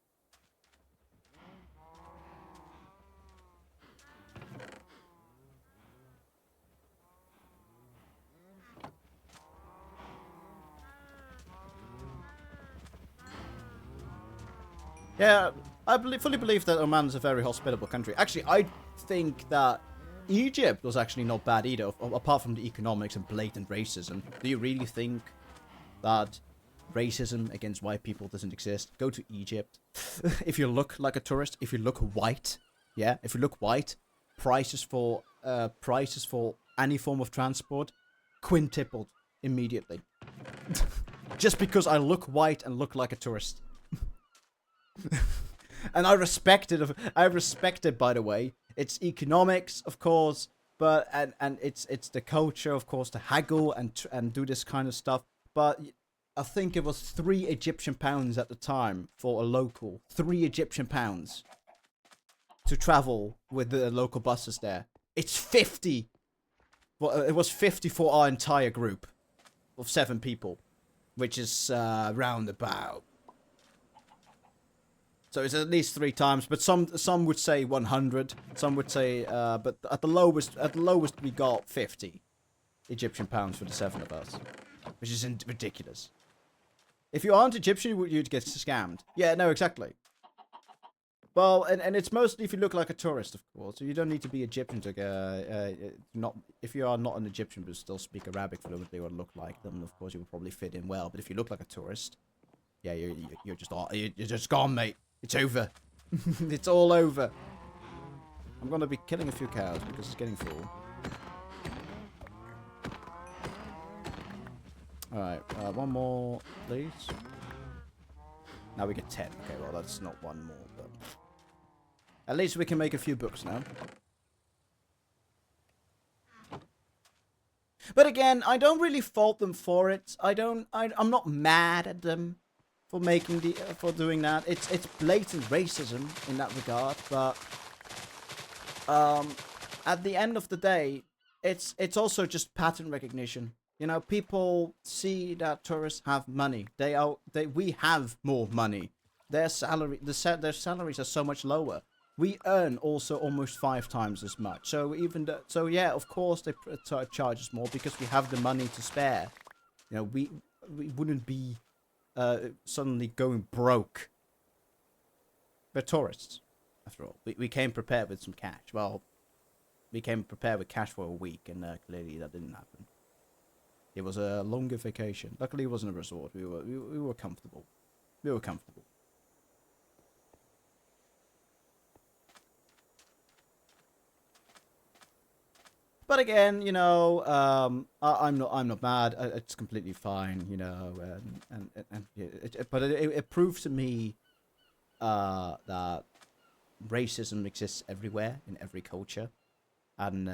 Yeah, I fully believe that Oman is a very hospitable country. Actually, I think that Egypt was actually not bad either, apart from the economics and blatant racism. Do you really think that racism against white people doesn't exist? Go to Egypt. If you look like a tourist, if you look white, if you look white, prices for any form of transport quintupled immediately. Just because I look white and look like a tourist. And I respect it, by the way, It's economics, of course, but and it's the culture, of course, to haggle and do this kind of stuff. But I think it was 3 Egyptian pounds at the time for a local. 3 Egyptian pounds to travel with the local buses there. It's 50. Well, it was 50 for our entire group of 7 people, which is round about. So it's at least 3 times, but some would say 100, some would say, but at the lowest we got 50 Egyptian pounds for the 7 of us, which is ridiculous. If you aren't Egyptian, you'd get scammed. Yeah, no, exactly. Well, and it's mostly if you look like a tourist, of course. So you don't need to be Egyptian to not. If you are not an Egyptian but still speak Arabic fluently or look like them, of course you will probably fit in well. But if you look like a tourist, yeah, you're just gone, mate. It's over. It's all over. I'm gonna be killing a few cows because it's getting full. All right, one more, please. Now we get 10. Okay, well that's not one more, but at least we can make a few books now. But again, I don't really fault them for it. I'm not mad at them for making for doing that. It's blatant racism in that regard, but at the end of the day, it's also just pattern recognition. You know, people see that tourists have money. We have more money. Their salaries are so much lower. We earn also almost 5 times as much. So yeah, of course they charge us more because we have the money to spare. You know, we wouldn't be suddenly going broke. We're tourists, after all. We came prepared with some cash. Well, we came prepared with cash for a week, and clearly that didn't happen. It was a longer vacation. Luckily, it wasn't a resort. We were comfortable. We were comfortable. But again, you know, I'm not mad. It's completely fine, you know, but it proves to me that racism exists everywhere in every culture, and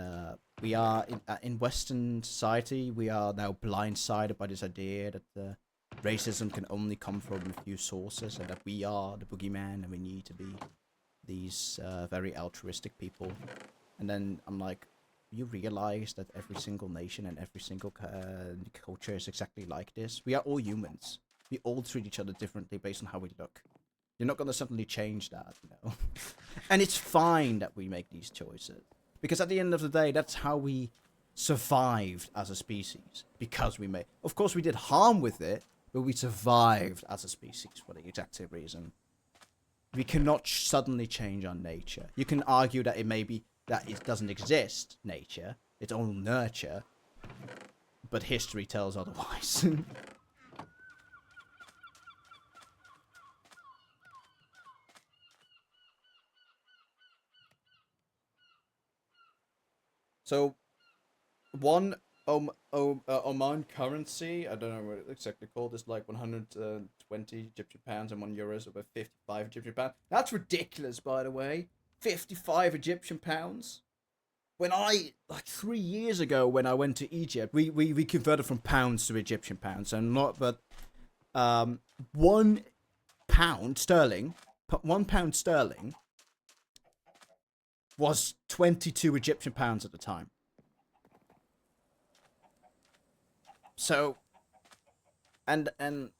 we are in Western society. We are now blindsided by this idea that racism can only come from a few sources, and that we are the boogeyman, and we need to be these very altruistic people. And then I'm like, you realize that every single nation and every single culture is exactly like this? We are all humans. We all treat each other differently based on how we look. You're not going to suddenly change that, you know. And it's fine that we make these choices. Because at the end of the day, that's how we survived as a species. Because we made... Of course, we did harm with it, but we survived as a species for the exact same reason. We cannot suddenly change our nature. You can argue that it may be that it doesn't exist, nature. It's all nurture. But history tells otherwise. So, one Oman currency, I don't know what it's exactly called, is like 120 Egyptian pounds, and €1 is about 55 Egyptian pounds. That's ridiculous, by the way. 55 Egyptian pounds. When like 3 years ago, when I went to Egypt, we converted from pounds to Egyptian pounds, and not, but £1 sterling, £1 sterling was 22 Egyptian pounds at the time. So, and in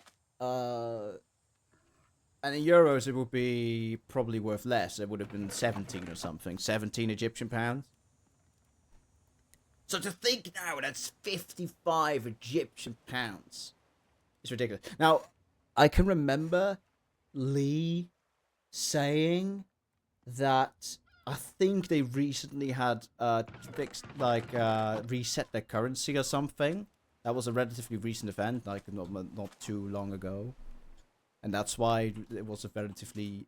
euros, it would be probably worth less. It would have been 17 or something. 17 Egyptian pounds. So to think now, that's 55 Egyptian pounds. It's ridiculous. Now, I can remember Lee saying that I think they recently had fixed, like, reset their currency or something. That was a relatively recent event, like not too long ago. And that's why it was a relatively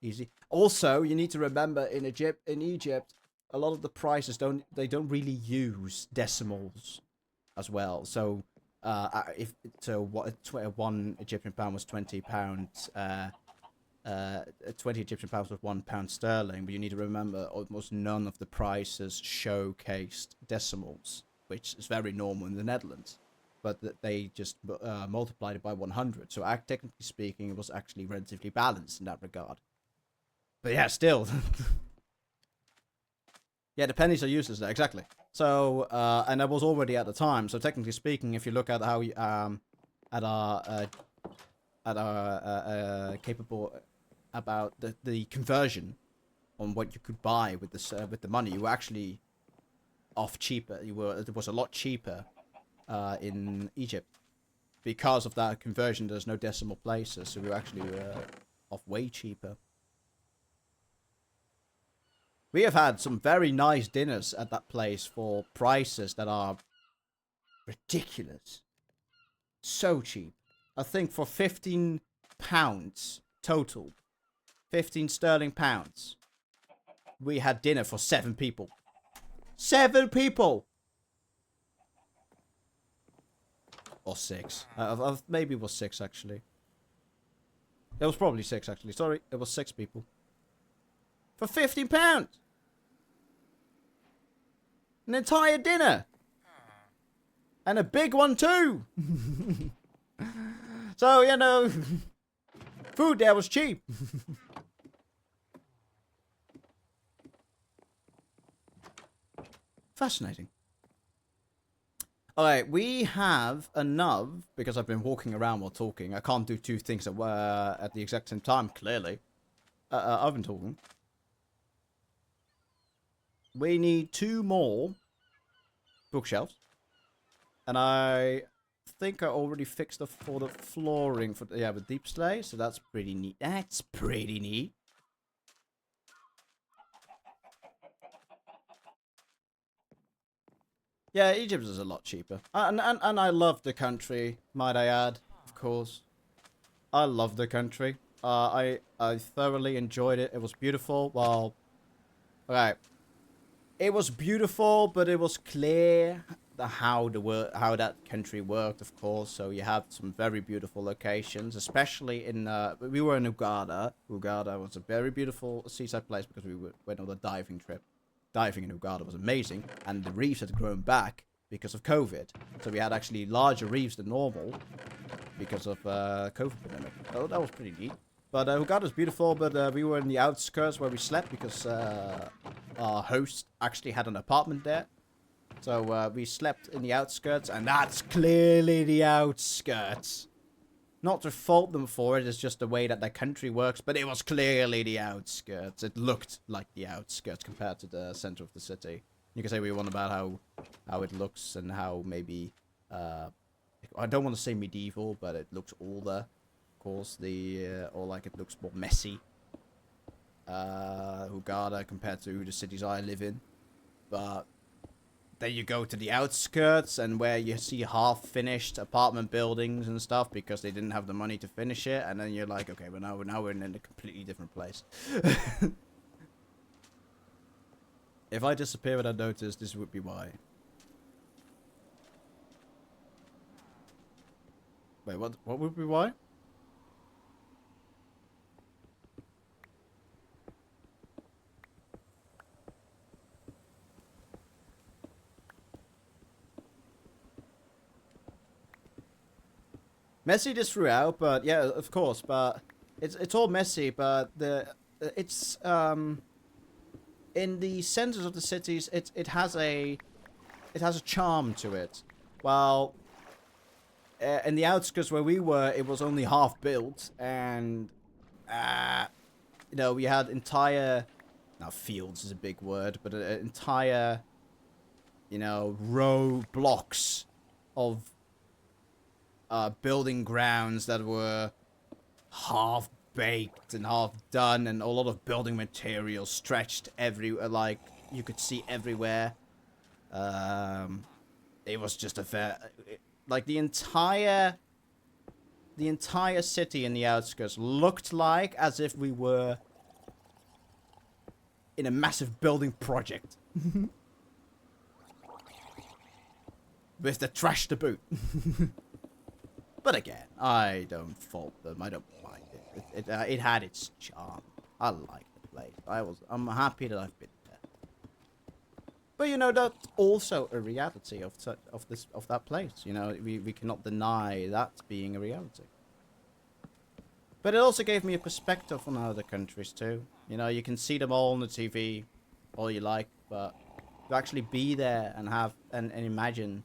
easy. Also, you need to remember in Egypt, a lot of the prices don't really use decimals as well. So if so, what 1 Egyptian pound was £20. 20 Egyptian pounds with £1 sterling, but you need to remember almost none of the prices showcased decimals, which is very normal in the Netherlands. But they just multiplied it by 100. So technically speaking, it was actually relatively balanced in that regard. But yeah, still. Yeah, the pennies are useless there, exactly. So, and that was already at the time. So technically speaking, if you look at how at our capable about the conversion on what you could buy with the money, you were actually off cheaper. It was a lot cheaper in Egypt because of that conversion. There's no decimal places, so we were actually off way cheaper. We have had some very nice dinners at that place for prices that are ridiculous. So cheap. I think for £15 total, 15 sterling pounds, we had dinner for 7 people. 7 people! Or 6. Maybe it was 6, actually. It was probably 6, actually. Sorry, it was 6 people. For £15! An entire dinner! And a big one, too! So, you know, food there was cheap. Fascinating. Alright, we have enough, because I've been walking around while talking. I can't do 2 things at the exact same time, clearly. I've been talking. We need 2 more bookshelves. And I think I already fixed for the flooring for the deep slate, so that's pretty neat. That's pretty neat. Yeah, Egypt is a lot cheaper. And I love the country, might I add, of course. I love the country. I thoroughly enjoyed it. It was beautiful. Well, okay. It was beautiful, but it was clear how that country worked, of course. So you have some very beautiful locations, especially in we were in Uganda. Uganda was a very beautiful seaside place because we went on a diving trip. Diving in Uganda was amazing, and the reefs had grown back because of COVID. So we had actually larger reefs than normal because of COVID pandemic. So that was pretty neat. But Uganda's beautiful, but we were in the outskirts where we slept because our host actually had an apartment there. So we slept in the outskirts, and that's clearly the outskirts. Not to fault them for it, it's just the way that their country works, but it was clearly the outskirts. It looked like the outskirts compared to the center of the city. You can say we want about how it looks and how maybe, I don't want to say medieval, but it looks older. Of course, or like it looks more messy. Uganda compared to the cities I live in. But then you go to the outskirts and where you see half-finished apartment buildings and stuff because they didn't have the money to finish it, and then you're like, okay, but now we're in a completely different place. If I disappear without notice, this would be why. Wait, what would be why? Messy just throughout, but yeah, of course, but it's all messy, but it's in the centers of the cities it has a charm to it. While in the outskirts where we were, it was only half built, and you know, we had entire, now fields is a big word, but entire, you know, row blocks of building grounds that were half baked and half done, and a lot of building materials stretched everywhere, like you could see everywhere. It was just like the entire city in the outskirts looked like as if we were in a massive building project. With the trash to boot. But again, I don't fault them. I don't mind it. It had its charm. I liked the place. I'm happy that I've been there. But you know, that's also a reality of that place. You know, we cannot deny that being a reality. But it also gave me a perspective on other countries too. You know, you can see them all on the TV, all you like, but to actually be there and and imagine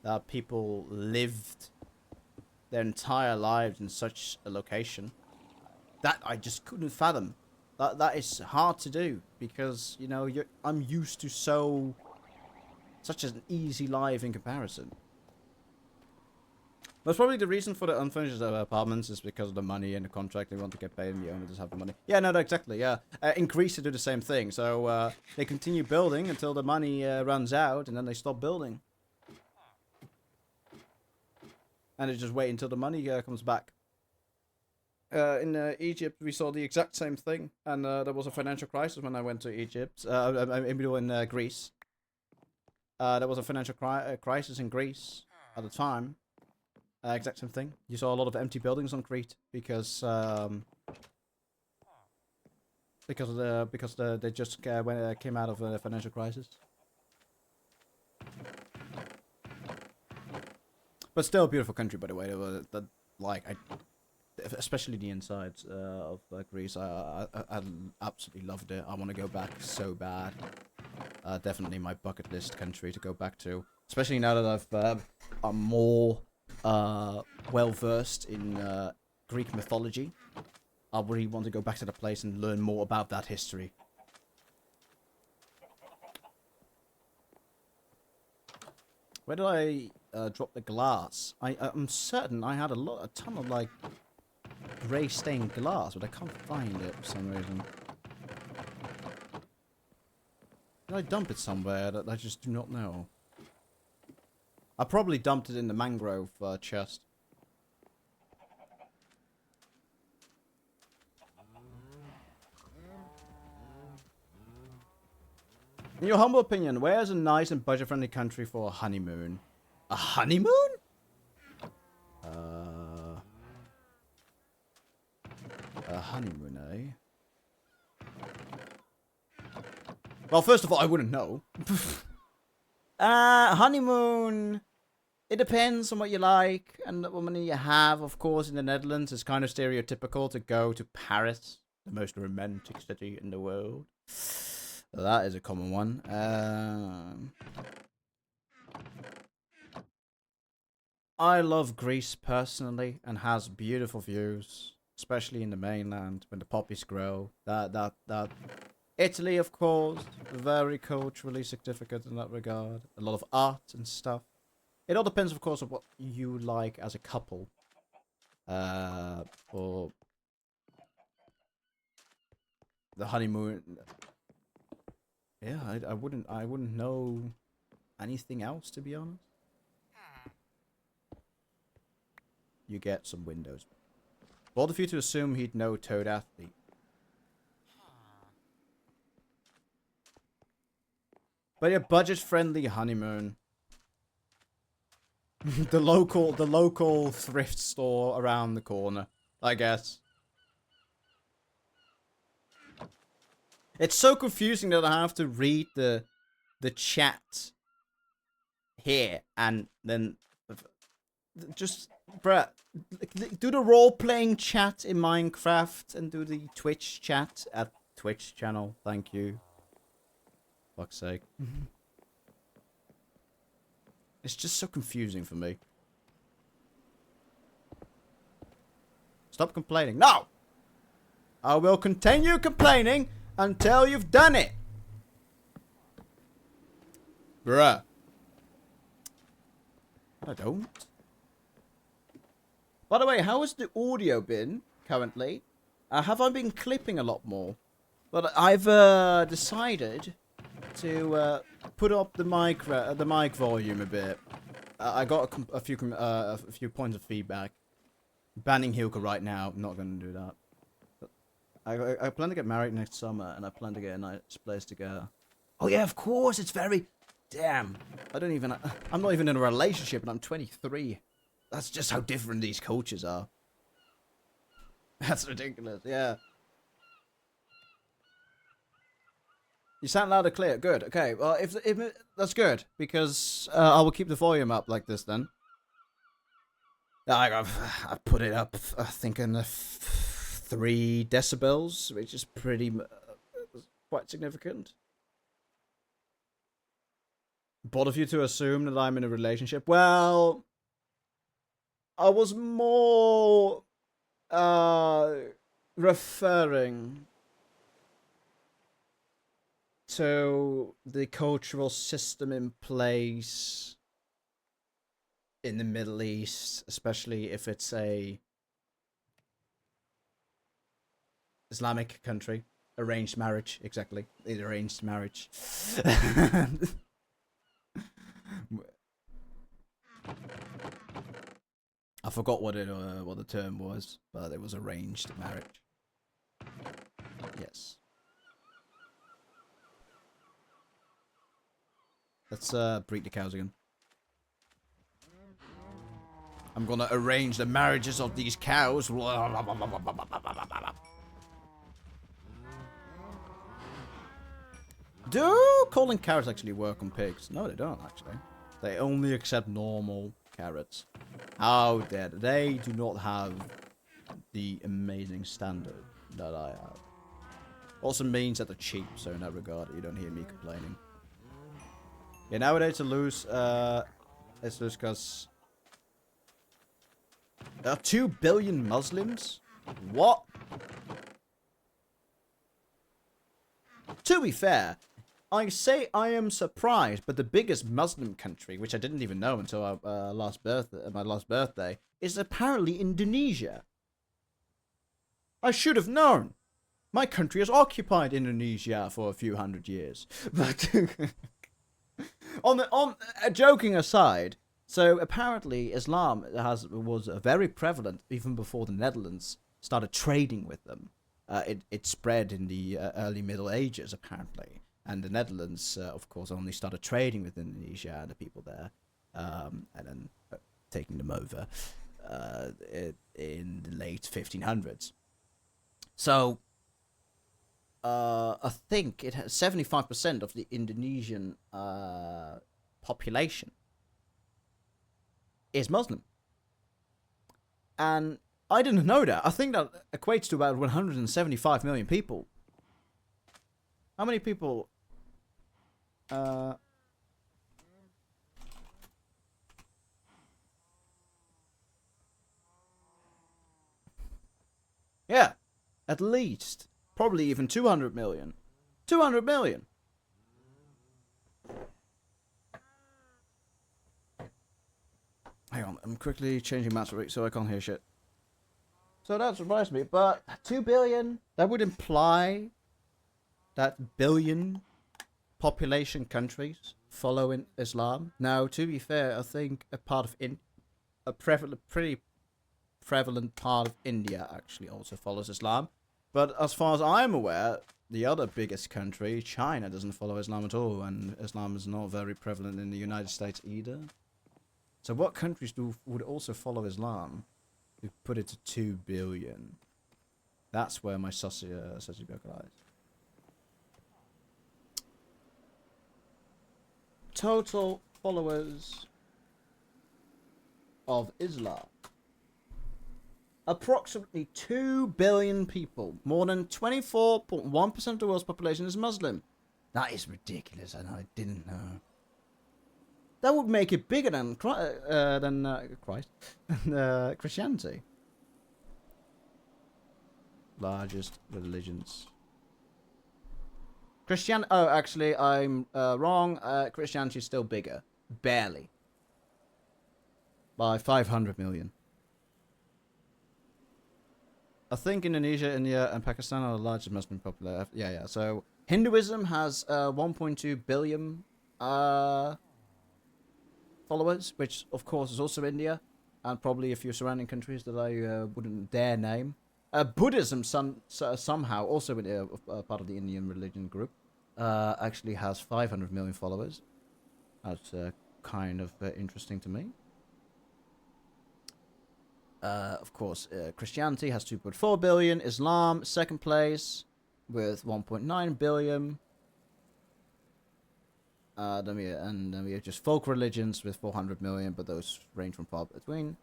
that people lived their entire lives in such a location, that I just couldn't fathom. That is hard to do because, you know, I'm used to such an easy life in comparison. That's probably the reason for the unfurnished apartments is because of the money and the contract. They want to get paid and the owner doesn't have the money. Yeah, no, exactly, yeah. In Greece, they do the same thing. So they continue building until the money runs out and then they stop building. And they just wait until the money comes back. In Egypt, we saw the exact same thing. And there was a financial crisis when I went to Egypt. In Greece. There was a financial crisis in Greece at the time. Exact same thing. You saw a lot of empty buildings on Crete because they just came out of a financial crisis. But still a beautiful country, by the way. Especially the insides of Greece. I absolutely loved it. I want to go back so bad. Definitely my bucket list country to go back to. Especially now that I'm more well versed in Greek mythology. I really want to go back to the place and learn more about that history. Where did I drop the glass? I'm certain I had a ton of like grey stained glass, but I can't find it for some reason. Did I dump it somewhere that I just do not know? I probably dumped it in the mangrove chest. In your humble opinion, where's a nice and budget-friendly country for a honeymoon? A honeymoon? A honeymoon, eh? Well, first of all, I wouldn't know. Honeymoon. It depends on what you like and what money you have. Of course, in the Netherlands, it's kind of stereotypical to go to Paris, the most romantic city in the world. That is a common one. I love Greece personally and has beautiful views, especially in the mainland when the poppies grow. That. Italy, of course, very culturally significant in that regard. A lot of art and stuff. It all depends, of course, on what you like as a couple. Or the honeymoon. Yeah, I wouldn't know anything else, to be honest. You get some windows. Bold of you to assume he'd know Toad Athlete. But a budget-friendly honeymoon. the local thrift store around the corner, I guess. It's so confusing that I have to read the chat here and then just bruh, do the role-playing chat in Minecraft and do the Twitch chat at Twitch channel. Thank you. Fuck's sake. It's just so confusing for me. Stop complaining. No! I will continue complaining until you've done it. Bruh. I don't. By the way, how has the audio been currently? Have I been clipping a lot more? But I've decided to put up the mic volume a bit. I got a few points of feedback. Banning Hielkuh right now. I'm not going to do that. But I plan to get married next summer, and I plan to get a nice place together. Oh yeah, of course. It's very. Damn. I'm not even in a relationship, and I'm 23. That's just how different these cultures are. That's ridiculous, yeah. You sound loud and clear. Good. Okay. Well, if that's good because I will keep the volume up like this then. I put it up. I think in the 3 decibels, which is pretty quite significant. Both of you to assume that I'm in a relationship. Well, I was more referring to the cultural system in place in the Middle East, especially if it's a Islamic country. Arranged marriage, exactly. Arranged marriage. I forgot what the term was, but it was arranged marriage. Yes. Let's breed the cows again. I'm gonna arrange the marriages of these cows. Do calling carrots actually work on pigs? No, they don't actually. They only accept normal carrots. How dare they do not have the amazing standard that I have. Also means that they're cheap, so in that regard, you don't hear me complaining. Yeah, nowadays to lose, it's just because there are 2 billion Muslims? What? To be fair, I say I am surprised, but the biggest Muslim country, which I didn't even know until my last birthday, is apparently Indonesia. I should have known. My country has occupied Indonesia for a few hundred years. But joking aside, so apparently Islam was very prevalent even before the Netherlands started trading with them. It spread in the early Middle Ages apparently, and the Netherlands, of course, only started trading with Indonesia and the people there, and then taking them over in the late 1500s. So I think it has 75% of the Indonesian population is Muslim. And I didn't know that. I think that equates to about 175 million people. How many people? Yeah, at least. Probably even 200 million. 200 million. Hang on, I'm quickly changing maps so I can't hear shit. So that surprised me, but 2 billion, that would imply that billion population countries following Islam. Now, to be fair, I think a pretty prevalent part of India actually also follows Islam. But as far as I'm aware, the other biggest country, China, doesn't follow Islam at all, and Islam is not very prevalent in the United States either. So what countries would also follow Islam? We put it to 2 billion. That's where my sausage lies. Total followers of Islam. Approximately 2 billion people. More than 24.1% of the world's population is Muslim. That is ridiculous, and I didn't know. That would make it bigger than Christianity. Largest religions. Oh, actually, I'm wrong. Christianity is still bigger. Barely. By 500 million. I think Indonesia, India, and Pakistan are the largest Muslim population. Yeah. So Hinduism has 1.2 billion followers, which of course is also India, and probably a few surrounding countries that I wouldn't dare name. Buddhism somehow also part of the Indian religion group actually has 500 million followers. That's kind of interesting to me. Of course, Christianity has 2.4 billion. Islam, second place, with 1.9 billion. Then we have just folk religions with 400 million, but those range from far between.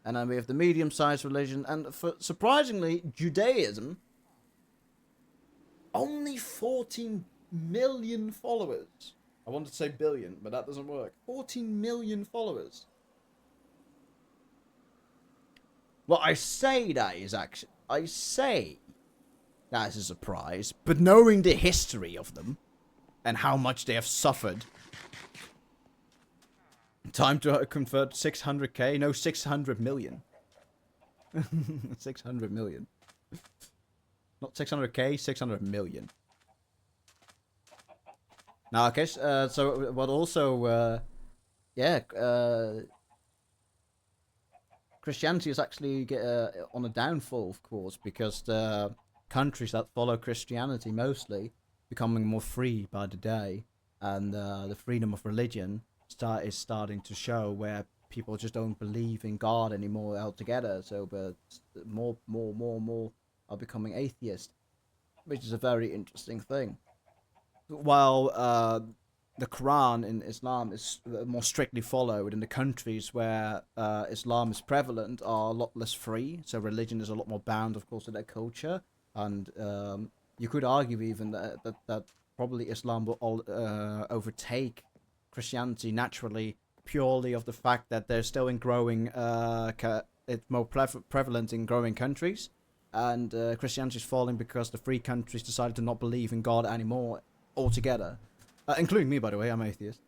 And then we have the medium-sized religion, and surprisingly, Judaism, only 14 million followers. I wanted to say billion, but that doesn't work. 14 million followers. Well, I say that is a surprise, but knowing the history of them and how much they have suffered. Time to convert 600k? No, 600 million. 600 million. Not 600k, 600 million. Now, okay, so what also, Christianity is actually on a downfall, of course, because the countries that follow Christianity mostly becoming more free by the day, and the freedom of religion is starting to show, where people just don't believe in God anymore altogether. So, but more are becoming atheist, which is a very interesting thing. While the Quran in Islam is more strictly followed, in the countries where Islam is prevalent are a lot less free, so religion is a lot more bound, of course, to their culture, and you could argue even that probably Islam will overtake Christianity naturally, purely of the fact that they're still in growing, it's more prevalent in growing countries, and Christianity is falling because the free countries decided to not believe in God anymore altogether. Including me, by the way, I'm atheist.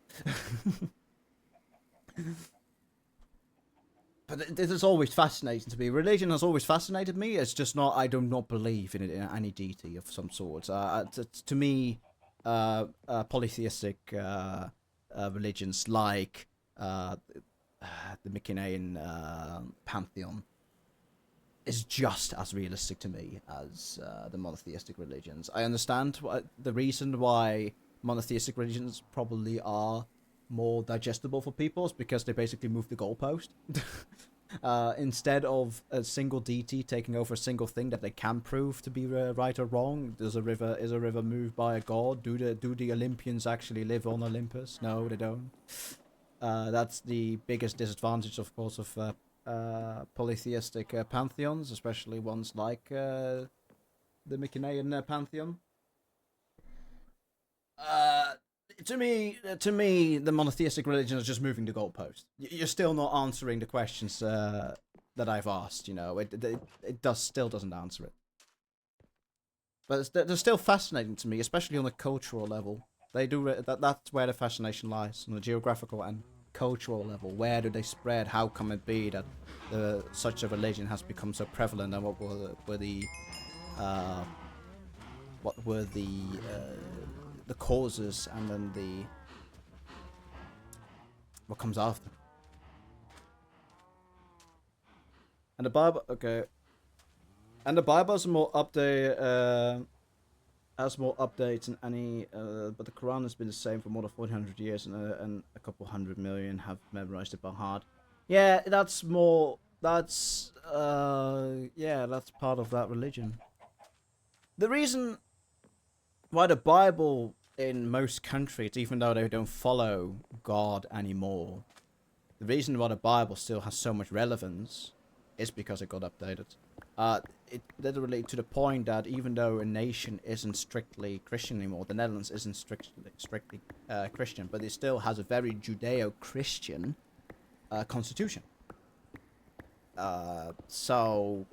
But it is always fascinating to me. Religion has always fascinated me. It's just not, I do not believe in any deity of some sort. To me, polytheistic religions like the Mycenaean pantheon is just as realistic to me as the monotheistic religions. I understand the reason why monotheistic religions probably are more digestible for people is because they basically move the goalpost. Instead of a single deity taking over a single thing that they can prove to be right or wrong, is a river moved by a god? Do the Olympians actually live on Olympus? No, they don't. That's the biggest disadvantage, of course, of polytheistic pantheons, especially ones like the Mycenaean pantheon. To me, the monotheistic religion is just moving the goalpost. You're still not answering the questions that I've asked. You know, it still doesn't answer it. But they're still fascinating to me, especially on a cultural level. They do that's where the fascination lies, on a geographical and cultural level. Where do they spread? How come it be that such a religion has become so prevalent? And what were the causes, and then what comes after? And the Bible, okay. And the Bible has more updates than any, but the Quran has been the same for more than 400 years, and a couple 100 million have memorized it by heart. Yeah, that's part of that religion. The reason why the Bible in most countries, even though they don't follow God anymore, the reason why the Bible still has so much relevance is because it got updated. It literally, to the point that even though a nation isn't strictly Christian anymore, the Netherlands isn't strictly Christian, but it still has a very Judeo-Christian constitution. So,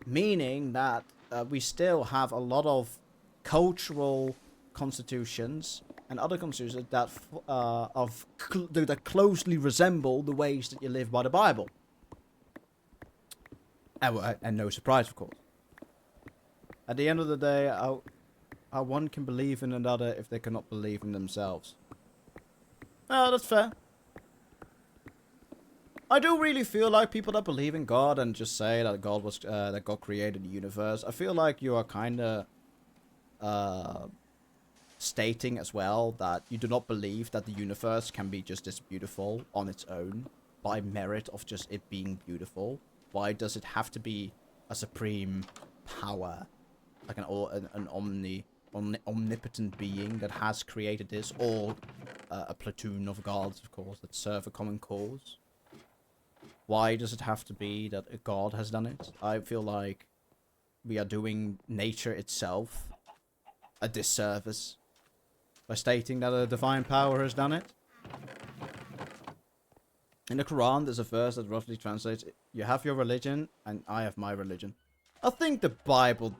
meaning that we still have a lot of cultural constitutions and other constitutions that that closely resemble the ways that you live by the Bible. And no surprise, of course. At the end of the day, how one can believe in another if they cannot believe in themselves. Oh, that's fair. I do really feel like people that believe in God and just say that God created the universe, I feel like you are kind of stating as well that you do not believe that the universe can be just this beautiful on its own by merit of just it being beautiful. Why does it have to be a supreme power, like an omnipotent being that has created this, or a platoon of gods, of course, that serve a common cause? Why does it have to be that a god has done it? I feel like we are doing nature itself a disservice by stating that a divine power has done it. In the Quran, there's a verse that roughly translates, you have your religion, and I have my religion. I think the Bible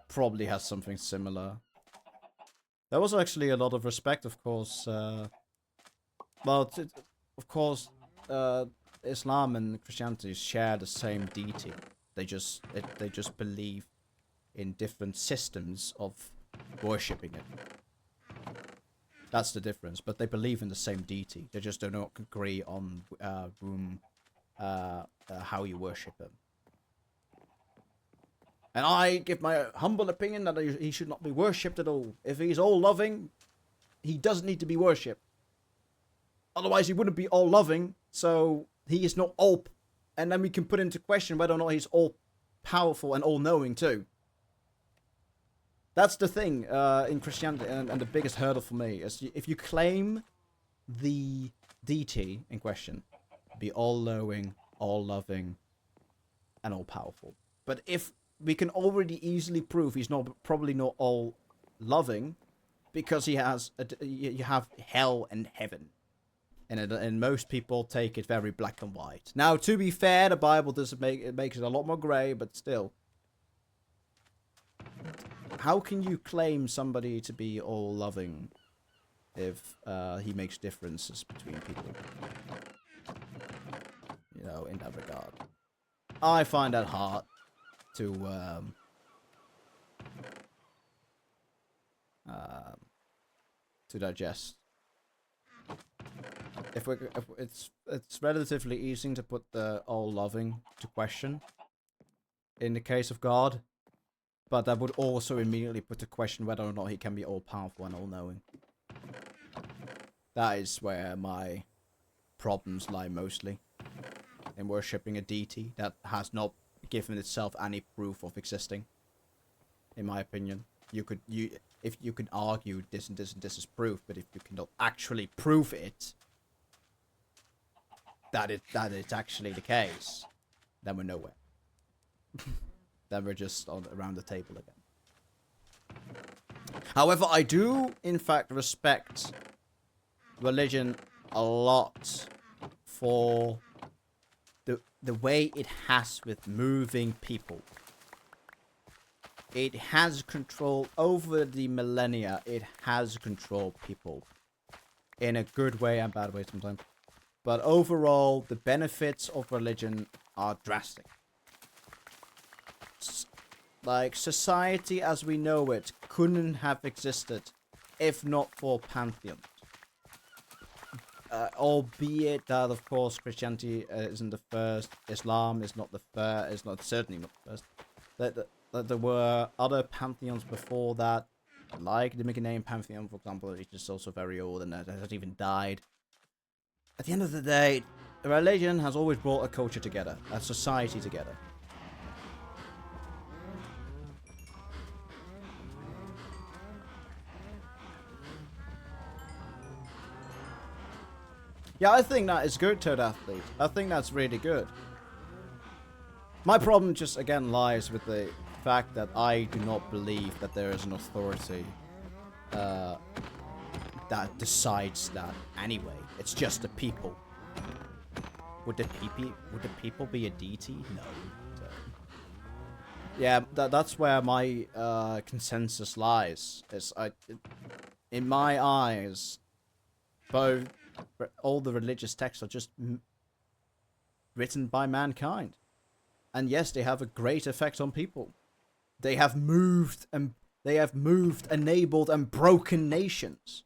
probably has something similar. There was actually a lot of respect, of course. Of course, Islam and Christianity share the same deity. They just believe in different systems of worshipping it. That's the difference. But they believe in the same deity. They just do not agree on how you worship him. And I give my humble opinion that he should not be worshipped at all. If he's all-loving, he doesn't need to be worshipped. Otherwise, he wouldn't be all-loving, so he is not all... And then we can put into question whether or not he's all-powerful and all-knowing, too. That's the thing in Christianity, and the biggest hurdle for me is if you claim the deity in question be all-knowing, all-loving, and all-powerful. But if we can already easily prove he's probably not all-loving, because you have hell and heaven. And most people take it very black and white. Now, to be fair, the Bible makes it a lot more grey, but still. How can you claim somebody to be all-loving if he makes differences between people? You know, in that regard. I find that hard to digest. If it's relatively easy to put the all-loving to question in the case of God, but that would also immediately put to question whether or not he can be all-powerful and all-knowing. That is where my problems lie mostly. In worshipping a deity that has not given itself any proof of existing. In my opinion. You could argue this and this and this is proof, but if you cannot actually prove it, that it's actually the case, then we're nowhere. Then we're just around the table again. However, I do in fact respect religion a lot for the way it has with moving people. It has control over the millennia. It has controlled people. In a good way and bad way sometimes. But overall, the benefits of religion are drastic. Like, society as we know it couldn't have existed if not for pantheons. Albeit that, of course, Christianity isn't the first. Islam is not the first. It's not certainly not the first. There were other pantheons before that, like the Mycenaean pantheon, for example, which is also very old and that has even died. At the end of the day, religion has always brought a culture together, a society together. Yeah, I think that is good, Toad Athlete. I think that's really good. My problem just, again, lies with the fact that I do not believe that there is an authority that decides that anyway. It's just the people. Would the people be a deity? No. So, yeah, that's where my consensus lies. In my eyes, both all the religious texts are just written by mankind. And yes, they have a great effect on people. They have moved, enabled, and broken nations.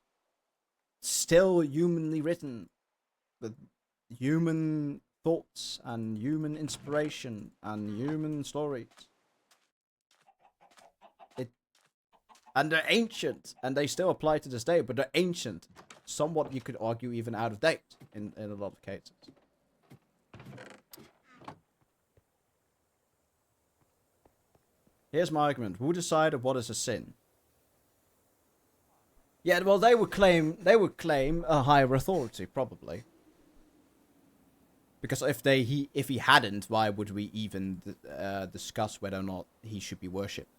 Still humanly written, with human thoughts and human inspiration and human stories. And they're ancient, and they still apply to this day, but they're ancient. Somewhat, you could argue, even out of date in a lot of cases. Here's my argument. Who decided what is a sin? Yeah, well, they would claim a higher authority, probably. Because if he hadn't, why would we even discuss whether or not he should be worshipped?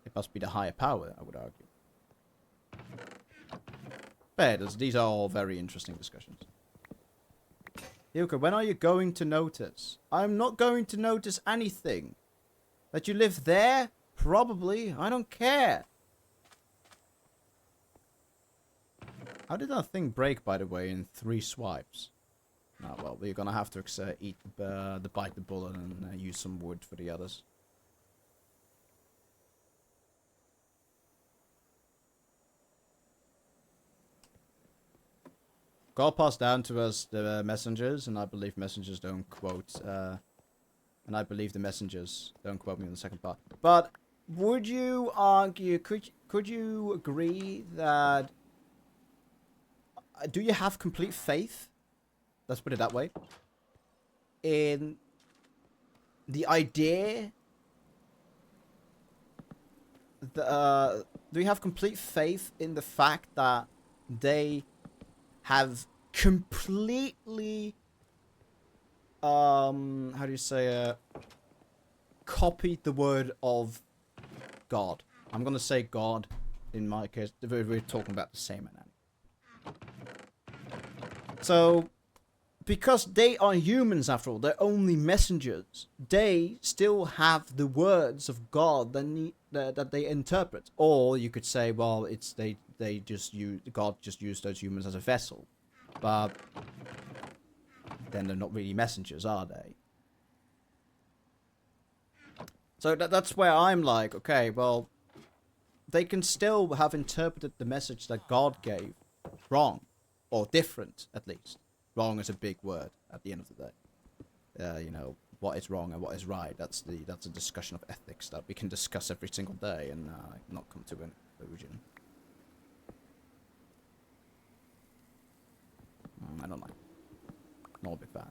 It must be the higher power, I would argue. But these are all very interesting discussions. Hielkuh, when are you going to notice? I'm not going to notice anything. That you live there? Probably. I don't care. How did that thing break, by the way, in 3 swipes? Oh, well, we're gonna have to bite the bullet and use some wood for the others. God passed down to us the messengers, and I believe messengers don't quote, and I believe the messengers don't quote me on the second part. But would you argue, could you agree that, do you have complete faith? Let's put it that way. In the idea, do you have complete faith in the fact that they have completely, how do you say, copied the word of God? I'm gonna say God in my case. We're talking about the same enemy. So, because they are humans after all, they're only messengers. They still have the words of God that they interpret. Or you could say, well, it's God just used those humans as a vessel. But then they're not really messengers, are they? So that's where I'm like, okay, well, they can still have interpreted the message that God gave wrong. Or different, at least. Wrong is a big word at the end of the day. You know, what is wrong and what is right. That's a discussion of ethics that we can discuss every single day and not come to an conclusion. I don't like it. Not a big fan.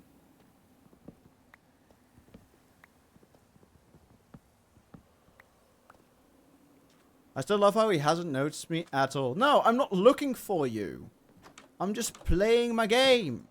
I still love how he hasn't noticed me at all. No, I'm not looking for you. I'm just playing my game.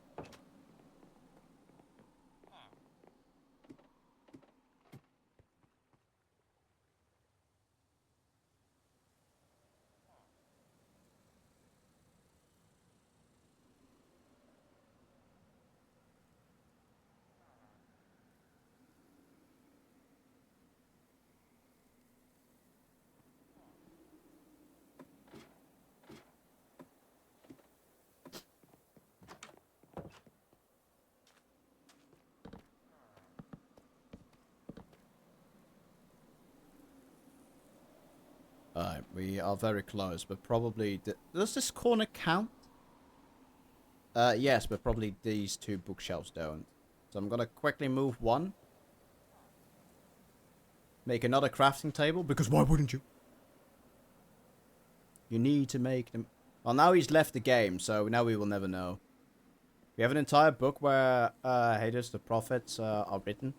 Alright, we are very close, but probably... Does this corner count? Yes, but probably these 2 bookshelves don't. So I'm gonna quickly move 1. Make another crafting table, because why wouldn't you? You need to make them... Well, now he's left the game, so now we will never know. We have an entire book where Hades, the prophets, are written.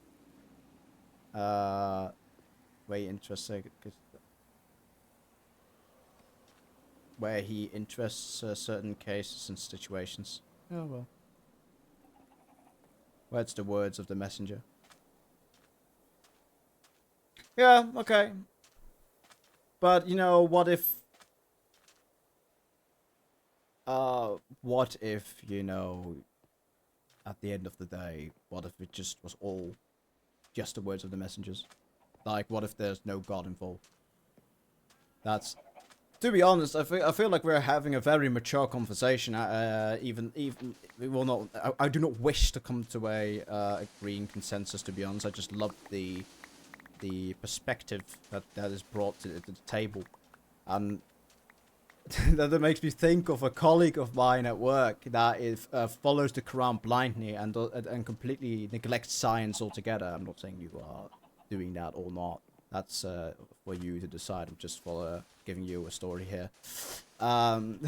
Very interesting. Where he interests certain cases and situations. Oh well. Where it's the words of the messenger. Yeah, okay. But, you know, what if, you know, at the end of the day, what if it just was all just the words of the messengers? Like, what if there's no God involved? That's... To be honest, I feel like we're having a very mature conversation. Even we will not. I do not wish to come to a agreeing consensus. To be honest, I just love the perspective that is brought to the table, and that makes me think of a colleague of mine at work that is follows the Quran blindly and completely neglects science altogether. I'm not saying you are doing that or not. That's for you to decide. I'm just giving you a story here. And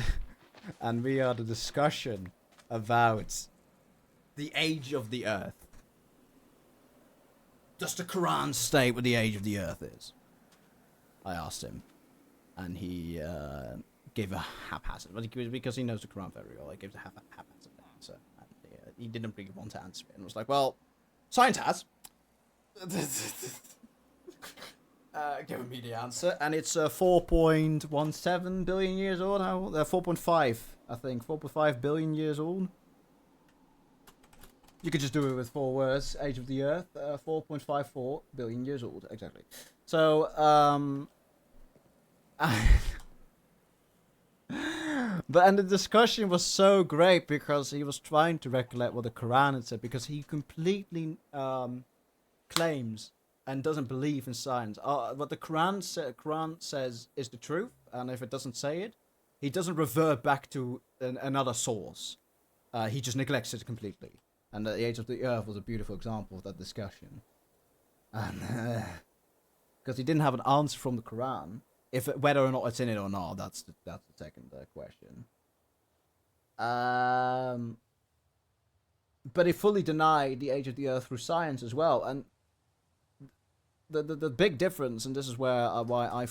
we are the discussion about the age of the Earth. does the Quran state what the age of the Earth is? I asked him, and he gave a haphazard, because he knows the Quran very well. He gave a haphazard answer, and he didn't really want to answer it, and was like, "Well, science has." Giving me the answer, and it's 4.17 billion years old. How 4.5, I think, 4.5 billion years old. You could just do it with 4 words. Age of the Earth, 4.54 billion years old, exactly. So, and the discussion was so great because he was trying to recollect what the Quran had said, because he completely claims and doesn't believe in science. What the Quran says is the truth, and if it doesn't say it, he doesn't revert back to another source. He just neglects it completely. And the age of the Earth was a beautiful example of that discussion. And because he didn't have an answer from the Quran, whether or not it's in it or not, that's the second question. But he fully denied the age of the Earth through science as well, and the big difference, and this is where why I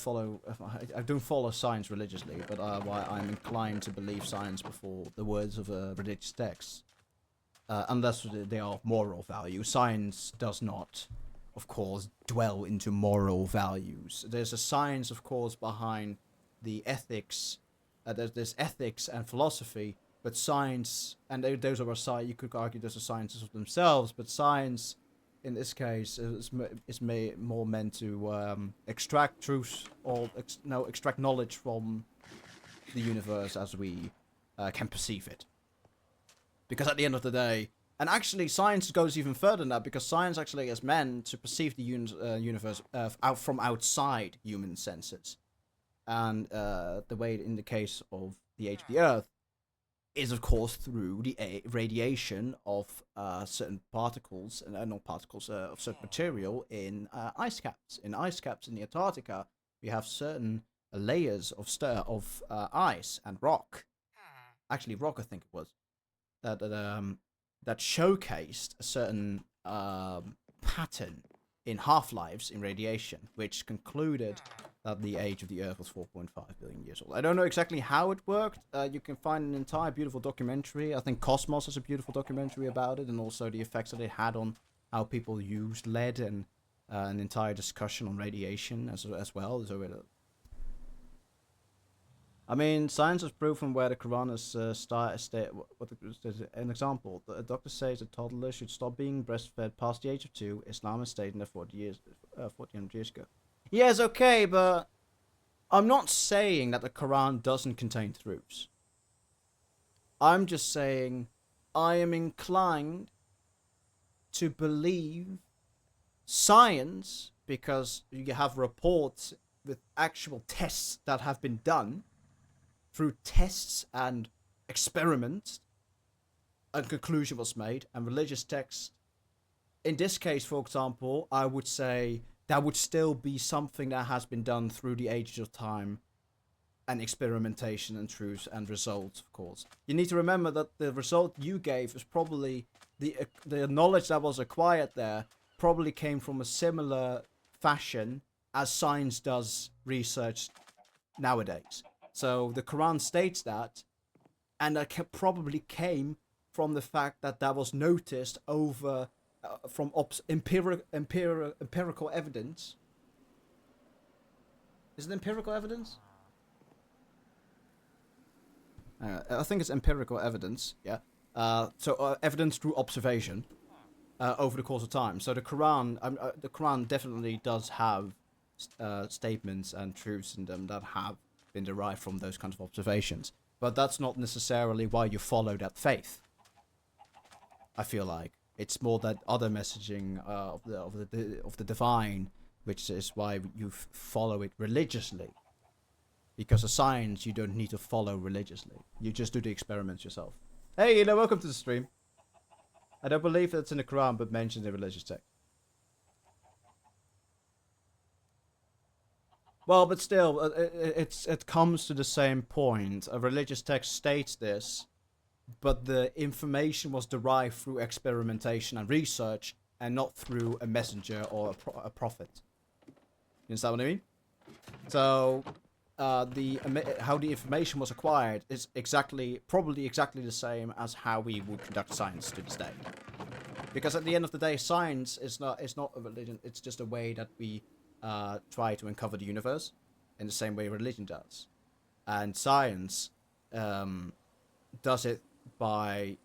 don't follow science religiously, but why I'm inclined to believe science before the words of a religious text, unless they are of moral value. Science does not, of course, dwell into moral values. There's a science, of course, behind the ethics. There's ethics and philosophy, but science, and those are you could argue those are sciences of themselves, but science, in this case, is more meant to extract truth or extract knowledge from the universe as we can perceive it. Because at the end of the day, and actually science goes even further than that, because science actually is meant to perceive the universe out from outside human senses. And the way in the case of the age of the Earth is, of course, through the radiation of certain particles, not particles, of certain material in ice caps. In ice caps in the Antarctica, we have certain layers of ice and rock. Actually, rock, I think it was, that showcased a certain pattern in half-lives in radiation, which concluded that the age of the Earth was 4.5 billion years old. I don't know exactly how it worked. You can find an entire beautiful documentary. I think Cosmos has a beautiful documentary about it, and also the effects that it had on how people used lead, and an entire discussion on radiation as well. So I mean, science has proven where the Quran is an example. The doctor says a toddler should stop being breastfed past the age of 2. Islam is stated there 1400 years ago. Yes, okay, but I'm not saying that the Quran doesn't contain truths. I'm just saying I am inclined to believe science because you have reports with actual tests that have been done through tests and experiments. A conclusion was made, and religious texts. In this case, for example, I would say that would still be something that has been done through the ages of time and experimentation and truth and results, of course. You need to remember that the result you gave is probably the knowledge that was acquired there probably came from a similar fashion as science does research nowadays. So the Quran states that, and that probably came from the fact that was noticed over from empirical evidence. Is it empirical evidence? I think it's empirical evidence, yeah. So evidence through observation over the course of time. So the Quran definitely does have statements and truths in them that have been derived from those kinds of observations. But that's not necessarily why you follow that faith. I feel like it's more that other messaging of the divine, which is why you follow it religiously. Because of science, you don't need to follow religiously. You just do the experiments yourself. Hey, welcome to the stream. I don't believe that's in the Quran, but mentioned in religious text. Well, but still, it comes to the same point. A religious text states this, but the information was derived through experimentation and research, and not through a messenger or a prophet. You understand what I mean? So, how the information was acquired is probably exactly the same as how we would conduct science to this day. Because at the end of the day, science is not a religion. It's just a way that we try to uncover the universe in the same way religion does. And science does it by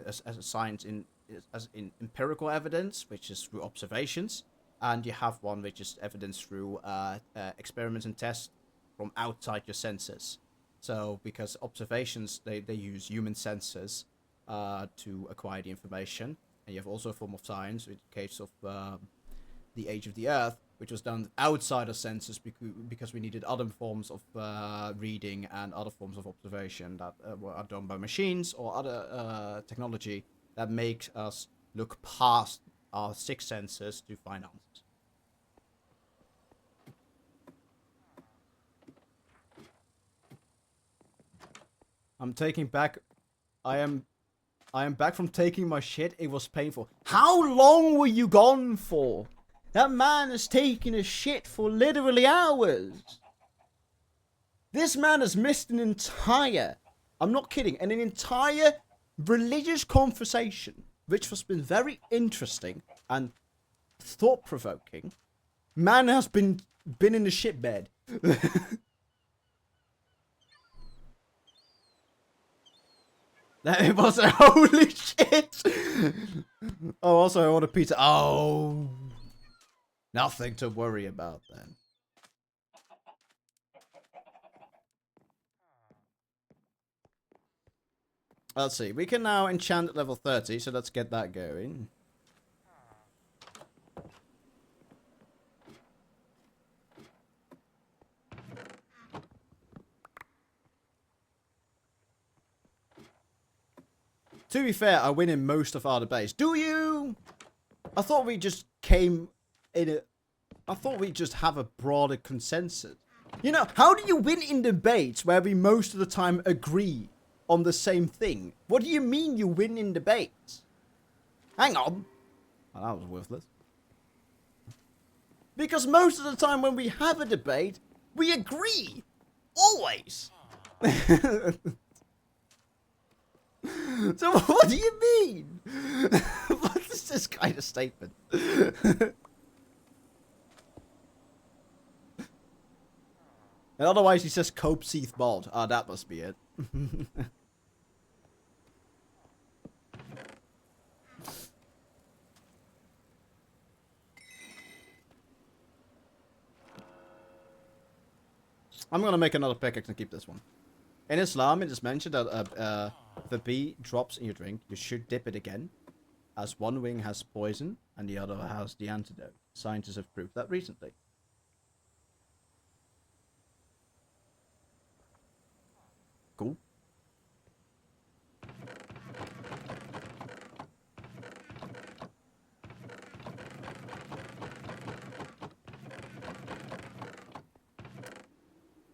as a science in empirical evidence, which is through observations, and you have one which is evidence through experiments and tests from outside your senses. So because observations, they use human senses to acquire the information, and you have also a form of science, in the case of the Age of the Earth, which was done outside of senses because we needed other forms of reading and other forms of observation that are done by machines or other technology that makes us look past our six senses to find answers. I'm taking back. I am back from taking my shit. It was painful. How long were you gone for? That man has taken a shit for literally hours. This man has missed an entire, I'm not kidding, an entire religious conversation, which has been very interesting and thought-provoking. Man has been in the shit bed. It was a holy shit. Oh, also I ordered pizza. Oh, nothing to worry about then. Let's see. We can now enchant at level 30, so let's get that going. To be fair, I win in most of our debates. Do you? I thought we just came in a... I thought we just have a broader consensus. You know, how do you win in debates where we most of the time agree on the same thing? What do you mean you win in debates? Hang on. Oh, that was worthless. Because most of the time when we have a debate, we agree. Always. So what do you mean? What is this kind of statement? And otherwise he says cope seeth bald. Ah, that must be it. I'm gonna make another pickaxe and keep this one. In Islam, it is mentioned that if a bee drops in your drink, you should dip it again, as one wing has poison and the other has the antidote. Scientists have proved that recently. Cool.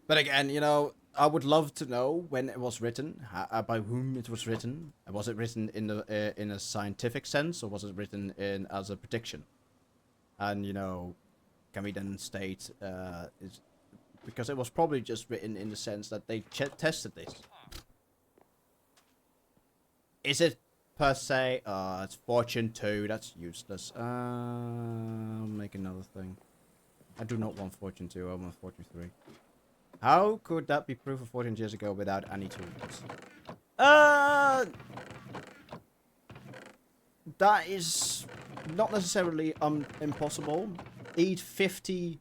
But again, you know, I would love to know when it was written, by whom it was written. Was it written in a scientific sense, or was it written in as a prediction? And you know, can we then state because it was probably just written in the sense that they tested this. Is it per se? It's fortune 2. That's useless. I'll make another thing. I do not want fortune 2. I want fortune 3. How could that be proof of 14 years ago without any tools? That is not necessarily impossible. Eat 50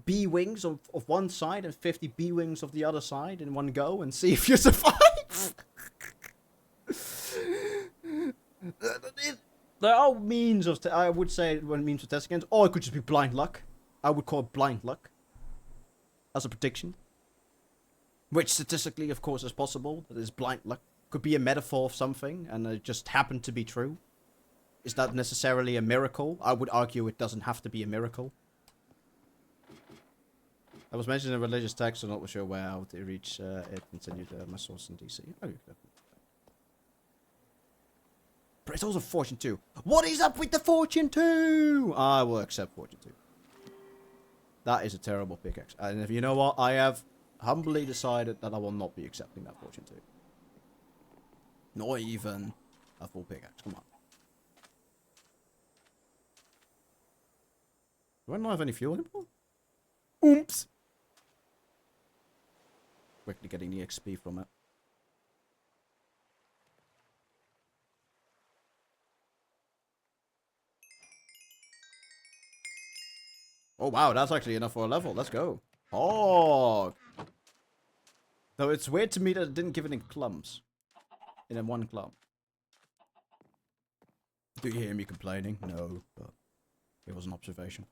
bee wings of one side and 50 bee wings of the other side in one go and see if you survive. There are means of... I would say one means of test against, or it could just be blind luck. I would call it blind luck. As a prediction. Which statistically, of course, is possible. That is blind luck. Could be a metaphor of something, and it just happened to be true. Is that necessarily a miracle? I would argue it doesn't have to be a miracle. I was mentioned in a religious text, so I'm not sure where how to reach it. Continued my source in DC. Oh, But it's also Fortune 2. What is up with the Fortune 2? I will accept Fortune 2. That is a terrible pickaxe. And if you know what, I have humbly decided that I will not be accepting that Fortune 2. Not even a full pickaxe. Come on. Do I not have any fuel anymore? Oops. Quickly getting the XP from it. Oh wow, that's actually enough for a level. Let's go. Oh. Though it's weird to me that it didn't give it in clumps. In one clump. Do you hear me complaining? No, but it was an observation.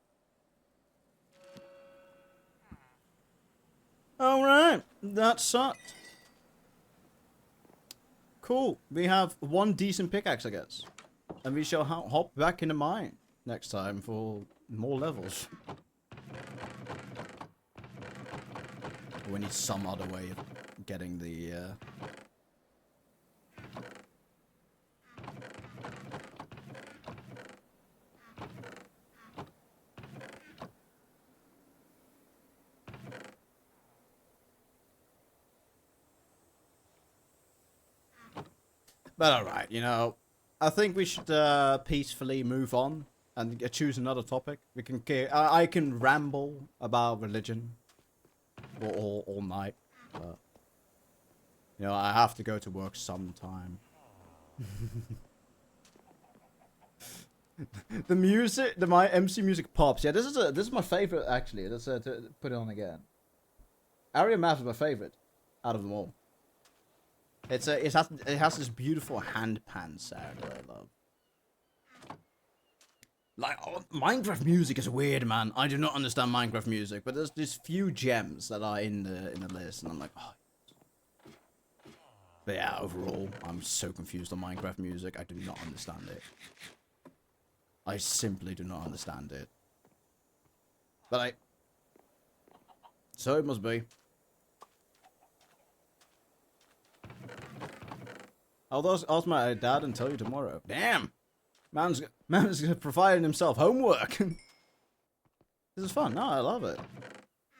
Alright, that sucked. Cool. We have one decent pickaxe, I guess. And we shall hop back in the mine next time for more levels. We need some other way of getting the... But alright, you know, I think we should peacefully move on and choose another topic. We can I can ramble about religion all night, but you know, I have to go to work sometime. The music, my MC music pops. Yeah, this is my favorite actually. Let's to put it on again. Area Map is my favorite out of them all. It has this beautiful hand pan sound that I love. Like, Minecraft music is weird, man. I do not understand Minecraft music, but there's these few gems that are in the list, and I'm like, oh. But yeah, overall, I'm so confused on Minecraft music. I do not understand it. I simply do not understand it. But so it must be. I'll ask my dad and tell you tomorrow. Damn! Man's providing himself homework. This is fun. No, I love it.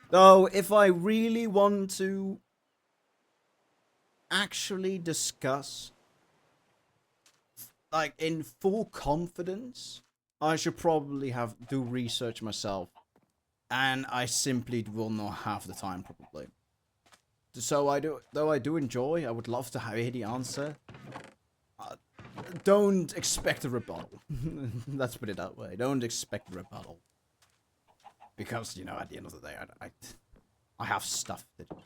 Though, if I really want to actually discuss, like, in full confidence, I should probably do research myself. And I simply will not have the time, probably. So though I do enjoy, I would love to hear the answer. Don't expect a rebuttal. Let's put it that way. Don't expect a rebuttal. Because, you know, at the end of the day, I have stuff to do.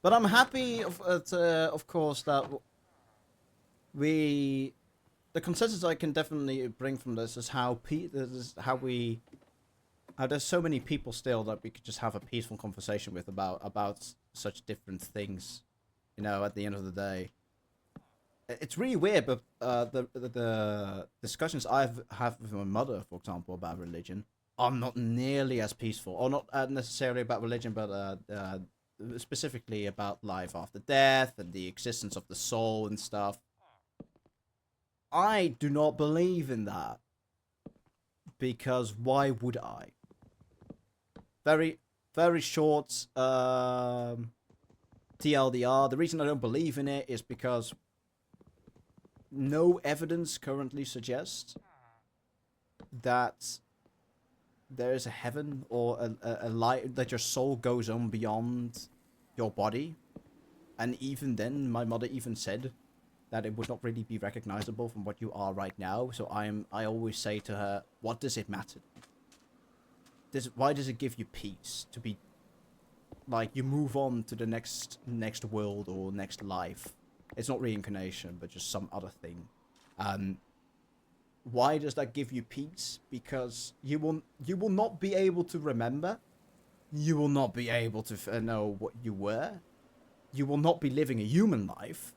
But I'm happy, of course, that the consensus I can definitely bring from this is how there's so many people still that we could just have a peaceful conversation with about such different things, you know, at the end of the day. It's really weird, but the discussions I've had with my mother, for example, about religion are not nearly as peaceful, or not necessarily about religion, but specifically about life after death and the existence of the soul and stuff. I do not believe in that, because why would I? Very, very short TLDR. The reason I don't believe in it is because no evidence currently suggests that there is a heaven or a light, that your soul goes on beyond your body. And even then, my mother even said that it would not really be recognizable from what you are right now. So I always say to her, what does it matter? Why does it give you peace to be like you move on to the next world or next life? It's not reincarnation, but just some other thing. Why does that give you peace? Because you will not be able to remember. You will not be able to know what you were. You will not be living a human life.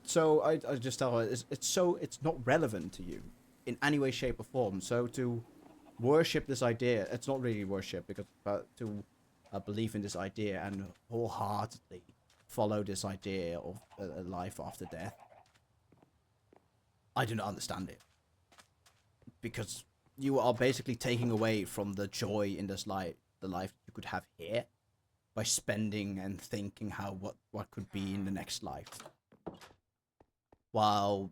So I just tell her it's not relevant to you in any way, shape, or form. So to worship this idea, it's not really worship, because to believe in this idea and wholeheartedly follow this idea of a life after death, I do not understand it. Because you are basically taking away from the joy in this life, the life you could have here, by spending and thinking what could be in the next life. While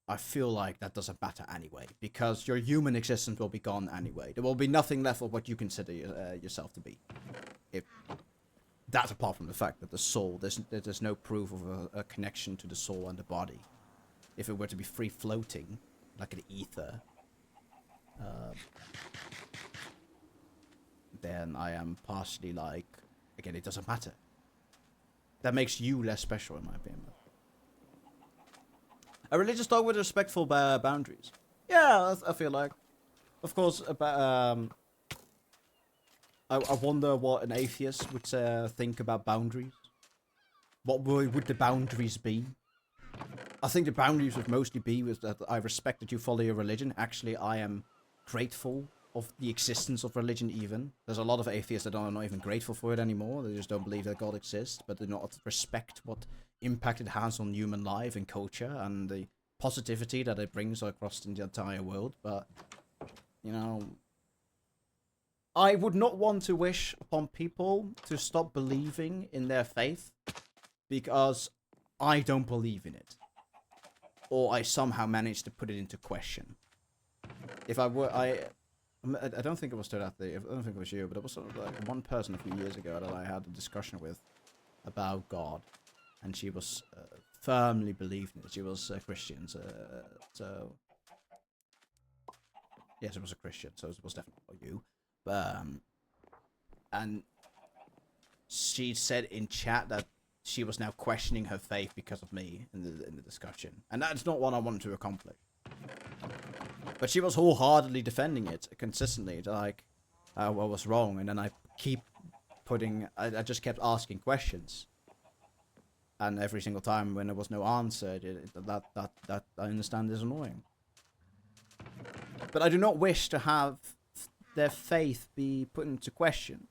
I feel like that doesn't matter anyway, because your human existence will be gone anyway. There will be nothing left of what you consider yourself to be. If that's apart from the fact that the soul, there's no proof of a connection to the soul and the body. If it were to be free floating, like an ether, then I am partially like, again, it doesn't matter. That makes you less special, in my opinion. A religious dog with respectful boundaries. Yeah, I feel like. Of course, about I wonder what an atheist would think about boundaries. What would the boundaries be? I think the boundaries would mostly be with that I respect that you follow your religion. Actually, I am grateful of the existence of religion even. There's a lot of atheists that are not even grateful for it anymore. They just don't believe that God exists, but they not respect what impact it has on human life and culture and the positivity that it brings across the entire world. But, you know, I would not want to wish upon people to stop believing in their faith because I don't believe in it. Or I somehow managed to put it into question. If I were, I don't think it was I don't think it was you, but it was sort of like one person a few years ago that I had a discussion with about God, and she was firmly believed in it. She was a Christian, so yes, it was a Christian, so it was definitely not you. And she said in chat that she was now questioning her faith because of me in the discussion, and that's not what I wanted to accomplish. But she was wholeheartedly defending it consistently, like I was wrong, and then I I just kept asking questions, and every single time when there was no answer, that I understand is annoying. But I do not wish to have their faith be put into question.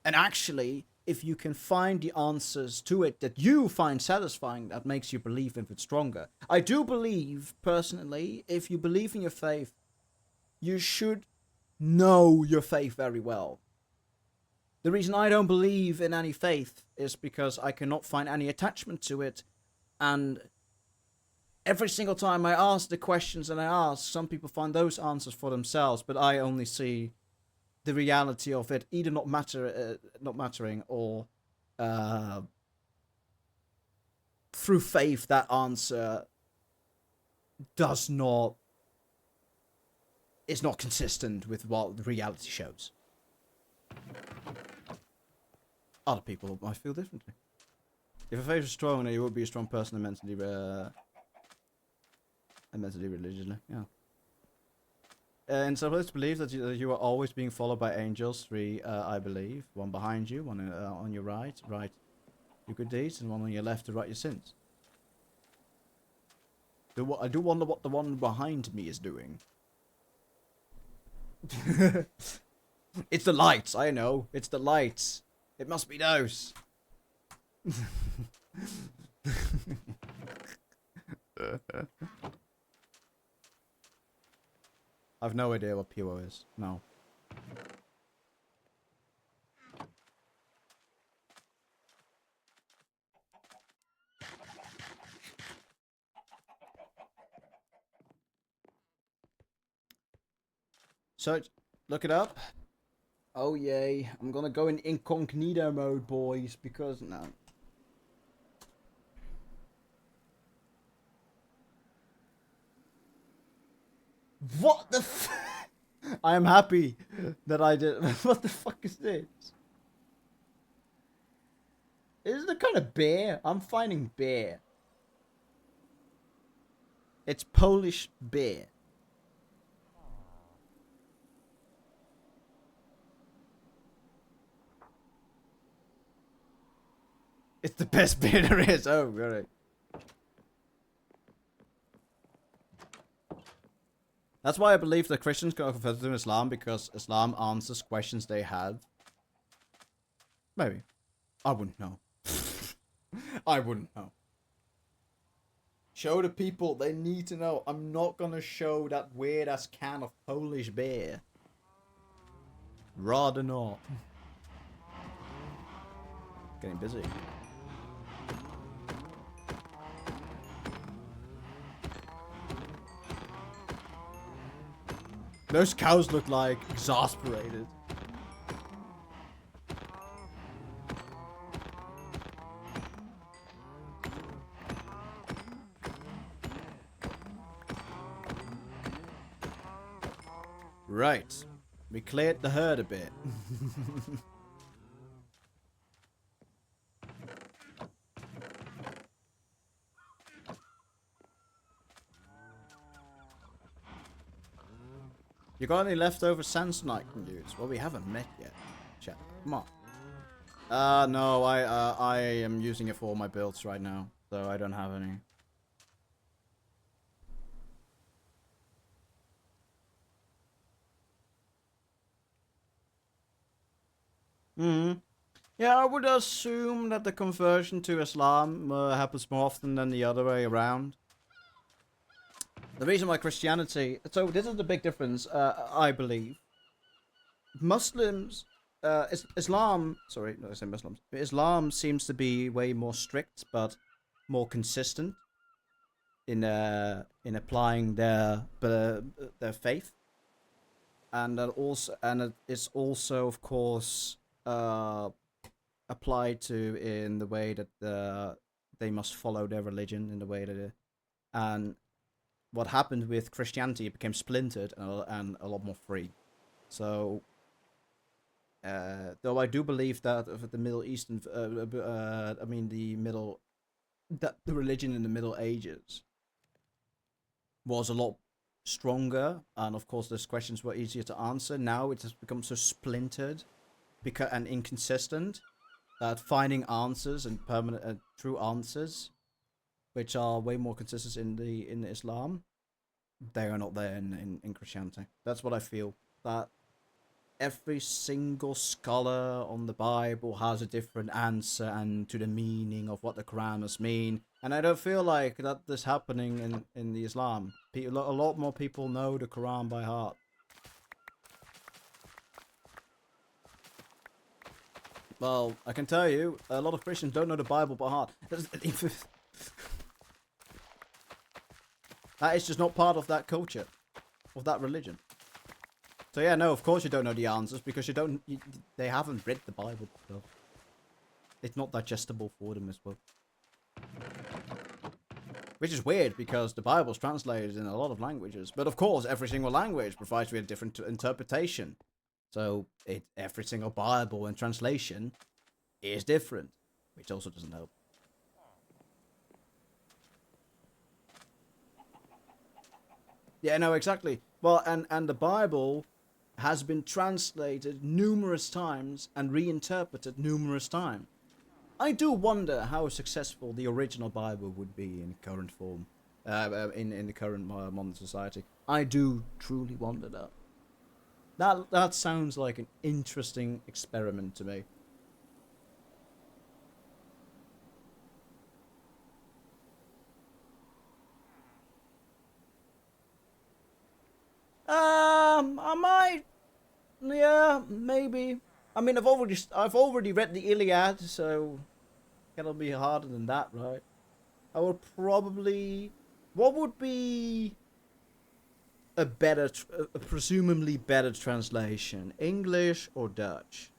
And actually, if you can find the answers to it that you find satisfying, that makes you believe in it stronger. I do believe, personally, if you believe in your faith, you should know your faith very well. The reason I don't believe in any faith is because I cannot find any attachment to it, and every single time I ask the questions that I ask, some people find those answers for themselves, but I only see the reality of it either not mattering, or through faith that answer is not consistent with what the reality shows. Other people might feel differently. If a faith is strong, then you would be a strong person and mentally religiously. Yeah. And so let's believe that you are always being followed by angels. 3, I believe. 1 behind you, 1 on your right your good deeds, and 1 on your left to right your sins. I do wonder what the one behind me is doing. It's the lights, I know. It's the lights. It must be those. I've no idea what PO is. No. So, look it up. Oh yay. I'm gonna go in incognito mode, boys, because no. What the f- I am happy that I did. What the fuck is this? Is it a kind of beer? I'm finding beer. It's Polish beer. It's the best beer there is. Oh, right. That's why I believe that Christians can convert to Islam, because Islam answers questions they have Maybe. I wouldn't know. I wouldn't know. Show the people, they need to know. I'm not gonna show that weird ass can of Polish beer. Rather not. Getting busy. Those cows look like exasperated. Right. We cleared the herd a bit. You got any leftover Samsonite can use? Well, we haven't met yet. Chat. Come on. No, I am using it for all my builds right now, so I don't have any. Yeah, I would assume that the conversion to Islam happens more often than the other way around. The reason why Christianity... So this is the big difference, I believe. Muslims... Islam... Sorry, no, I say Muslims. Islam seems to be way more strict, but more consistent in applying their faith. And it's also, of course, applied to in the way that they must follow their religion in the way that and what happened with Christianity, it became splintered and a lot more free. So though I do believe that the Middle Eastern that the religion in the Middle Ages was a lot stronger, and of course those questions were easier to answer. Now it has become so splintered and inconsistent that finding answers and permanent true answers, which are way more consistent in Islam, they are not there in Christianity. That's what I feel. That every single scholar on the Bible has a different answer and to the meaning of what the Quran must mean. And I don't feel like that is happening in the Islam. A lot more people know the Quran by heart. Well, I can tell you, a lot of Christians don't know the Bible by heart. That is just not part of that culture, of that religion. So yeah, no, of course you don't know the answers because they haven't read the Bible. So it's not digestible for them as well. Which is weird because the Bible's translated in a lot of languages. But of course, every single language provides you a different interpretation. So every single Bible and translation is different, which also doesn't help. Yeah, no, exactly. Well, and the Bible has been translated numerous times and reinterpreted numerous times. I do wonder how successful the original Bible would be in current form, in the current modern society. I do truly wonder that. That sounds like an interesting experiment to me. I might. Yeah, maybe. I mean, I've already read the Iliad, so it'll be harder than that, right? I would probably. What would be a presumably better translation, English or Dutch?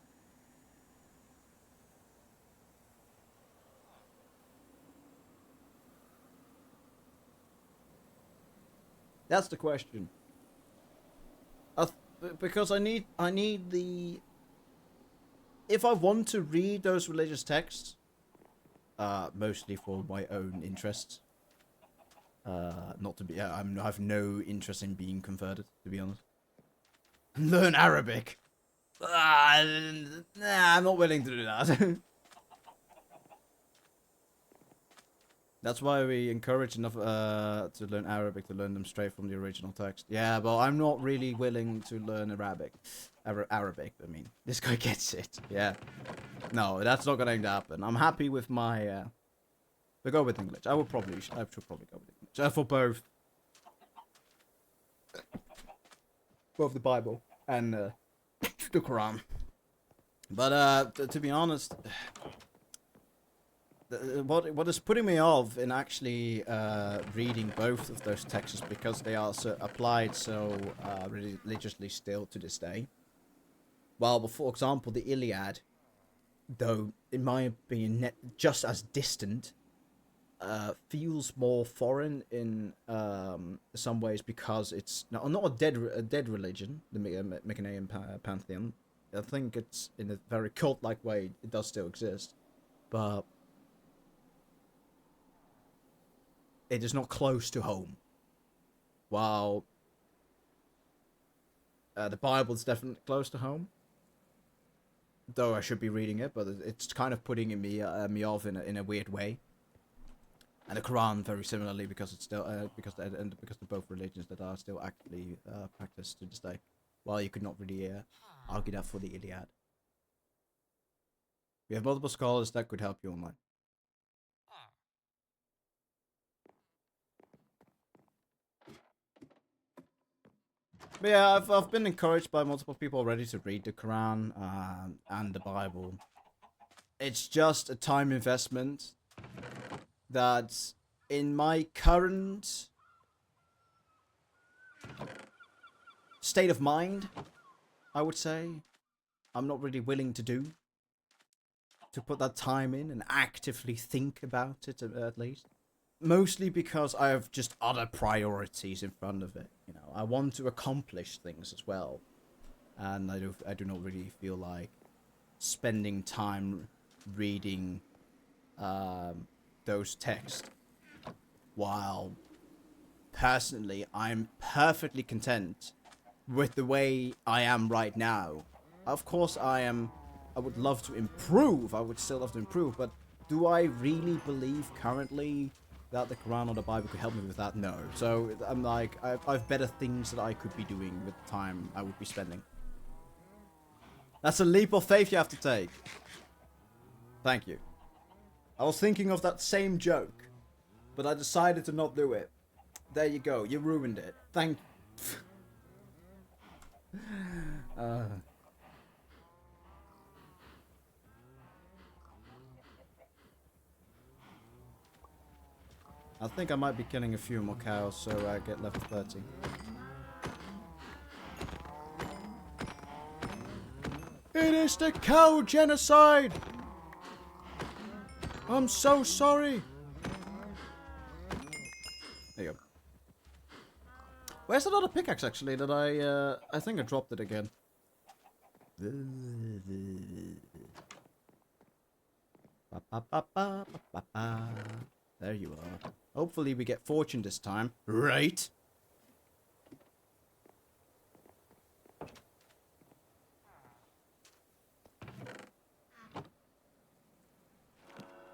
That's the question. Because I need the. If I want to read those religious texts, mostly for my own interests, not to be. I have no interest in being converted, to be honest. Learn Arabic. Nah, I'm not willing to do that. That's why we encourage enough to learn Arabic, to learn them straight from the original text. Yeah, well, I'm not really willing to learn Arabic. Arabic, I mean. This guy gets it. Yeah. No, that's not going to happen. I'm happy with my... we'll go with English. I should probably go with English. For both the Bible and the Quran. But to be honest, what is putting me off in actually reading both of those texts because they are so applied so religiously still to this day. Well, for example, the Iliad, though in my opinion just as distant, feels more foreign in some ways because it's not a dead religion, the Mycenaean pantheon. I think it's in a very cult-like way. It does still exist, but it is not close to home. While the Bible is definitely close to home, though I should be reading it, but it's kind of putting me off in a weird way. And the Quran very similarly because it's still because they're both religions that are still actively practiced to this day. Well, you could not really argue that for the Iliad. We have multiple scholars that could help you online. But yeah, I've been encouraged by multiple people already to read the Quran and the Bible. It's just a time investment that, in my current state of mind, I would say, I'm not really willing to do. To put that time in and actively think about it, at least. Mostly because I have just other priorities in front of it. You know, I want to accomplish things as well, and I do not really feel like spending time reading those texts. While personally, I'm perfectly content with the way I am right now. Of course, I would love to improve. I would still love to improve, but do I really believe currently that the Quran or the Bible could help me with that? No. So I'm like, I've better things that I could be doing with the time I would be spending. That's a leap of faith you have to take. Thank you. I was thinking of that same joke, but I decided to not do it. There you go. You ruined it. Thank you. I think I might be killing a few more cows, so I get level 30. It is the cow genocide! I'm so sorry! There you go. Where's another pickaxe, actually, that I think I dropped it again. There you are. Hopefully we get fortune this time. Right?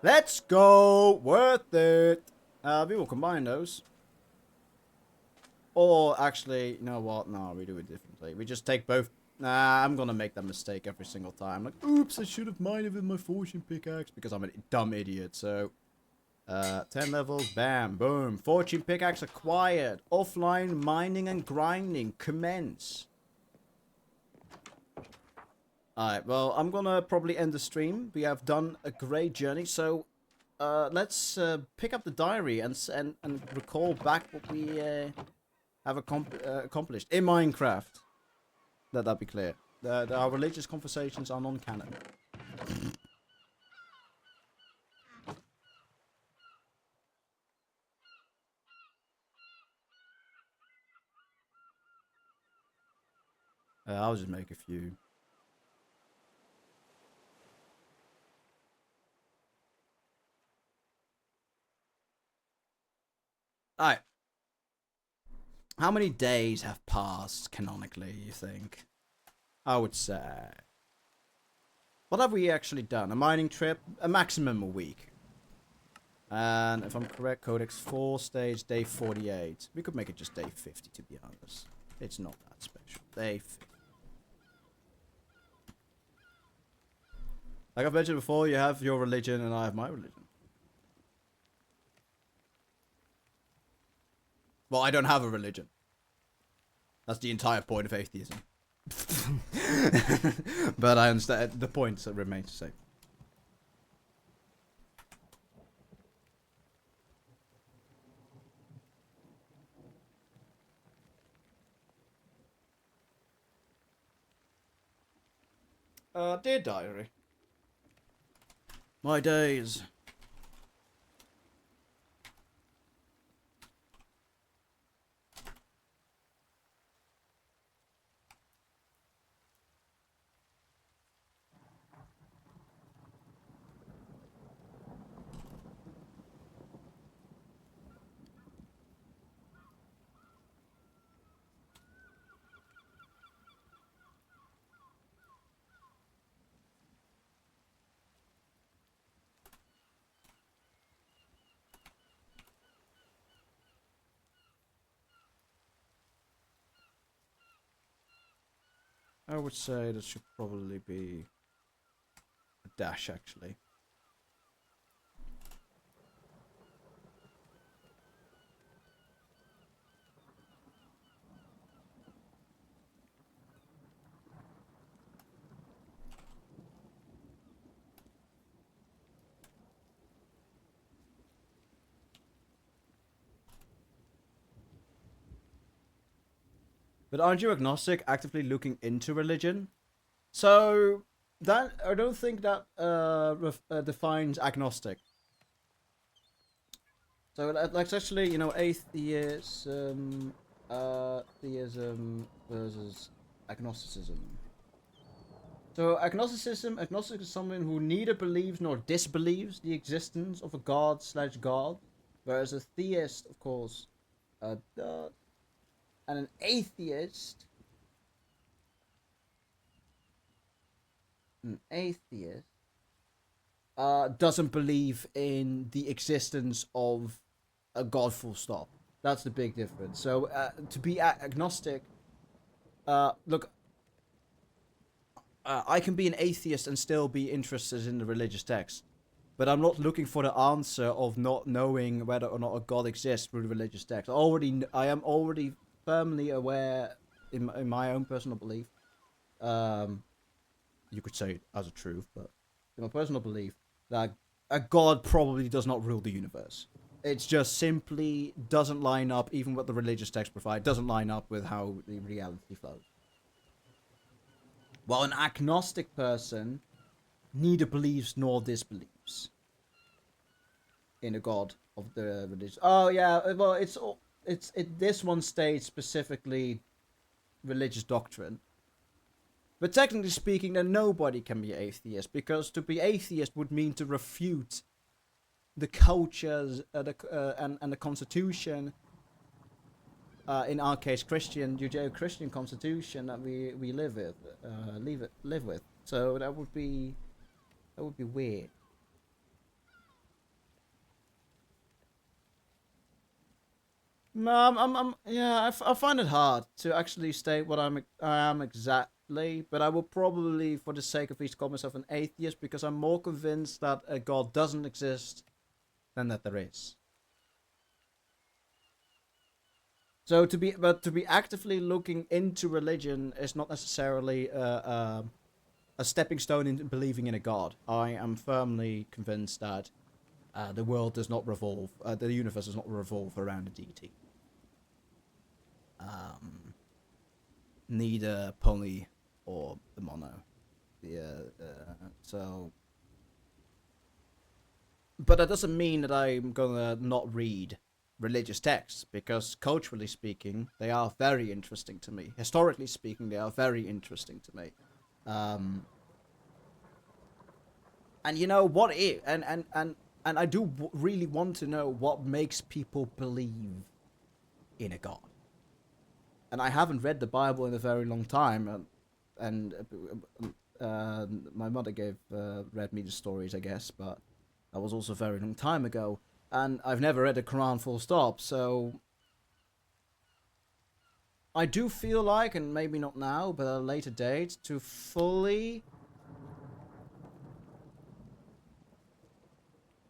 Let's go! Worth it! We will combine those. Or actually, you know what? No, we do it differently. We just take both. Nah, I'm gonna make that mistake every single time. Like, oops, I should have mined it with my fortune pickaxe because I'm a dumb idiot, so... 10 levels, bam, boom. Fortune pickaxe acquired. Offline mining and grinding. Commence. Alright, well, I'm gonna probably end the stream. We have done a great journey, so let's pick up the diary and recall back what we have accomplished in Minecraft. Let that be clear. Our religious conversations are non-canon. I'll just make a few. Alright. How many days have passed canonically, you think? I would say. What have we actually done? A mining trip? A maximum a week. And if I'm correct, Codex 4, stage day 48. We could make it just day 50, to be honest. It's not that special. Day 50. Like I've mentioned before, you have your religion and I have my religion. Well, I don't have a religion. That's the entire point of atheism. But I understand the point remains the same. Dear diary. My days. I would say that should probably be a dash, actually. But aren't you agnostic, actively looking into religion? So that I don't think that defines agnostic. So that's actually, you know, atheism, theism versus agnosticism. So agnostic is someone who neither believes nor disbelieves the existence of a god/god, whereas a theist, of course, does. And an atheist, doesn't believe in the existence of a god, full stop. That's the big difference. So to be agnostic, look, I can be an atheist and still be interested in the religious text, but I'm not looking for the answer of not knowing whether or not a god exists through the religious text. I am already firmly aware in my own personal belief. You could say it as a truth, but in my personal belief, that a god probably does not rule the universe. It's just simply doesn't line up, even what the religious text provide, doesn't line up with how the reality flows. While an agnostic person neither believes nor disbelieves in a god of the religion. Oh yeah, well this one states specifically religious doctrine. But technically speaking, then nobody can be atheist, because to be atheist would mean to refute the cultures and the constitution. In our case, Judeo-Christian constitution that we live with. So that would be weird. No, yeah, I find it hard to actually state what I am exactly, but I will probably, for the sake of each, call myself an atheist, because I'm more convinced that a god doesn't exist than that there is. So to be actively looking into religion is not necessarily a stepping stone into believing in a god. I am firmly convinced that the world does not revolve, the universe does not revolve around a deity. Neither poly or the mono. So, but that doesn't mean that I'm gonna not read religious texts, because culturally speaking, they are very interesting to me. Historically speaking, they are very interesting to me. And you know what it and I do really want to know what makes people believe in a god. And I haven't read the Bible in a very long time, and my mother read me the stories, I guess, but that was also a very long time ago, and I've never read the Quran full stop. So I do feel like, and maybe not now, but at a later date, to fully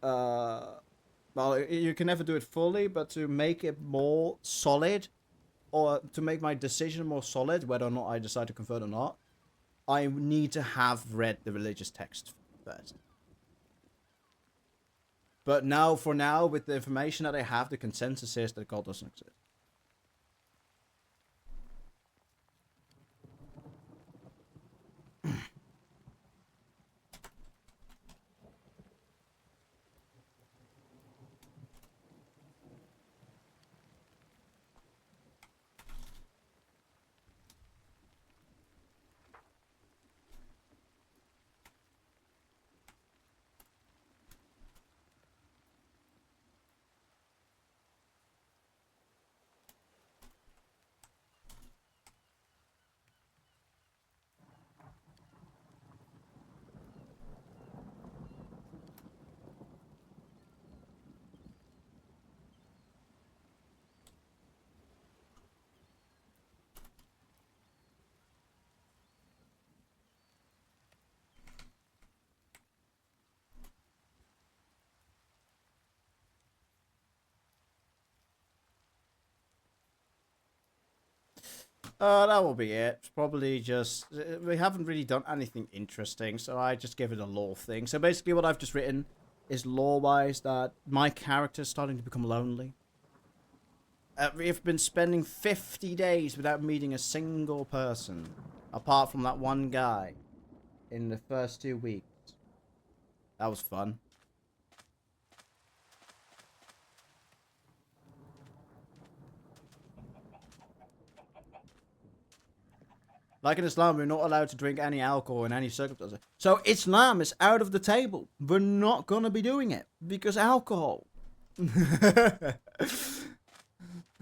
well, you can never do it fully, but to make it more solid, or to make my decision more solid, whether or not I decide to convert or not, I need to have read the religious text first. But now, for now, with the information that I have, the consensus is that God doesn't exist. That will be it. Probably just... We haven't really done anything interesting, so I just give it a lore thing. So basically what I've just written is lore-wise that my character's starting to become lonely. We've been spending 50 days without meeting a single person, apart from that one guy, in the first 2 weeks. That was fun. Like in Islam, we're not allowed to drink any alcohol in any circumstances. So Islam is out of the table. We're not going to be doing it because alcohol.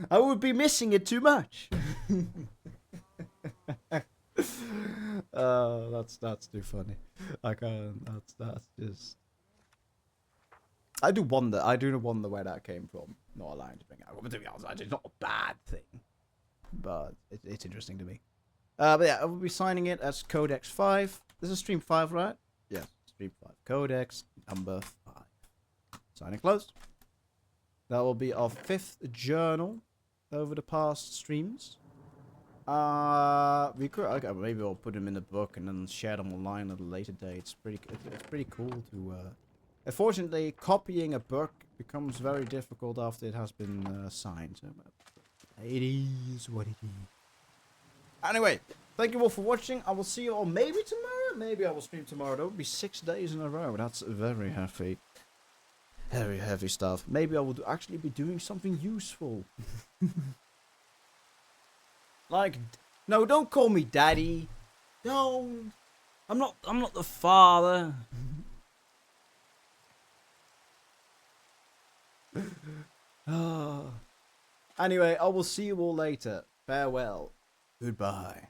I would be missing it too much. That's too funny. I can't. That's just. I do wonder where that came from. Not allowing to drink alcohol. But to be honest, it's not a bad thing. But it's interesting to me. But yeah, I will be signing it as Codex 5. This is stream 5, right? Yeah, stream 5. Codex number 5. Signing closed. That will be our 5th journal over the past streams. We could, okay, maybe I'll put them in the book and then share them online at a later date. It's pretty cool to. Unfortunately, copying a book becomes very difficult after it has been signed. So, it is what it is. Anyway, thank you all for watching. I will see you all maybe tomorrow. Maybe I will stream tomorrow. That would be 6 days in a row. That's very heavy. Very heavy stuff. Maybe I will actually be doing something useful. Like, no, don't call me daddy. Don't. I'm not the father. Anyway, I will see you all later. Farewell. Goodbye.